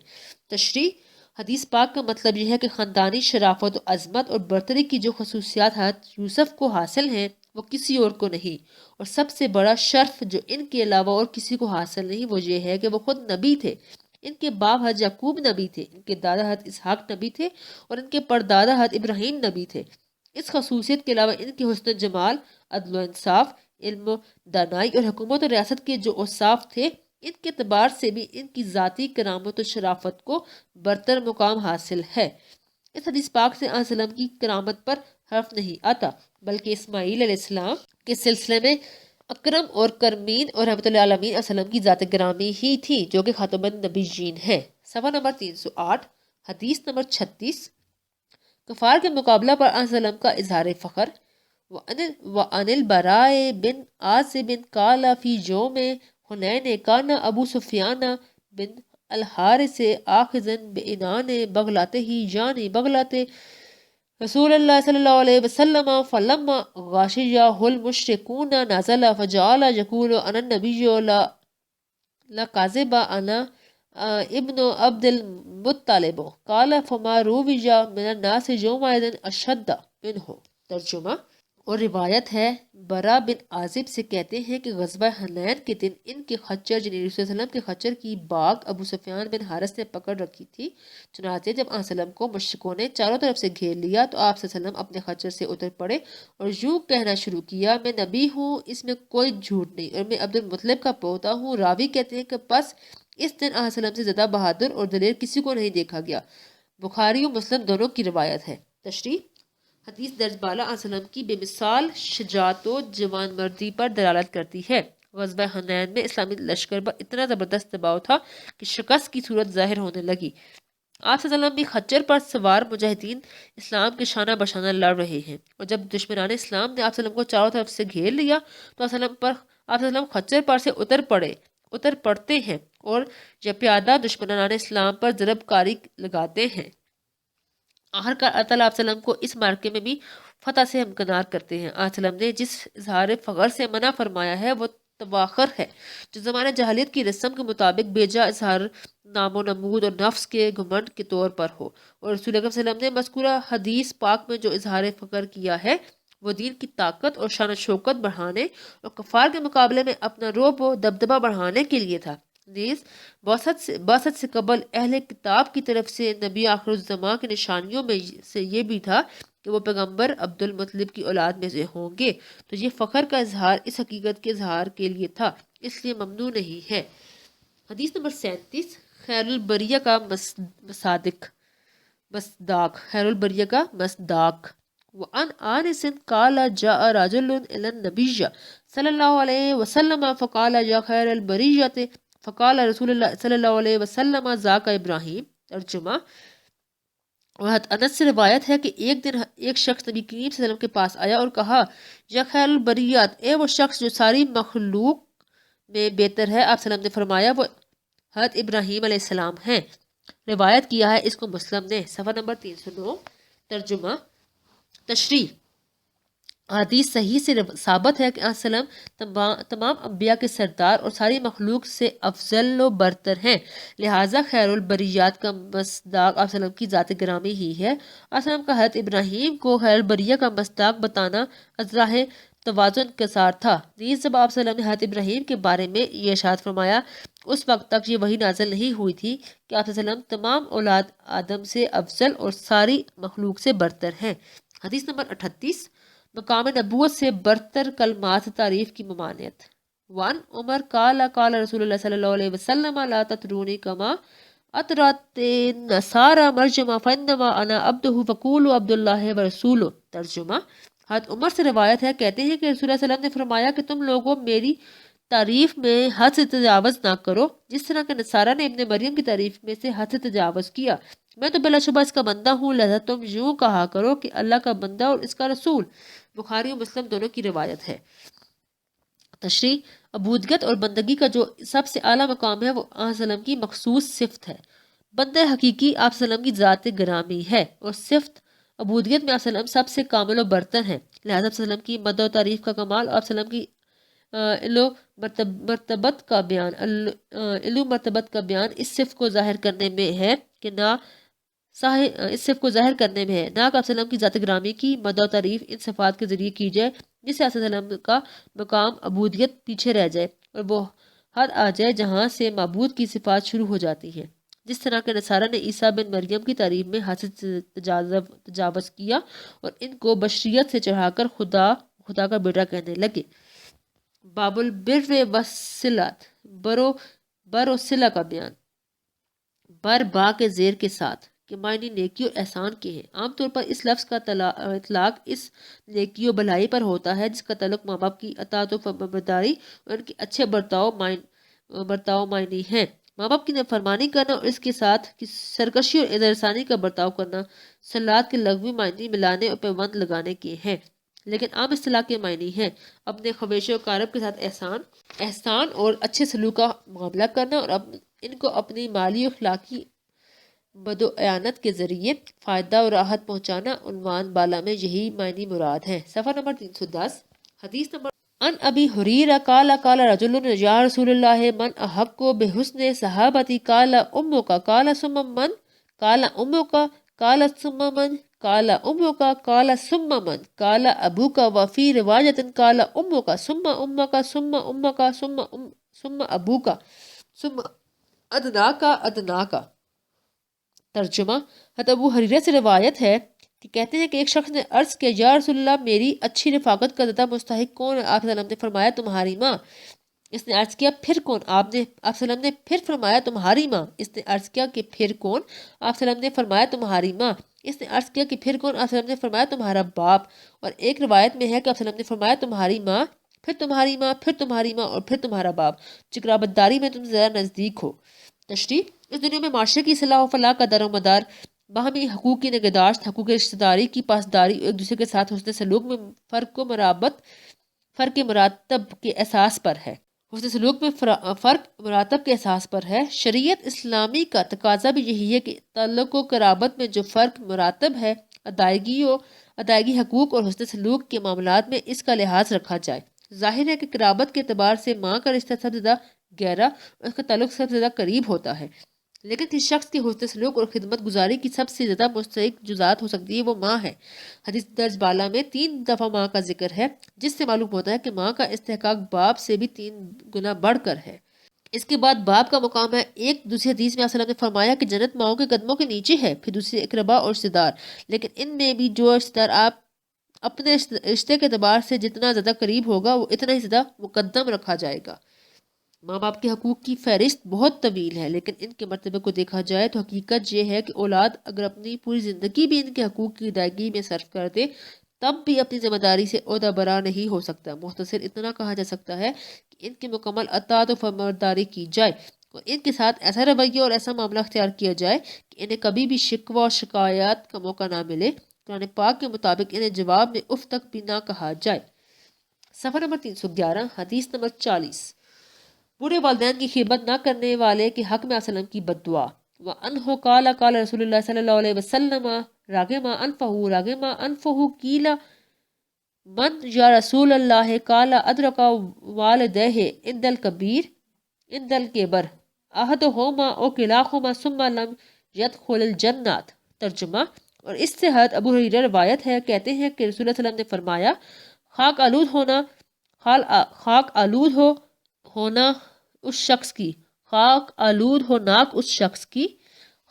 تشریح: حدیث پاک کا مطلب یہ ہے کہ خاندانی شرافت و عظمت اور برتری کی جو خصوصیات حضرت یوسف کو حاصل ہیں وہ کسی اور کو نہیں، اور سب سے بڑا شرف جو ان کے علاوہ اور کسی کو حاصل نہیں وہ یہ ہے کہ وہ خود نبی تھے۔ ان کے باپ حضرت یعقوب نبی تھے، ان کے دادا حضرت اسحاق نبی تھے، اور ان کے پردادا حضرت ابراہیم نبی تھے۔ اس خصوصیت کے علاوہ ان کے حسن جمال، عدل و انصاف، علم و دانائی اور حکومت و ریاست کے جو اوصاف تھے، ان کے اعتبار سے بھی ان کی ذاتی کرامت و شرافت کو برتر مقام حاصل ہے۔ اس حدیث پاک سے آن سلم کی کرامت پر حرف نہیں آتا، بلکہ اسماعیل علیہ السلام کے سلسلے میں اکرم اور کرمین اور رحمت اللہ عالمین وسلم کی ذات گرامی ہی تھی جو کہ خاتم النبیین ہے۔ صفحہ نمبر 308، حدیث نمبر 36۔ کفار کے مقابلہ پر آن سلم کا اظہار فخر۔ وَعَنِ الْبَرَاءِ بن عازب قال فی یوم حنین کان ابو سفیان بن الحارث آخذا بعنان بغلته یعنی بغلت رسول اللہ صلی اللہ علیہ وسلم فلما غاشیہ المشرکون نزل فجعل یقول انا النبی لا کاذب انا ابن عبد المطلب قال فما روی من الناس یومئذ اشد منہ۔ ترجمہ: اور روایت ہے برا بن عازب سے کہتے ہیں کہ غزوہ حنین کے دن ان کے خچر یعنی رسول اللہ علیہ وسلم کے خچر کی باگ ابو سفیان بن حارث نے پکڑ رکھی تھی۔ چنانچہ جب آن سلم کو مشرکوں نے چاروں طرف سے گھیر لیا تو آپ صلی اللہ علیہ وسلم اپنے خچر سے اتر پڑے اور یوں کہنا شروع کیا، میں نبی ہوں، اس میں کوئی جھوٹ نہیں، اور میں عبد المطلب کا پوتا ہوں۔ راوی کہتے ہیں کہ پس اس دن آن سلم سے زیادہ بہادر اور دلیر کسی کو نہیں دیکھا گیا۔ بخاری و مسلم دونوں کی روایت ہے۔ تشریح: حدیث درج بالا آن سلم کی بے مثال شجاعت و جوان مردی پر دلالت کرتی ہے۔ غزوہ حنین میں اسلامی لشکر پر اتنا زبردست دباؤ تھا کہ شکست کی صورت ظاہر ہونے لگی۔ آپ صلی اللہ علیہ وسلم بھی خچر پر سوار مجاہدین اسلام کے شانہ بشانہ لڑ رہے ہیں، اور جب دشمنان اسلام نے آپ صلی اللہ علیہ وسلم کو چاروں طرف سے گھیر لیا تو آپ صلی اللہ علیہ وسلم خچر پر سے اتر پڑتے ہیں اور جب پیادہ دشمنان اسلام پر ضرب کاری لگاتے ہیں۔ آخرکار اللہ تعالیٰ آپ صلی اللہ علیہ وسلم کو اس معرکے میں بھی فتح سے ہمکنار کرتے ہیں۔ آپ صلی اللہ علیہ وسلم نے جس اظہار فخر سے منع فرمایا ہے وہ تواخر ہے جو زمانہ جاہلیت کی رسم کے مطابق بیجا اظہار نام و نمود اور نفس کے گھمنڈ کے طور پر ہو، اور رسول اللہ صلی اللہ علیہ وسلم نے مذکورہ حدیث پاک میں جو اظہار فخر کیا ہے وہ دین کی طاقت اور شان و شوکت بڑھانے اور کفار کے مقابلے میں اپنا رعب و دبدبہ بڑھانے کے لیے تھا۔ نیز بعثت سے قبل اہل کتاب کی طرف سے نبی آخر الزماں کی نشانیوں میں سے یہ بھی تھا کہ وہ پیغمبر عبد المطلب کی اولاد میں سے ہوں گے، تو یہ فخر کا اظہار اس حقیقت کے اظہار کے لیے تھا، اس لیے ممنوع نہیں ہے۔ حدیث نمبر 37، خیر البریہ کا مصداق۔ خیر البریہ کا مصداق۔ وعن آنس قال جاء رجل الى النبی صلی اللہ علیہ وسلم فقال یا خیر البریہ فقال رسول اللہ صلی اللہ علیہ وسلم ذاک ابراہیم۔ ترجمہ: حضرت انس سے روایت ہے کہ ایک دن ایک شخص نبی کریم صلی اللہ علیہ وسلم کے پاس آیا اور کہا، یا خیر البریات، اے وہ شخص جو ساری مخلوق میں بہتر ہے۔ آپ صلی اللہ علیہ وسلم نے فرمایا وہ حضرت ابراہیم علیہ السلام ہیں۔ روایت کیا ہے اس کو مسلم نے۔ صفحہ نمبر 309۔ ترجمہ: تشریح: حدیث صحیح سے ثابت ہے کہ آپ صلی اللہ علیہ وسلم تمام انبیاء کے سردار اور ساری مخلوق سے افضل و برتر ہیں، لہٰذا خیر البریات کا مصداق آپ صلی اللہ علیہ وسلم کی ذات گرامی ہی ہے۔ آپ صلی اللہ علیہ وسلم کا حضرت ابراہیم کو خیر البریہ کا مصداق بتانا از راہ تواضع انکسار تھا۔ نیز جب آپ صلی اللہ علیہ وسلم نے حضرت ابراہیم کے بارے میں یہ ارشاد فرمایا، اس وقت تک یہ وحی نازل نہیں ہوئی تھی کہ آپ صلی اللہ علیہ وسلم تمام اولاد آدم سے افضل اور ساری مخلوق سے برتر ہیں۔ حدیث نمبر 38، مقام نبوت سے برتر کلمات تعریف کی ممانعت۔ وان عمر قال قال رسول اللہ صلی اللہ علیہ وسلم لا تطرونی کما اطرت النصارى مرجما فانما انا عبدہ فقولوا عبد اللہ ورسولہ۔ ترجمہ: حضرت عمر سے روایت ہے، کہتے ہیں کہ رسول اللہ صلی اللہ علیہ وسلم نے فرمایا کہ تم لوگوں میری تعریف میں حد سے تجاوز نہ کرو، جس طرح کہ نصارہ نے ابن مریم کی تعریف میں سے حد سے تجاوز کیا۔ میں تو بلا شبہ اس کا بندہ ہوں، لہذا تم یوں کہا کرو کہ اللہ کا بندہ اور اس کا رسول۔ بخاری و مسلم دونوں کی روایت ہے۔ تشریح: عبودیت اور بندگی کا جو سب سے اعلیٰ مقام ہے وہ آن صلی اللہ علیہ وسلم کی مخصوص صفت ہے۔ بندہ حقیقی آپ صلی اللہ علیہ وسلم کی ذات گرامی ہے، اور صفت عبودیت میں آپ صلی اللہ علیہ وسلم سب سے کامل و برتر ہیں، لہٰذا آپ صلی اللہ علیہ وسلم کی مدح و تعریف کا کمال اور آپ صلی اللہ علیہ وسلم کی علو مرتبت کا بیان اس صفت کو ظاہر کرنے میں ہے کہ نہ اس صفت کو ظاہر کرنے میں ہے نہ کہ آپ صلی اللہ علیہ وسلم کی ذات گرامی کی مدح و تعریف ان صفات کے ذریعے کی جائے جس سے آپ صلی اللہ علیہ وسلم کا مقام عبودیت پیچھے رہ جائے اور وہ حد آ جائے جہاں سے معبود کی صفات شروع ہو جاتی ہیں، جس طرح کہ نصارہ نے عیسیٰ بن مریم کی تعریف میں حد سے تجاوز کیا اور ان کو بشریت سے چڑھا کر خدا کا بیٹا کہنے لگے۔ باب البر والصلات، بر و صلہ کا بیان۔ بر با کے زیر کے ساتھ کہ معنی نیکی اور احسان کے ہیں۔ عام طور پر اس لفظ کا اطلاق اس نیکی و بھلائی پر ہوتا ہے جس کا تعلق ماں باپ کی اطاعت و فرمانبرداری اور ان کے اچھے برتاؤ معنی ہیں۔ ماں باپ کی نافرمانی کرنا اور اس کے ساتھ سرکشی اور ادرسانی کا برتاؤ کرنا صلات کے لغوی معنی ملانے اور پیوند لگانے کے ہیں، لیکن عام اصطلاح کے معنی ہیں اپنے خویش و اقارب کے ساتھ احسان اور اچھے سلوک کا معاملہ کرنا اور ان کو اپنی مالی و اخلاقی مد و اعانت کے ذریعے فائدہ اور راحت پہنچانا۔ عنوان بالا میں یہی معنی مراد ہے۔ صفحہ نمبر 310، حدیث نمبر ان ابی حریرہ قال قال رجل یا رسول اللہ من احق بحسن صحابتی قال امک قال ثم من قال امک قال ثم من قال امک قال ثم من قال ابوک وفی روایت قال امک ثم امک ثم امک ثم ابوک ثم ادناکا ادناکا۔ ترجمہ، حضرت ابو حریرہ سے روایت ہے کہ کہتے ہیں کہ ایک شخص نے عرض کیا یا رسول اللہ میری اچھی رفاقت کا زیادہ مستحق کون ہے؟ آپ صلی اللہ علیہ وسلم نے فرمایا تمہاری ماں۔ اس نے عرض کیا پھر کون؟ آپ صلی اللہ علیہ وسلم نے پھر فرمایا تمہاری ماں۔ اس نے عرض کیا کہ پھر کون؟ آپ صلی اللہ علیہ وسلم نے فرمایا تمہاری ماں۔ اس نے عرض کیا کہ پھر کون؟ آپ صلی اللہ علیہ وسلم نے فرمایا تمہارا باپ۔ اور ایک روایت میں ہے کہ آپ صلی اللہ علیہ وسلم نے فرمایا تمہاری ماں، پھر تمہاری ماں، پھر تمہاری ماں اور پھر تمہارا باپ، جو قرابت داری میں تم زیادہ نزدیک ہو۔ تشریح، اس دنیا میں معاشرے کی اصلاح و فلاح کا در و مدار باہمی حقوق کی نگہداشت، حقوق رشتہ داری کی پاسداری اور ایک دوسرے کے ساتھ حسن سلوک میں فرق مراتب کے احساس پر ہے۔ حسن سلوک میں فرق مراتب کے احساس پر ہے۔ شریعت اسلامی کا تقاضا بھی یہی ہے کہ تعلق و قرابت میں جو فرق مراتب ہے، ادائیگی حقوق اور حسن سلوک کے معاملات میں اس کا لحاظ رکھا جائے۔ ظاہر ہے کہ قرابت کے اعتبار سے ماں کا رشتہ سب سے زیادہ گہرا اور اس کا تعلق سب سے زیادہ قریب ہوتا ہے، لیکن کسی شخص کی حسن سلوک اور خدمت گزاری کی سب سے زیادہ مستحق جو ذات ہو سکتی ہے وہ ماں ہے۔ حدیث درج بالا میں 3 دفعہ ماں کا ذکر ہے، جس سے معلوم ہوتا ہے کہ ماں کا استحقاق باپ سے بھی 3 گنا بڑھ کر ہے۔ اس کے بعد باپ کا مقام ہے۔ ایک دوسری حدیث میں صلی اللہ علیہ وسلم نے فرمایا کہ جنت ماؤں کے قدموں کے نیچے ہے، پھر دوسرے اقربا اور رشتہ دار، لیکن ان میں بھی جو رشتہ دار آپ اپنے رشتے کے اعتبار سے جتنا زیادہ قریب ہوگا وہ اتنا ہی زیادہ مقدم رکھا جائے گا۔ ماں باپ کے حقوق کی فہرست بہت طویل ہے، لیکن ان کے مرتبے کو دیکھا جائے تو حقیقت یہ ہے کہ اولاد اگر اپنی پوری زندگی بھی ان کے حقوق کی ادائیگی میں صرف کر دے تب بھی اپنی ذمہ داری سے عہدہ برا نہیں ہو سکتا۔ مختصر اتنا کہا جا سکتا ہے کہ ان کی مکمل اطاعت و فرمانبرداری کی جائے اور ان کے ساتھ ایسا رویہ اور ایسا معاملہ اختیار کیا جائے کہ انہیں کبھی بھی شکوہ اور شکایات کا موقع نہ ملے۔ قرآن پاک کے مطابق انہیں جواب میں اف تک بھی نہ کہا جائے۔ صفحہ نمبر 311، حدیث نمبر 40، برے والدین کی خدمت نہ کرنے والے کے حق میں صلی اللہ علیہ وسلم کی بد دعا۔ وَأَنْهُ قَالَ قَالَ رسول اللہ صلی اللہ علیہ وسلم راغما انفہ قیل من یا رسول اللہ قال ادرک والدہ عند الکبر احدہما او کلاہما ثم لم يدخل الجنات۔ ترجمہ، اور اس سے حضرت ابو ہریرہ روایت ہے، کہتے ہیں کہ رسول اللہ صلی اللہ علیہ وسلم نے فرمایا خاک آلود ہونا اس شخص کی، خاک آلود ہو ناک اس شخص کی،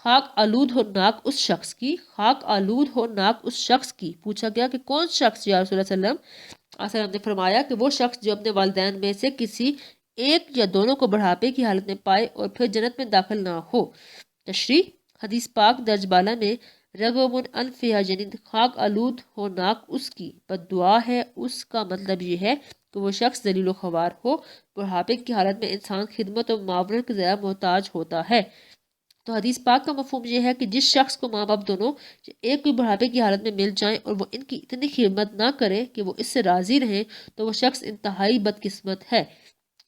خاک آلود ہو ناک اس شخص کی، خاک آلود ہو ناک اس شخص کی۔ پوچھا گیا کہ کون شخص یا رسول اللہ صلی اللہ علیہ وسلم نے فرمایا کہ وہ شخص جو اپنے والدین میں سے کسی ایک یا دونوں کو بڑھاپے کی حالت میں پائے اور پھر جنت میں داخل نہ ہو۔ تشریح، حدیث پاک درج بالا میں رغم انفہ یعنی خاک آلود ہو ناک اس کی بد دعا ہے، اس کا مطلب یہ ہے کہ وہ شخص ذلیل و خوار ہو۔ بڑھاپے کی حالت میں انسان خدمت و معاونت کے زیادہ محتاج ہوتا ہے، تو حدیث پاک کا مفہوم یہ ہے کہ جس شخص کو ماں باپ دونوں ایک کوئی بڑھاپے کی حالت میں مل جائیں اور وہ ان کی اتنی خدمت نہ کرے کہ وہ اس سے راضی رہیں تو وہ شخص انتہائی بدقسمت ہے،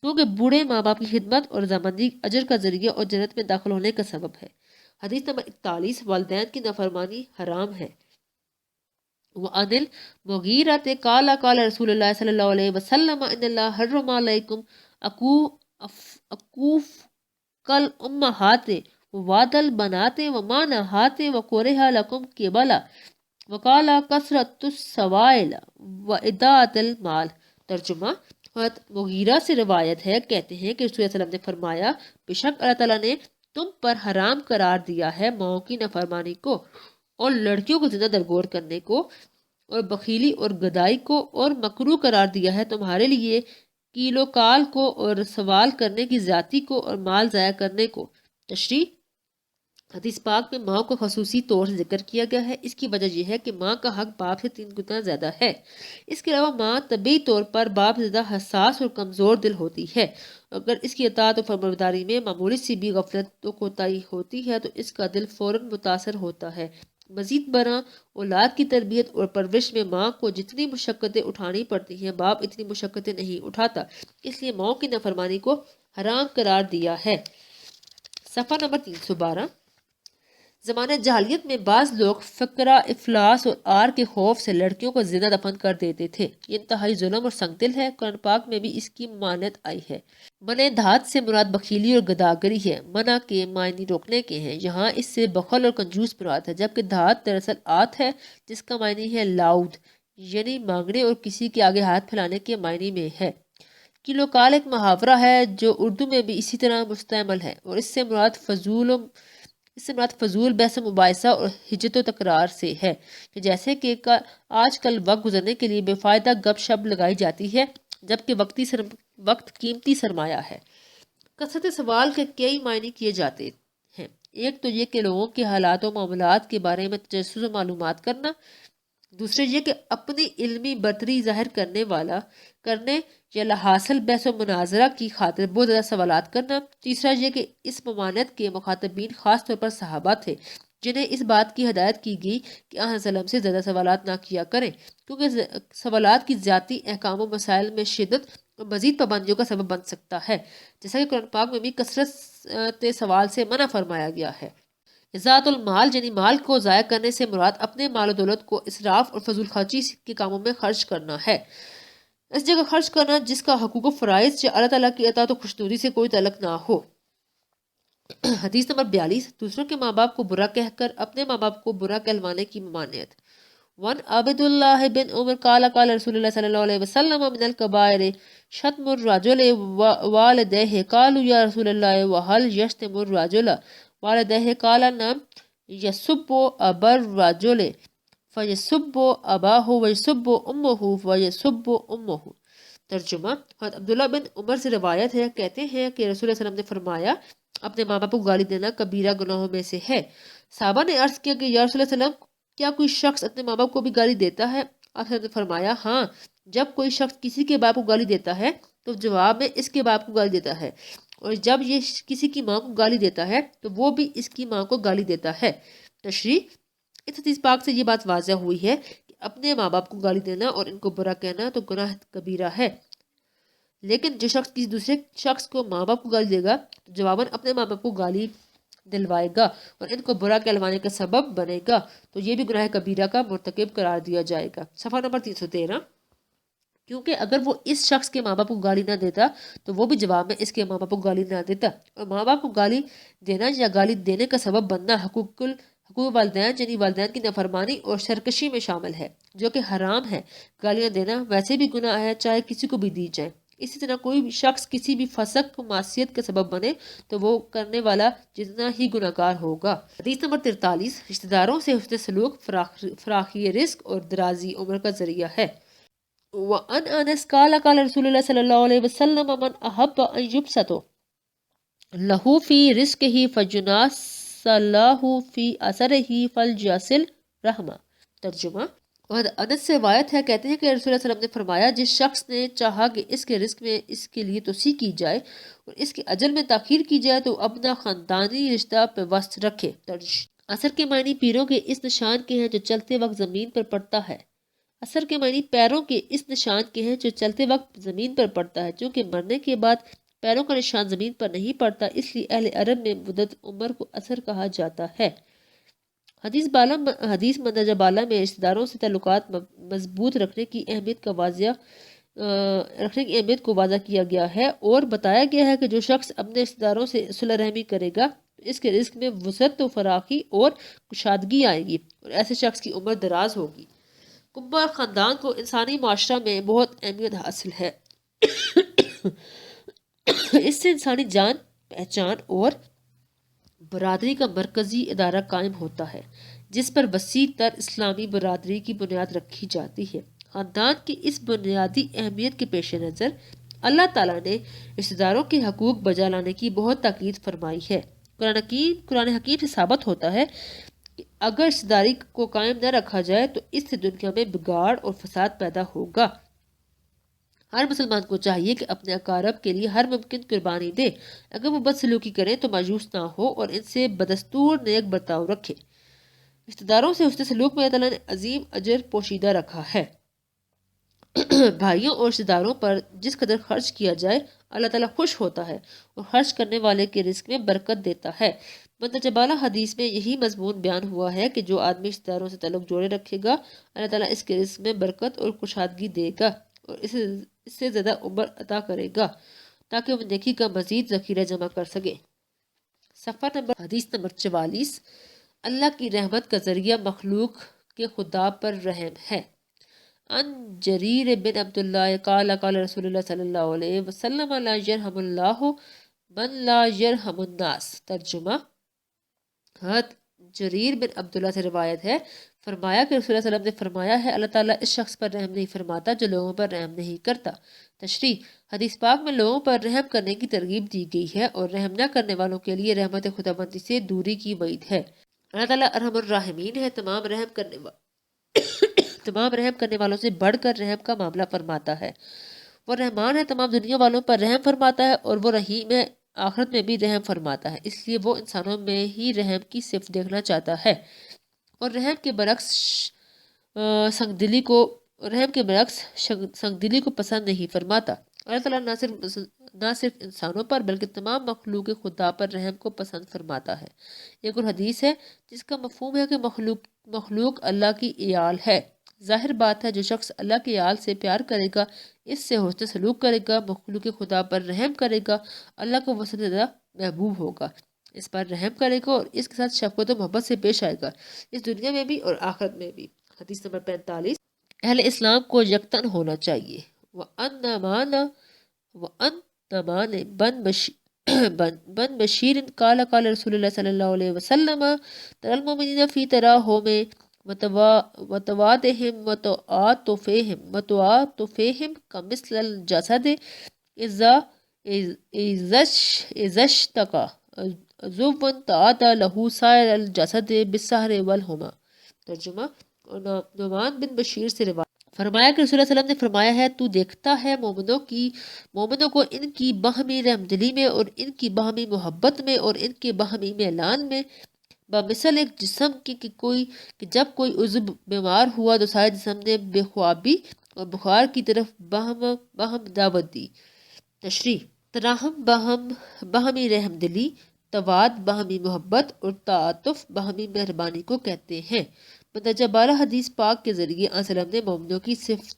کیونکہ بوڑھے ماں باپ کی خدمت اور رضامندی اجر کا ذریعہ اور جنت میں داخل ہونے کا سبب ہے۔ حدیث نمبر 41، والدین کی نافرمانی حرام ہے۔ وعن المغیرة قال قال رسول اللہ صلی اللہ علیہ وسلم ان اللہ حرم علیکم اکوف کل امہات وواد البنات وما نہات وکرہ لکم قبلا وقال کثرت السوائل واداعت المال۔ ترجمہ، حضرت مغیرہ سے روایت ہے، کہتے ہیں کہ رسول اللہ علیہ وسلم نے فرمایا، بے شک اللہ تعالیٰ نے تم پر حرام قرار دیا ہے ماؤں کی نافرمانی کو اور لڑکیوں کو زندہ درگور کرنے کو اور بخیلی اور گدائی کو، اور مکروہ قرار دیا ہے تمہارے لیے کیلو کال کو اور سوال کرنے کی زیادتی کو اور مال ضائع کرنے کو۔ تشریح، حدیث پاک میں ماں کو خصوصی طور سے ذکر کیا گیا ہے۔ اس کی وجہ یہ ہے کہ ماں کا حق باپ سے 3 گنا زیادہ ہے۔ اس کے علاوہ ماں طبعی طور پر باپ سے زیادہ حساس اور کمزور دل ہوتی ہے۔ اگر اس کی اطاعت و فرمانبرداری میں معمولی سی بھی غفلت و کوتاہی ہوتی ہے تو اس کا دل فوراً متاثر ہوتا ہے۔ مزید برآں اولاد کی تربیت اور پرورش میں ماں کو جتنی مشقتیں اٹھانی پڑتی ہیں باپ اتنی مشقتیں نہیں اٹھاتا، اس لیے ماں کی نافرمانی کو حرام قرار دیا ہے۔ صفحہ نمبر 312۔ زمانہ جاہلیت میں بعض لوگ فقرہ، افلاس اور آر کے خوف سے لڑکیوں کو زندہ دفن کر دیتے تھے۔ یہ انتہائی ظلم اور سنگ دل ہے۔ قرآن پاک میں بھی اس کی ممانعت آئی ہے۔ منع دھات سے مراد بخیلی اور گداگری ہے۔ منع کے معنی روکنے کے ہیں، یہاں اس سے بخل اور کنجوس مراد ہے، جبکہ دھات دراصل آت ہے جس کا معنی ہے لاؤد، یعنی مانگنے اور کسی کے آگے ہاتھ پھیلانے کے معنی میں ہے۔ کلو کال ایک محاورہ ہے جو اردو میں بھی اسی طرح مستعمل ہے اور اس سے مراد فضول بحث و مباحثہ اور ہجت و تکرار سے ہے، کہ جیسے کہ آج کل وقت گزرنے کے لیے بے فائدہ گپ شپ لگائی جاتی ہے، جبکہ وقت قیمتی سرمایہ ہے۔ کثرت سوال کے کئی معنی کیے جاتے ہیں۔ ایک تو یہ کہ لوگوں کے حالات و معاملات کے بارے میں تجسس و معلومات کرنا، دوسرے یہ کہ اپنی علمی برتری ظاہر کرنے یا حاصل بحث و مناظرہ کی خاطر بہت زیادہ سوالات کرنا، تیسرا یہ کہ اس ممانعت کے مخاطبین خاص طور پر صحابہ تھے، جنہیں اس بات کی ہدایت کی گئی کہ آن وسلم سے زیادہ سوالات نہ کیا کریں، کیونکہ سوالات کی ذاتی احکام و مسائل میں شدت اور مزید پابندیوں کا سبب بن سکتا ہے، جیسا کہ قرآن پاک میں بھی کثرت سوال سے منع فرمایا گیا ہے۔ ذات المال یعنی مال کو ضائع کرنے سے مراد اپنے مال و دولت کو اسراف اور فضول خرچی کے کاموں میں خرچ کرنا ہے، اس جگہ خرچ کرنا جس کا حقوق و فرائض یا اللہ تعالیٰ کی اطاعت و خوشنودی سے کوئی تعلق نہ ہو۔ حدیث نمبر 42۔ دوسروں کے ماں باپ کو برا کہہ کر اپنے ماں باپ کو برا کہلوانے کی ممانعت۔ وان عبد اللہ بن عمر قال قال رسول اللہ صلی اللہ علیہ وسلم من الکبائر شتم الرجل والدیہ قالوا یا رسول اللہ وحل یشتم الرجل والدیہ قال نعم یسب ابا الرجل فیسب اباہ ویسب امہ ویسب امہ۔ ترجمہ، حضرت عبداللہ بن عمر سے روایت ہے، کہتے ہیں کہ رسول اللہ صلی اللہ علیہ وسلم نے فرمایا، اپنے ماں باپ کو گالی دینا کبیرہ گناہوں میں سے ہے۔ صحابہ نے عرض کیا کہ یا رسول اللہ صلی اللہ علیہ وسلم، کیا کوئی شخص اپنے ماں باپ کو بھی گالی دیتا ہے؟ آپ نے فرمایا، ہاں، جب کوئی شخص کسی کے باپ کو گالی دیتا ہے تو جواب میں اس کے باپ کو گالی دیتا ہے، اور جب یہ کسی کی ماں کو گالی دیتا ہے تو وہ بھی اس کی ماں کو گالی دیتا ہے۔ تشریح، اس حدیث پاک سے یہ بات واضح ہوئی ہے کہ اپنے ماں باپ کو گالی دینا اور ان کو برا کہنا تو گناہ کبیرہ ہے، لیکن جو شخص کسی دوسرے شخص کو ماں باپ کو گالی دے گا تو جواباً اپنے ماں باپ کو گالی دلوائے گا اور ان کو برا کہلوانے کا سبب بنے گا تو یہ بھی گناہ کبیرہ کا مرتکب قرار دیا جائے گا۔ صفحہ نمبر 313۔ کیونکہ اگر وہ اس شخص کے ماں باپ کو گالی نہ دیتا تو وہ بھی جواب میں اس کے ماں باپ کو گالی نہ دیتا، اور ماں باپ کو گالی دینا یا گالی دینے کا سبب بننا حقوق والدین یعنی والدین کی نافرمانی اور سرکشی میں شامل ہے، جو کہ حرام ہے۔ گالیاں دینا ویسے بھی گناہ ہے چاہے کسی کو بھی دی جائے۔ اسی طرح کوئی بھی شخص کسی بھی فسق و معصیت کا سبب بنے تو وہ کرنے والا جتنا ہی گناہ گار ہوگا۔ حدیث نمبر 43۔ رشتہ داروں سے حسن سلوک فراخی رزق اور درازی عمر کا ذریعہ ہے۔ وَأَنْ أَنَسْ قَالَ قَالَ رسول اللہ صلی اللہ علیہ وسلم من احب ان یبسط لہو فی رزقہ فجناس لاہ فی اثرہ فلجصل رحمہ۔ ترجمہ، اور انس سے روایت ہے، کہتے ہیں کہ رسول اللہ صلی اللہ علیہ وسلم نے فرمایا، جس شخص نے چاہا کہ اس کے رزق میں اس کے لیے توسیع کی جائے اور اس کے اجل میں تاخیر کی جائے تو اپنا خاندانی رشتہ پہ وسط رکھے۔ اثر کے معنی پیروں کے اس نشان کے ہیں جو چلتے وقت زمین پر پڑتا ہے۔ اثر کے معنی پیروں کے اس نشان کے ہیں جو چلتے وقت زمین پر پڑتا ہے، چونکہ مرنے کے بعد پیروں کا نشان زمین پر نہیں پڑتا، اس لیے اہل عرب میں مدت عمر کو اثر کہا جاتا ہے۔ حدیث مندرجہ بالا میں رشتہ داروں سے تعلقات مضبوط رکھنے کی اہمیت کو واضح کیا گیا ہے، اور بتایا گیا ہے کہ جو شخص اپنے رشتہ داروں سے صلہ رحمی کرے گا تو اس کے رزق میں وسعت و فراخی اور کشادگی آئے گی، اور ایسے شخص کی عمر دراز ہوگی۔ کنبہ اور خاندان کو انسانی معاشرہ میں بہت اہمیت حاصل ہے۔ اس سے انسانی جان، پہچان اور برادری کا مرکزی ادارہ قائم ہوتا ہے، جس پر وسیع تر اسلامی برادری کی بنیاد رکھی جاتی ہے۔ خاندان کی اس بنیادی اہمیت کے پیش نظر اللہ تعالیٰ نے رشتہ داروں کے حقوق بجا لانے کی بہت تاکید فرمائی ہے۔ قرآن حکیم سے ثابت ہوتا ہے کہ اگر رشتہ داری کو قائم نہ رکھا جائے تو اس سے دنیا میں بگاڑ اور فساد پیدا ہوگا۔ ہر مسلمان کو چاہیے کہ اپنے اقارب کے لیے ہر ممکن قربانی دے، اگر وہ بدسلوکی کریں تو مایوس نہ ہو اور ان سے بدستور نیک برتاؤ رکھے۔ رشتہ داروں سے حسن سلوک میں اللہ تعالیٰ نے عظیم اجر پوشیدہ رکھا ہے۔ بھائیوں اور رشتہ داروں پر جس قدر خرچ کیا جائے اللہ تعالیٰ خوش ہوتا ہے اور خرچ کرنے والے کے رزق میں برکت دیتا ہے۔ مندرجہ بالا حدیث میں یہی مضمون بیان ہوا ہے کہ جو آدمی رشتہ داروں سے تعلق جوڑے رکھے گا اللہ تعالیٰ اس کے رزق میں برکت اور کشادگی دے گا اور اس سے زیادہ عمر عطا کرے گا تاکہ وہ نیکی کا مزید ذخیرہ جمع کر سکے۔ حدیث نمبر 44۔ اللہ کی رحمت کا ذریعہ مخلوق کے خدا پر رحم ہے۔ ان جریر بن عبداللہ قال قال رسول اللہ صلی اللہ علیہ وسلم لا یرحم اللہ من لا یرحم الناس۔ ترجمہ، حضرت جریر بن عبداللہ سے روایت ہے، فرمایا کہ رسول اللہ صلی اللہ علیہ وسلم نے فرمایا ہے اللہ تعالیٰ اس شخص پر رحم نہیں فرماتا جو لوگوں پر رحم نہیں کرتا۔ تشریح، حدیث پاک میں لوگوں پر رحم کرنے کی ترغیب دی گئی ہے اور رحم نہ کرنے والوں کے لیے رحمت خداوندی سے دوری کی وعید ہے۔ اللہ تعالیٰ ارحم الراحمین ہے، تمام رحم کرنے والوں سے بڑھ کر رحم کا معاملہ فرماتا ہے۔ وہ رحمان ہے، تمام دنیا والوں پر رحم فرماتا ہے، اور وہ رحیم ہے، آخرت میں بھی رحم فرماتا ہے، اس لیے وہ انسانوں میں ہی رحم کی صفت دیکھنا چاہتا ہے اور رحم کے برعکس سنگ دلی کو پسند نہیں فرماتا۔ اللہ تعالیٰ نہ صرف انسانوں پر بلکہ تمام مخلوق خدا پر رحم کو پسند فرماتا ہے۔ ایک اور حدیث ہے جس کا مفہوم ہے کہ مخلوق اللہ کی عیال ہے۔ ظاہر بات ہے جو شخص اللہ کی عیال سے پیار کرے گا، اس سے حسن سلوک کرے گا، مخلوق خدا پر رحم کرے گا، اللہ کو وہ سب سے زیادہ محبوب ہوگا، اس پر رحم کرے گا اور اس کے ساتھ شفقت و محبت سے پیش آئے گا، اس دنیا میں بھی اور آخرت میں بھی۔ حدیث نمبر 45۔ اہل اسلام کو یکتن ہونا چاہیے۔ وَأَنَّمَانِ بن بشیر قال قال رسول اللہ صلی اللہ علیہ وسلم ترى المؤمنین فی تراہم وتوادہم وتعاطفہم کمثل الجسد اذا اشتکا عضو تعاطى له سائر الجسد بالسہر والحمى۔ ترجمہ، نعمان بن بشیر سے روایت فرمایا کہ رسول اللہ صلی اللہ علیہ وسلم نے فرمایا ہے تو دیکھتا ہے مومنوں کو ان کی باہمی رحمدلی میں اور ان کی باہمی محبت میں اور ان کے باہمی میلان میں بمثل ایک جسم کی کہ جب کوئی عضو بیمار ہوا تو سارے جسم نے بے خوابی اور بخار کی طرف باہم دعوت دی۔ تشریح، تراہم باہمی رحمدلی، تواد باہمی محبت اور تعاطف باہمی مہربانی کو کہتے ہیں۔ مندرجہ بالا حدیث پاک کے ذریعے آن سلم نے مومنوں کی صفت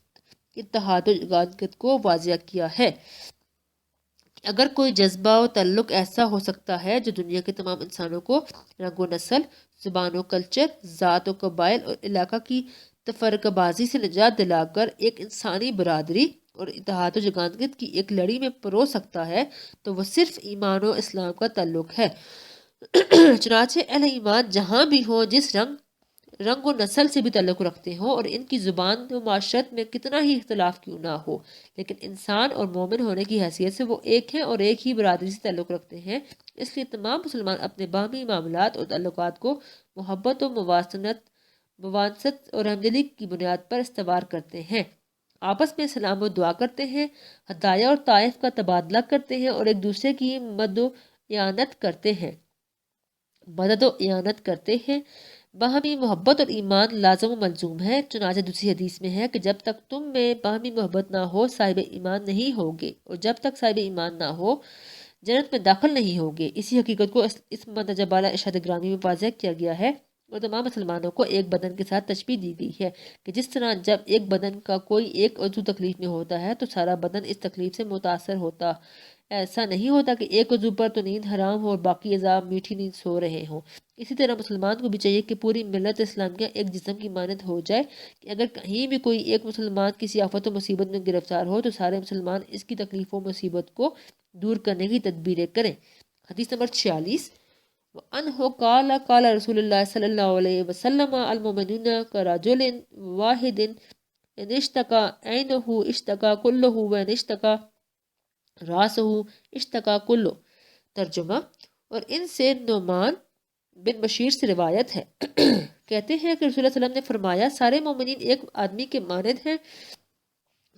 اتحاد و یگانگت کو واضح کیا ہے۔ اگر کوئی جذبہ و تعلق ایسا ہو سکتا ہے جو دنیا کے تمام انسانوں کو رنگ و نسل، زبان و کلچر، ذات و قبائل اور علاقہ کی تفرقہ بازی سے نجات دلا کر ایک انسانی برادری اور اتحاد و یگانگت کی ایک لڑی میں پرو سکتا ہے تو وہ صرف ایمان و اسلام کا تعلق ہے۔ چنانچہ اہل ایمان جہاں بھی ہوں، جس رنگ و نسل سے بھی تعلق رکھتے ہوں اور ان کی زبان و معاشرت میں کتنا ہی اختلاف کیوں نہ ہو، لیکن انسان اور مومن ہونے کی حیثیت سے وہ ایک ہیں اور ایک ہی برادری سے تعلق رکھتے ہیں۔ اس لیے تمام مسلمان اپنے باہمی معاملات اور تعلقات کو محبت و مواسط اور ہمدلی کی بنیاد پر استوار کرتے ہیں، آپس میں سلام و دعا کرتے ہیں، ہدایہ اور طائف کا تبادلہ کرتے ہیں اور ایک دوسرے کی مدد و اعانت کرتے ہیں۔ باہمی محبت اور ایمان لازم و ملزوم ہے، چنانچہ دوسری حدیث میں ہے کہ جب تک تم میں باہمی محبت نہ ہو صاحب ایمان نہیں ہوگے، اور جب تک صاحب ایمان نہ ہو جنت میں داخل نہیں ہوگے۔ اسی حقیقت کو اس مندرجہ بالا ارشاد گرامی میں واضح کیا گیا ہے۔ اور تمام مسلمانوں کو ایک بدن کے ساتھ تشبیہ دی گئی ہے کہ جس طرح جب ایک بدن کا کوئی ایک عضو تکلیف میں ہوتا ہے تو سارا بدن اس تکلیف سے متاثر ہوتا. ایسا نہیں ہوتا کہ ایک عضو پر تو نیند حرام ہو اور باقی اعضاء میٹھی نیند سو رہے ہوں. اسی طرح مسلمان کو بھی چاہیے کہ پوری ملت اسلامیہ ایک جسم کی مانند ہو جائے کہ اگر کہیں بھی کوئی ایک مسلمان کسی آفت و مصیبت میں گرفتار ہو تو سارے مسلمان اس کی تکلیف و مصیبت کو دور کرنے کی تدبیریں کریں. حدیث نمبر 46. وَأَنْهُ قَالَ قَالَ رسول اللہ صلی اللہ علیہ وسلم المؤمنون كرجل واحد ان اشتكى عينه اشتكى كله وان اشتكى راسه اشتكى كله. ترجمہ. اور ان سے نعمان بن بشیر سے روایت ہے کہتے ہیں کہ رسول اللہ صلی اللہ علیہ وسلم نے فرمایا سارے مومنین ایک آدمی کے مانند ہیں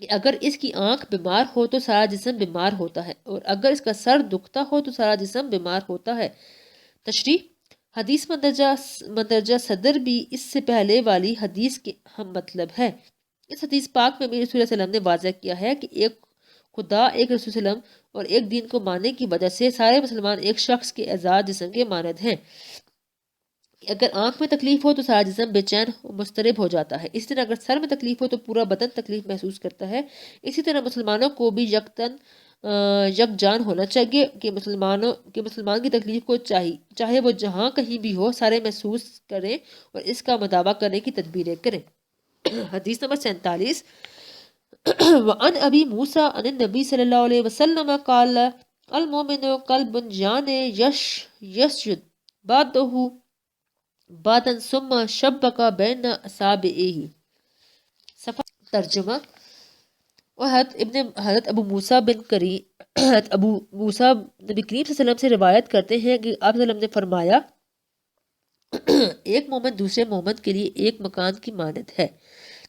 کہ اگر اس کی آنکھ بیمار ہو تو سارا جسم بیمار ہوتا ہے اور اگر اس کا سر دکھتا ہو تو سارا جسم بیمار ہوتا ہے. تشریح. حدیث مندرجہ صدر بھی اس سے پہلے والی حدیث کے ہم مطلب ہے. اس حدیث پاک میں بھی رسول اللہ صلی اللہ علیہ وسلم نے واضح کیا ہے کہ ایک خدا، ایک رسول صلی اللہ علیہ وسلم اور ایک دین کو ماننے کی وجہ سے سارے مسلمان ایک شخص کے اعضاء جسم کے مانند ہیں. اگر آنکھ میں تکلیف ہو تو سارا جسم بے چین و مضطرب ہو جاتا ہے. اسی طرح اگر سر میں تکلیف ہو تو پورا بدن تکلیف محسوس کرتا ہے. اسی طرح مسلمانوں کو بھی یکجان ہونا چاہیے کہ مسلمان کی تکلیف کو چاہے وہ جہاں کہیں بھی ہو سارے محسوس کریں اور اس کا مداوع کرنے کی تدبیریں کریں. حدیث نمبر 47. وعن ابی موسیٰ عن النبی صلی اللہ علیہ وسلم قال المؤمن قلب جان یسجد بعدہ بعدن ثم شبک بین اصابعہ. ترجمہ. حضرت ابو موسیٰ نبی کریم صلی اللہ علیہ وسلم سے روایت کرتے ہیں کہ آپ صلی اللہ علیہ وسلم نے فرمایا ایک مومن دوسرے مومن کے لیے ایک مکان کی مانند ہے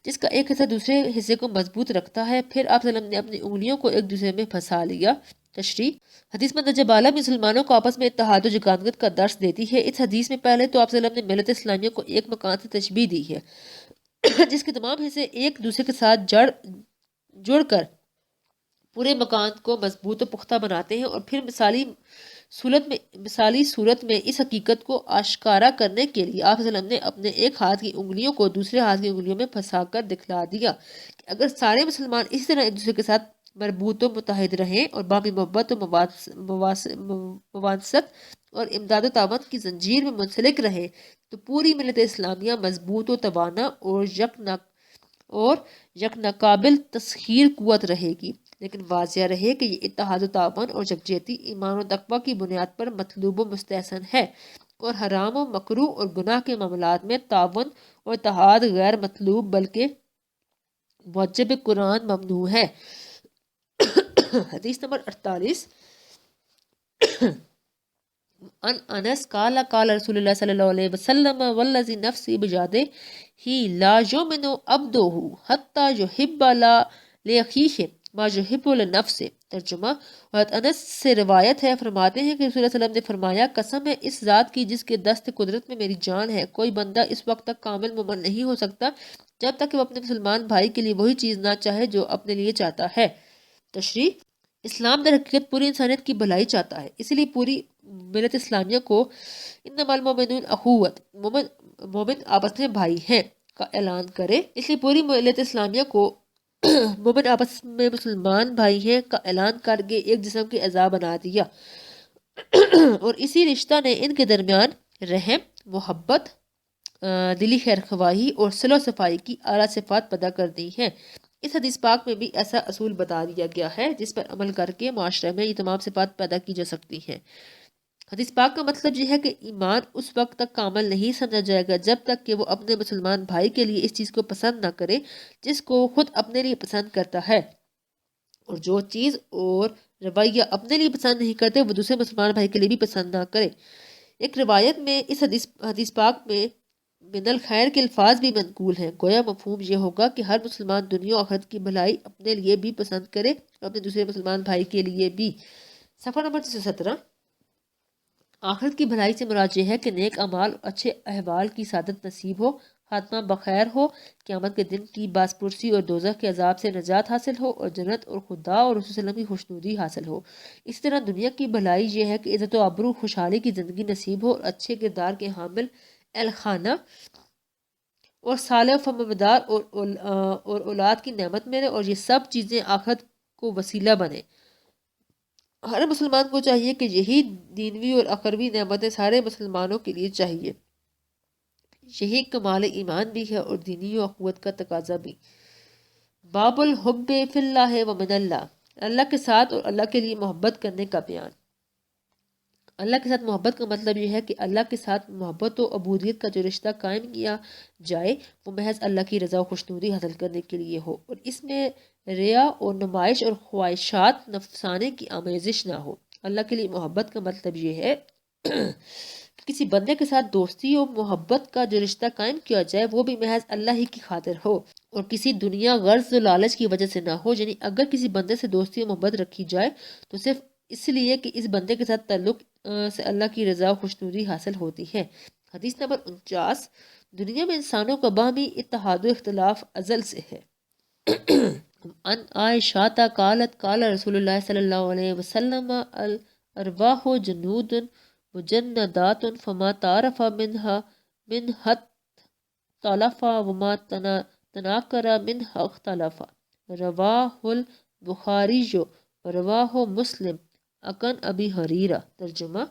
جس کا ایک حصہ دوسرے حصے کو مضبوط رکھتا ہے. پھر آپ صلی اللہ علیہ وسلم نے اپنی انگلیوں کو ایک دوسرے میں پھنسا لیا. تشریح. حدیث مندرجہ بالا مسلمانوں کو آپس میں اتحاد و یگانگت کا درس دیتی ہے. اس حدیث میں پہلے تو آپ صلی اللہ علیہ وسلم نے ملت اسلامیہ کو ایک مکان سے تشبیہ دی ہے جس کے تمام حصے ایک دوسرے کے ساتھ جڑ کر پورے مکان کو مضبوط و پختہ بناتے ہیں. اور پھر مثالی صورت میں اس حقیقت کو آشکارا کرنے کے لیے آپ صلی اللہ علیہ وسلم نے اپنے ایک ہاتھ کی انگلیوں کو دوسرے ہاتھ کی انگلیوں میں پھنسا کر دکھلا دیا کہ اگر سارے مسلمان اسی طرح ایک دوسرے کے ساتھ مربوط و متحد رہیں اور بامی محبت و مواسط اور امداد و تعاون کی زنجیر میں منسلک رہیں تو پوری ملت اسلامیہ مضبوط و توانا اور یکنقابل تسخیر قوت رہے گی. لیکن واضح رہے کہ یہ اتحاد و تعاون اور یکجہتی ایمان و تقوی کی بنیاد پر مطلوب و مستحسن ہے اور حرام و مکروہ اور گناہ کے معاملات میں تعاون اور اتحاد غیر مطلوب بلکہ موجب قرآن ممنوع ہے. حدیث نمبر 48. ان انس قال قال رسول اللہ صلی اللہ علیہ وسلم والذی نفسی بجادہ ہی لا یؤمن عبدہ حتی یحب لاخیہ ما یحب لنفسہ. ترجمہ. حضرت انس سے روایت ہے فرماتے ہیں کہ رسول اللہ صلی اللہ علیہ وسلم نے فرمایا قسم ہے اس ذات کی جس کے دست قدرت میں میری جان ہے کوئی بندہ اس وقت تک کامل مومن نہیں ہو سکتا جب تک کہ وہ اپنے مسلمان بھائی کے لیے وہی چیز نہ چاہے جو اپنے لیے چاہتا ہے. تشریح. اسلام در حقیقت پوری انسانیت کی بھلائی چاہتا ہے. اسی لیے پوری ملت اسلامیہ کو انما المؤمنون اخوۃ مومن آپس میں بھائی ہیں کا اعلان کرے. اس لیے پوری ملت اسلامیہ کو مومن آپس میں مسلمان بھائی ہیں کا اعلان کر کے ایک جسم کے اعضاء بنا دیا اور اسی رشتہ نے ان کے درمیان رحم، محبت، دلی خیر خواہی اور صلح و صفائی کی اعلیٰ صفات پیدا کر دی ہیں. اس حدیث پاک میں بھی ایسا اصول بتا دیا گیا ہے جس پر عمل کر کے معاشرے میں یہ تمام صفات پیدا کی جا سکتی ہیں. حدیث پاک کا مطلب یہ ہے کہ ایمان اس وقت تک کامل نہیں سمجھا جائے گا جب تک کہ وہ اپنے مسلمان بھائی کے لیے اس چیز کو پسند نہ کرے جس کو خود اپنے لیے پسند کرتا ہے، اور جو چیز اور رویہ اپنے لیے پسند نہیں کرتے وہ دوسرے مسلمان بھائی کے لیے بھی پسند نہ کرے. ایک روایت میں اس حدیث پاک میں من الخیر کے الفاظ بھی منقول ہیں. گویا مفہوم یہ ہوگا کہ ہر مسلمان دنیا و آخرت کی بھلائی اپنے لیے بھی پسند کرے اور اپنے دوسرے مسلمان بھائی کے لیے بھی. صفحہ نمبر 317. آخرت کی بھلائی سے مراد یہ ہے کہ نیک اعمال اور اچھے احوال کی سعادت نصیب ہو، خاتمہ بخیر ہو، قیامت کے دن کی باز پرسی اور دوزخ کے عذاب سے نجات حاصل ہو اور جنت اور خدا اور رسول صلی اللہ علیہ وسلم کی خوشنودی حاصل ہو. اس طرح دنیا کی بھلائی یہ ہے کہ عزت و آبرو خوشحالی کی زندگی نصیب ہو اور اچھے کردار کے حامل الخانہ اور صالح و فرمانبردار اور اولاد کی نعمت ملے، اور یہ سب چیزیں آخرت کو وسیلہ بنے۔ ہر مسلمان کو چاہیے کہ یہی دینوی اور اخروی نعمتیں سارے مسلمانوں کے لیے چاہیے۔ یہی کمال ایمان بھی ہے اور دینی و اخوت کا تقاضا بھی۔ باب الحب فی اللہ و من اللہ، اللہ کے ساتھ اور اللہ کے لیے محبت کرنے کا بیان۔ اللہ کے ساتھ محبت کا مطلب یہ ہے کہ اللہ کے ساتھ محبت و عبودیت کا جو رشتہ قائم کیا جائے وہ محض اللہ کی رضا و خوشنودی حاصل کرنے کے لیے ہو، اور اس میں ریا اور نمائش اور خواہشات نفسانے کی آمیزش نہ ہو۔ اللہ کے لیے محبت کا مطلب یہ ہے کہ کسی بندے کے ساتھ دوستی و محبت کا جو رشتہ قائم کیا جائے وہ بھی محض اللہ ہی کی خاطر ہو اور کسی دنیا غرض و لالچ کی وجہ سے نہ ہو۔ یعنی اگر کسی بندے سے دوستی و محبت رکھی جائے تو صرف اس لیے کہ اس بندے کے ساتھ تعلق سے اللہ کی رضا و خوشنودی حاصل ہوتی ہے۔ حدیث نمبر 49، دنیا میں انسانوں کا باہمی اتحاد و اختلاف ازل سے ہے۔ ان عائشہ قالت قال رسول اللہ صلی اللہ علیہ وسلم الارواح جنود مجندات فما تعرف منها اختلف وما تناکر منها اختلف، رواہ البخاری رواہ مسلم اکن ابی حریرہ۔ ترجمہ،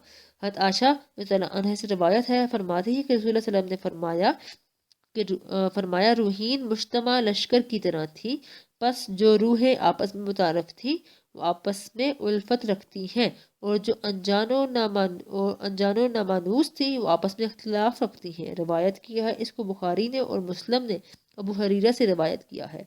حضرت عائشہ رضی اللہ عنہ سے روایت ہے، فرماتی ہے کہ رسول اللہ صلی اللہ علیہ وسلم نے فرمایا روحین مجتمع لشکر کی طرح تھی، پس جو روحیں آپس میں متعارف تھی وہ آپس میں الفت رکھتی ہیں، اور جو انجان و نامانوس تھی وہ آپس میں اختلاف رکھتی ہیں۔ روایت کیا ہے اس کو بخاری نے، اور مسلم نے ابو حریرہ سے روایت کیا ہے۔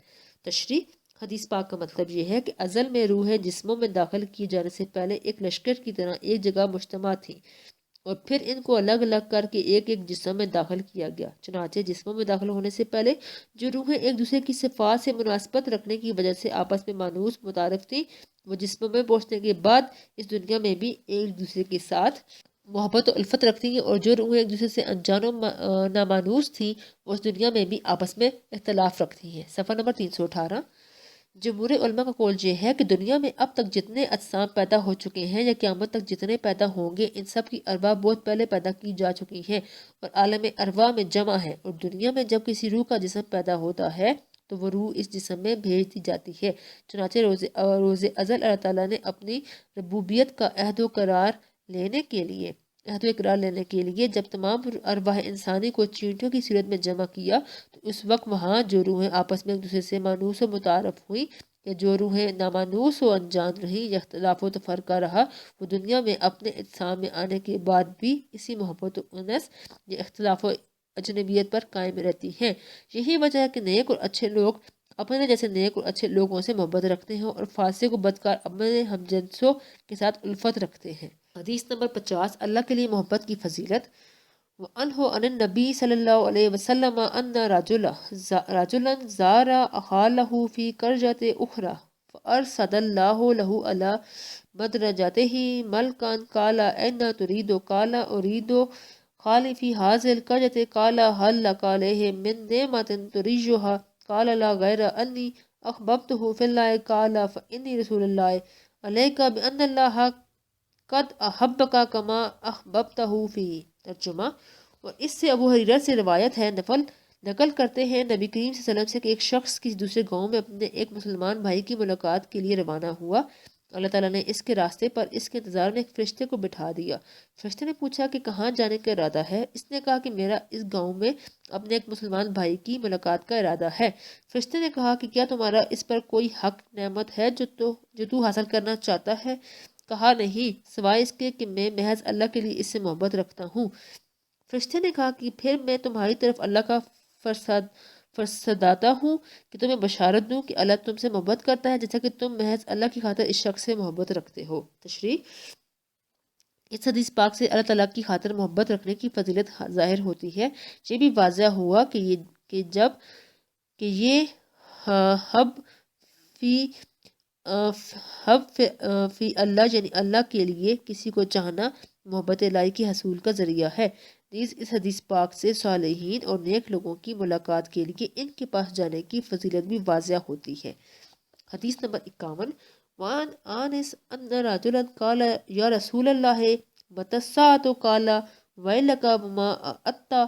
تشریح، حدیث پاک کا مطلب یہ ہے کہ ازل میں روحیں جسموں میں داخل کیے جانے سے پہلے ایک لشکر کی طرح ایک جگہ مجتمع تھیں، اور پھر ان کو الگ الگ کر کے ایک ایک جسم میں داخل کیا گیا۔ چنانچہ جسموں میں داخل ہونے سے پہلے جو روحیں ایک دوسرے کی صفات سے مناسبت رکھنے کی وجہ سے آپس میں مانوس متعارف تھیں، وہ جسموں میں پہنچنے کے بعد اس دنیا میں بھی ایک دوسرے کے ساتھ محبت و الفت رکھتی ہیں، اور جو روحیں ایک دوسرے سے انجان و نامانوس تھیں وہ اس دنیا میں بھی آپس میں اختلاف رکھتی ہیں۔ صفحہ نمبر 318۔ جمہور علماء کا قول یہ ہے کہ دنیا میں اب تک جتنے اجسام پیدا ہو چکے ہیں یا قیامت تک جتنے پیدا ہوں گے ان سب کی ارواح بہت پہلے پیدا کی جا چکی ہیں اور عالم ارواح میں جمع ہے، اور دنیا میں جب کسی روح کا جسم پیدا ہوتا ہے تو وہ روح اس جسم میں بھیج دی جاتی ہے۔ چنانچہ روز ازل اللہ تعالیٰ نے اپنی ربوبیت کا عہد و اقرار لینے کے لیے جب تمام ارواح انسانی کو چینٹیوں کی صورت میں جمع کیا تو اس وقت وہاں جو روحیں آپس میں ایک دوسرے سے مانوس و متعارف ہوئیں یا جو روحیں نامانوس و انجان رہیں یا اختلاف و تفرقہ رہا، وہ دنیا میں اپنے اجسام میں آنے کے بعد بھی اسی محبت و انس یا اختلاف و اجنبیت پر قائم رہتی ہیں۔ یہی وجہ ہے کہ نیک اور اچھے لوگ اپنے جیسے نیک اور اچھے لوگوں سے محبت رکھتے ہیں اور فاسق و بدکار اپنے ہمجنسوں کے ساتھ الفت رکھتے ہیں۔ حدیث نمبر 50، اللہ کے لیے محبت کی فضیلت۔ وعنہ عن النبی صلی اللہ علیہ وسلم ان رجلا زار اخالہ فی کرجۃ اخری فارسد اللہ لہ علی مدرجتہ ملکا قال این ترید؟ قال ارید خالی فی هذه القرية۔ قال هل لك عليه من نعمة تريدها؟ قال لا غير أني أحببته في الله۔ قال فإني رسول الله عليك بأن الله قد أحبك كما أحببته فيه۔ ترجمہ، اور اس سے ابو حریرہ سے روایت ہے، نقل کرتے ہیں نبی کریم صلی اللہ علیہ وسلم سے کہ ایک شخص کسی دوسرے گاؤں میں اپنے ایک مسلمان بھائی کی ملاقات کے لیے روانہ ہوا۔ اللہ تعالیٰ نے اس کے راستے پر اس کے انتظار میں ایک فرشتے کو بٹھا دیا۔ فرشتے نے پوچھا کہ کہاں جانے کا ارادہ ہے؟ اس نے کہا کہ میرا اس گاؤں میں اپنے ایک مسلمان بھائی کی ملاقات کا ارادہ ہے۔ فرشتے نے کہا کہ کیا تمہارا اس پر کوئی حق نعمت ہے جو تو حاصل کرنا چاہتا ہے؟ کہا نہیں، سوائے اس کے کہ میں محض اللہ کے لیے اس سے محبت رکھتا ہوں۔ فرشتے نے کہا کہ پھر میں تمہاری طرف اللہ کا فرستادہ ہوں کہ تمہیں بشارت دوں کہ اللہ تم سے محبت کرتا ہے جیسا کہ تم محض اللہ کی خاطر اس شخص سے محبت رکھتے ہو۔ تشریح، اس حدیث پاک سے اللہ تعالیٰ کی خاطر محبت رکھنے کی فضیلت ظاہر ہوتی ہے۔ یہ بھی واضح ہوا کہ یہ حب فی اللہ یعنی اللہ کے لیے کسی کو چاہنا محبت الہی کے حصول کا ذریعہ ہے۔ نیز اس حدیث پاک سے صالحین اور نیک لوگوں کی ملاقات کے لیے ان کے پاس جانے کی فضیلت بھی واضح ہوتی ہے۔ حدیث نمبر 51، وعن انس ان رجلا قال یا رسول اللہ متی الساعۃ؟ قال ویلک وما اتى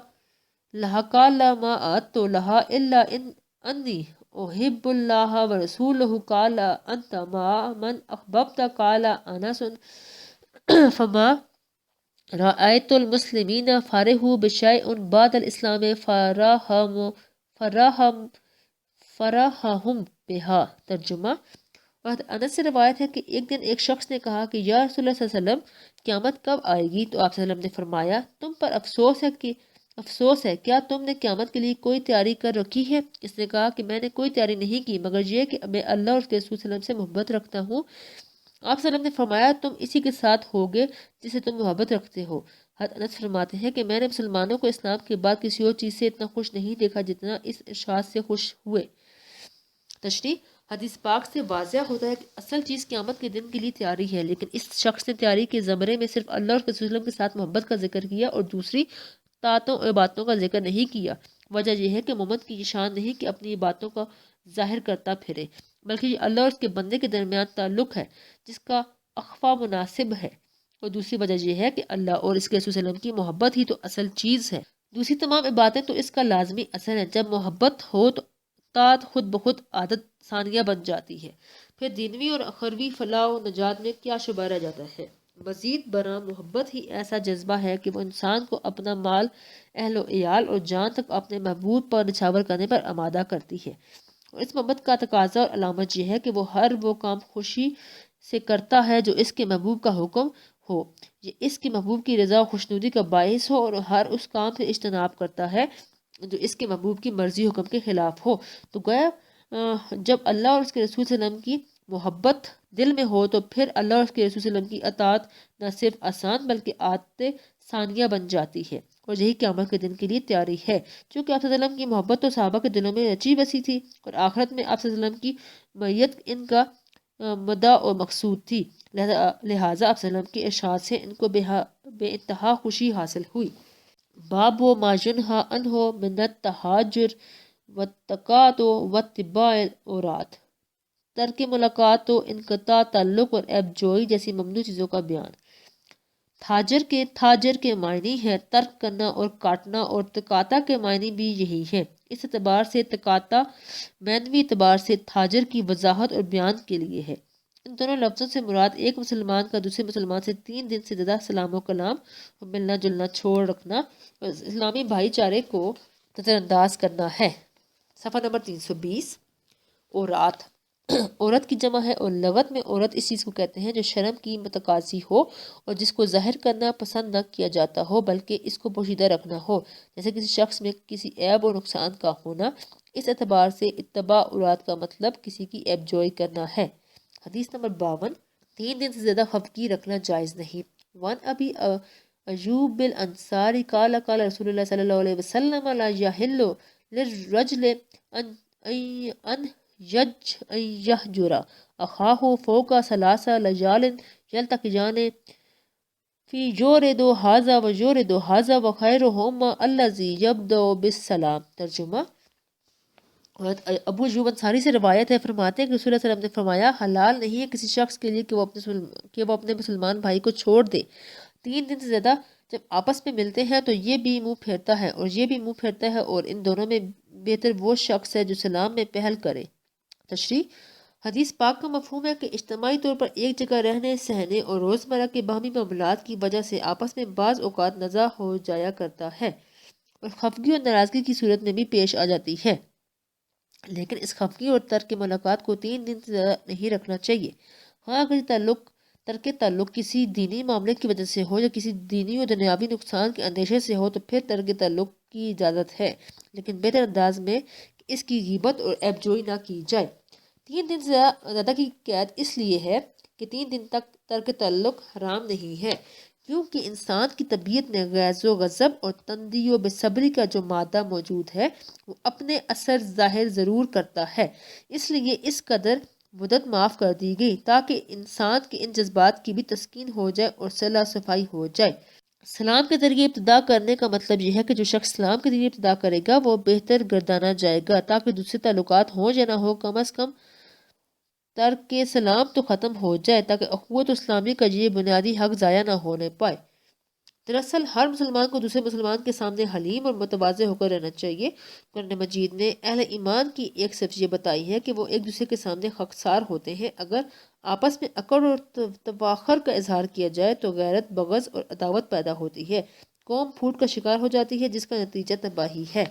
لہا قال ما آتو لہا الا ان انی احب اللہ ورسولہ قال انت ما من احببت قال انس فما رأیت المسلمین فرحوا بشیء بعد الاسلام فراہم فراہم بہا۔ ترجمہ: اور انس سے روایت ہے کہ ایک دن ایک شخص نے کہا کہ یا رسول اللہ صلی اللہ علیہ وسلم، قیامت کب آئے گی؟ تو آپ صلی اللہ علیہ وسلم نے فرمایا، تم پر افسوس ہے، کیا تم نے قیامت کے لیے کوئی تیاری کر رکھی ہے؟ اس نے کہا کہ میں نے کوئی تیاری نہیں کی مگر یہ کہ میں اللہ اور اس کے رسول صلی اللہ علیہ وسلم سے محبت رکھتا ہوں۔ آپ صلی اللہ علیہ وسلم نے فرمایا، تم اسی کے ساتھ ہوگے جسے تم محبت رکھتے ہو۔ حضرت انس فرماتے ہیں کہ میں نے مسلمانوں کو اسلام کے بعد کسی اور چیز سے اتنا خوش نہیں دیکھا جتنا اس ارشاد سے خوش ہوئے۔ تشریح: حدیث پاک سے واضح ہوتا ہے کہ اصل چیز قیامت کے دن کے لیے تیاری ہے، لیکن اس شخص نے تیاری کے زمرے میں صرف اللہ اور اس کے رسول صلی اللہ علیہ وسلم کے ساتھ محبت کا ذکر کیا اور دوسری طاعتوں اور عبادتوں کا ذکر نہیں کیا۔ وجہ یہ ہے کہ مومن کی یہ شان نہیں کہ اپنی عبادتوں کا ظاہر کرتا پھرے، بلکہ یہ اللہ اور اس کے بندے کے درمیان تعلق ہے جس کا اخفا مناسب ہے، اور دوسری وجہ یہ ہے کہ اللہ اور اس کے رسول صلی اللہ علیہ وسلم کی محبت ہی تو اصل چیز ہے۔ دوسری تمام عبادتیں تو اس کا لازمی اثر ہیں۔ جب محبت ہو تو طاعت خود بخود عادت ثانیہ بن جاتی ہے، پھر دینوی اور اخروی فلاح و نجات میں کیا شبہ رہ جاتا ہے۔ مزید برآں محبت ہی ایسا جذبہ ہے کہ وہ انسان کو اپنا مال، اہل و عیال اور جان تک اپنے محبوب پر نچھاور کرنے پر آمادہ کرتی ہے، اور اس محبت کا تقاضا اور علامت یہ ہے کہ وہ ہر وہ کام خوشی سے کرتا ہے جو اس کے محبوب کا حکم ہو، یہ اس کے محبوب کی رضا و خوشنودی کا باعث ہو، اور ہر اس کام سے اجتناب کرتا ہے جو اس کے محبوب کی مرضی حکم کے خلاف ہو۔ تو گویا جب اللہ اور اس کے رسول صلی اللہ علیہ وسلم کی محبت دل میں ہو تو پھر اللہ اور اس کے رسول صلی اللہ علیہ وسلم کی اطاعت نہ صرف آسان بلکہ عادت ثانیہ بن جاتی ہے، اور یہی قیامت کے دن کے لیے تیاری ہے۔ چونکہ آپ صلی اللہ علیہ وسلم کی محبت تو صحابہ کے دلوں میں رچی بسی تھی، اور آخرت میں آپ صلی اللہ علیہ وسلم کی معیت ان کا مدعا اور مقصود تھی، لہٰذا آپ صلی اللہ علیہ وسلم کے ارشاد سے ان کو بے انتہا خوشی حاصل ہوئی۔ باب و ما ینہی عنہ من التہاجر والتقاط واتباع العورات، ترک ملاقات و انقطاع تعلق اور عیب جوئی جیسی ممنوع چیزوں کا بیان۔ تھاجر کے معنی ہے ترک کرنا اور کاٹنا، اور تقاطع کے معنی بھی یہی ہے۔ اس اعتبار سے تقاطع معنوی اعتبار سے تھاجر کی وضاحت اور بیان کے لیے ہے۔ ان دونوں لفظوں سے مراد ایک مسلمان کا دوسرے مسلمان سے 3 دن سے زیادہ سلام و کلام اور ملنا جلنا چھوڑ رکھنا اور اسلامی بھائی چارے کو نظر انداز کرنا ہے۔ صفحہ نمبر 320۔ عورات عورت کی جمع ہے، اور لغت میں عورت اس چیز کو کہتے ہیں جو شرم کی متقاضی ہو اور جس کو ظاہر کرنا پسند نہ کیا جاتا ہو بلکہ اس کو پوشیدہ رکھنا ہو، جیسے کسی شخص میں کسی عیب اور نقصان کا ہونا۔ اس اعتبار سے اتباع عورات کا مطلب کسی کی عیب جوئی کرنا ہے۔ حدیث نمبر 52۔ 3 دن سے زیادہ خفگی رکھنا جائز نہیں۔ وان ابی ایوب الانصاری قال قال رسول اللہ صلی اللہ علیہ وسلم لا یحل للرجل ان یہجر اخاہ فوق 3 لیال یلتقیان فی یورد ھذا و یورد ھذا وخیرہما الذی یبدأ بالسلام۔ ترجمہ: ابو ایوب انصاری سے روایت ہے، فرماتے ہیں کہ رسول اللہ صلی اللہ علیہ وسلم نے فرمایا، حلال نہیں ہے کسی شخص کے لیے کہ وہ اپنے مسلمان بھائی کو چھوڑ دے 3 دن سے زیادہ۔ جب آپس میں ملتے ہیں تو یہ بھی منہ پھیرتا ہے اور یہ بھی منہ پھیرتا ہے، اور ان دونوں میں بہتر وہ شخص ہے جو سلام میں پہل کرے۔ تشریح: حدیث پاک کا مفہوم ہے کہ اجتماعی طور پر ایک جگہ رہنے سہنے اور روزمرہ کے باہمی معاملات کی وجہ سے آپس میں بعض اوقات نزاع ہو جایا کرتا ہے، اور خفگی اور ناراضگی کی صورت میں بھی پیش آ جاتی ہے، لیکن اس خفگی اور ترک ملاقات کو 3 دن سے زیادہ نہیں رکھنا چاہیے۔ ہاں اگر ترک تعلق کسی دینی معاملے کی وجہ سے ہو یا کسی دینی اور دنیاوی نقصان کے اندیشے سے ہو تو پھر ترک تعلق کی اجازت ہے، لیکن بہتر انداز میں کہ اس کی غیبت اور عیب جوئی نہ کی جائے۔ 3 دن سے زیادہ کی قید اس لیے ہے کہ 3 دن تک ترک تعلق حرام نہیں ہے، کیونکہ انسان کی طبیعت میں غیظ و غضب اور تندی و بے صبری کا جو مادہ موجود ہے وہ اپنے اثر ظاہر ضرور کرتا ہے، اس لیے اس قدر مدت معاف کر دی گئی تاکہ انسان کے ان جذبات کی بھی تسکین ہو جائے اور صلح صفائی ہو جائے۔ سلام کے ذریعے ابتدا کرنے کا مطلب یہ ہے کہ جو شخص سلام کے ذریعے ابتدا کرے گا وہ بہتر گردانا جائے گا، تاکہ دوسرے تعلقات ہوں یا نہ ہو کم از کم ترک سلام تو ختم ہو جائے، تاکہ اخوت اسلامی کا یہ بنیادی حق ضائع نہ ہونے پائے۔ دراصل ہر مسلمان کو دوسرے مسلمان کے سامنے حلیم اور متواضع ہو کر رہنا چاہیے۔ قرآن مجید نے اہل ایمان کی ایک صفت یہ بتائی ہے کہ وہ ایک دوسرے کے سامنے خاکسار ہوتے ہیں۔ اگر آپس میں اکڑ اور تفاخر کا اظہار کیا جائے تو غیرت، بغض اور عداوت پیدا ہوتی ہے، قوم پھوٹ کا شکار ہو جاتی ہے، جس کا نتیجہ تباہی ہے۔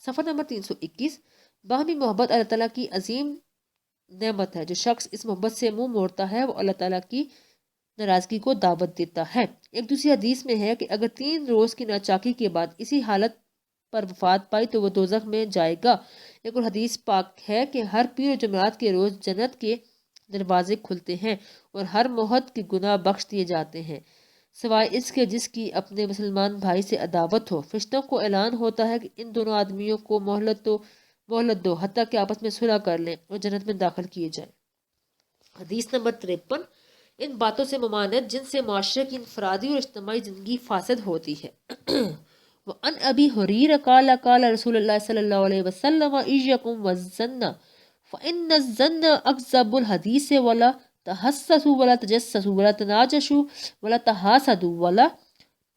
صفحہ نمبر 321۔ باہمی محبت اللہ تعالیٰ کی عظیم نعمت ہے۔ جو شخص اس محبت سے منہ موڑتا ہے وہ اللہ تعالیٰ کی ناراضگی کو دعوت دیتا ہے۔ ایک دوسری حدیث میں ہے کہ اگر 3 روز کی ناچاکی کے بعد اسی حالت پر وفات پائی تو وہ دوزخ میں جائے گا۔ ایک اور حدیث پاک ہے کہ ہر پیر و جمعرات کے روز جنت کے دروازے کھلتے ہیں اور ہر موحد کے گناہ بخش دیے جاتے ہیں، سوائے اس کے جس کی اپنے مسلمان بھائی سے عداوت ہو۔ فرشتوں کو اعلان ہوتا ہے کہ ان دونوں آدمیوں کو مہلت دو حتیٰ کہ آپس میں صلح کر لیں اور جنت میں داخل کیے جائیں۔ حدیث نمبر 53۔ ان باتوں سے ممانعت جن سے معاشرے کی انفرادی اور اجتماعی زندگی فاسد ہوتی ہے۔ وَأَنْ أَبِي هُرَيْرَةَ قَالَ قَالَ رسول اللہ صلی اللہ علیہ وسلم إِيَّكُمْ وَالظَّنَّ فَإِنَّ الظَّنَّ أَكْذَبُ الْحَدِيثِ وَلَا تَحَسَّسُوا وَلَا تَجَسَّسُوا وَلَا تَنَاجَشُوا وَلَا تَحَاسَدُوا وَلَا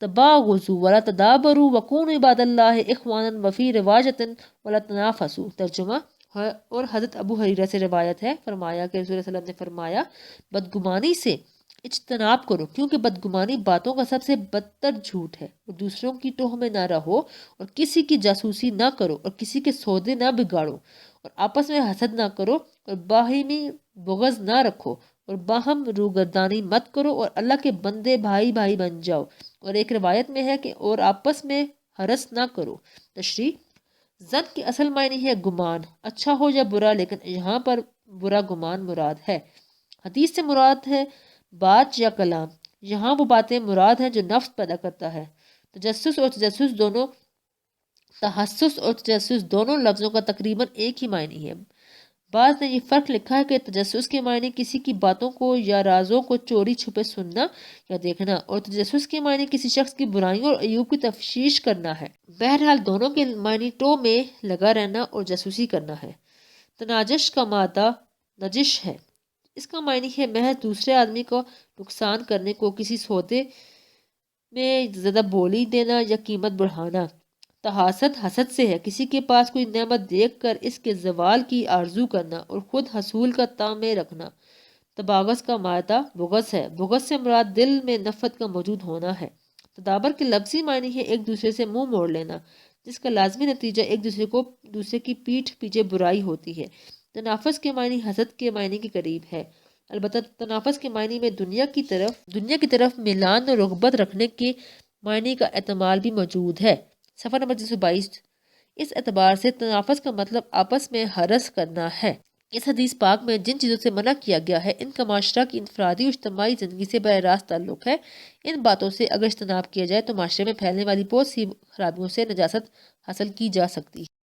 تَبَاغَضُوا وَلَا تَدَابَرُوا وَكُونُوا عِبَادَ اللَّهِ إِخْوَانًا وَفِي رِوَايَةٍ وَلَا تَنَافَسُوا۔ ترجمہ، اور حضرت ابو ہریرہ سے روایت ہے، فرمایا کہ رسول اللہ صلی اللہ علیہ وسلم نے فرمایا، بدگمانی سے اجتناب کرو کیونکہ بدگمانی باتوں کا سب سے بدتر جھوٹ ہے، اور دوسروں کی ٹوہ میں نہ رہو اور کسی کی جاسوسی نہ کرو اور کسی کے سودے نہ بگاڑو اور آپس میں حسد نہ کرو اور باہمی بغض نہ رکھو اور باہم روگردانی مت کرو اور اللہ کے بندے بھائی بھائی بن جاؤ۔ اور ایک روایت میں ہے کہ اور آپس میں حرس نہ کرو۔ تشریح: ظن کی اصل معنی ہے گمان، اچھا ہو یا برا، لیکن یہاں پر برا گمان مراد ہے۔ حدیث سے مراد ہے بات یا کلام، یہاں وہ باتیں مراد ہیں جو نفس پیدا کرتا ہے۔ تحسس اور تجسس دونوں لفظوں کا تقریباً ایک ہی معنی ہے۔ بعض نے یہ فرق لکھا ہے کہ تجسس کے معنی کسی کی باتوں کو یا رازوں کو چوری چھپے سننا یا دیکھنا، اور تجسس کے معنی کسی شخص کی برائیوں اور عیوب کی تفتیش کرنا ہے۔ بہرحال دونوں کے معنی ٹو میں لگا رہنا اور جاسوسی کرنا ہے۔ تناجش کا مادہ نجش ہے، اس کا معنی ہے محض دوسرے آدمی کو نقصان کرنے کو، کسی سودے میں زیادہ بولی دینا یا قیمت بڑھانا۔ تحاسد حسد سے ہے، کسی کے پاس کوئی نعمت دیکھ کر اس کے زوال کی آرزو کرنا اور خود حصول کا طمع رکھنا۔ تباغض کا مادہ بغض ہے، بغض سے مراد دل میں نفرت کا موجود ہونا ہے۔ تدابر کے لفظی معنی ہے ایک دوسرے سے منہ موڑ لینا، جس کا لازمی نتیجہ ایک دوسرے کی پیٹھ پیچھے برائی ہوتی ہے۔ تنافس کے معنی حسد کے معنی کے قریب ہے، البتہ تنافس کے معنی میں دنیا کی طرف میلان اور رغبت رکھنے کے معنی کا احتمال بھی موجود ہے۔ صفحہ نمبر 322۔ اس اعتبار سے تنافس کا مطلب آپس میں حرس کرنا ہے۔ اس حدیث پاک میں جن چیزوں سے منع کیا گیا ہے ان کا معاشرہ کی انفرادی و اجتماعی زندگی سے براہ راست تعلق ہے۔ ان باتوں سے اگر اجتناب کیا جائے تو معاشرے میں پھیلنے والی بہت سی خرابیوں سے نجات حاصل کی جا سکتی ہے۔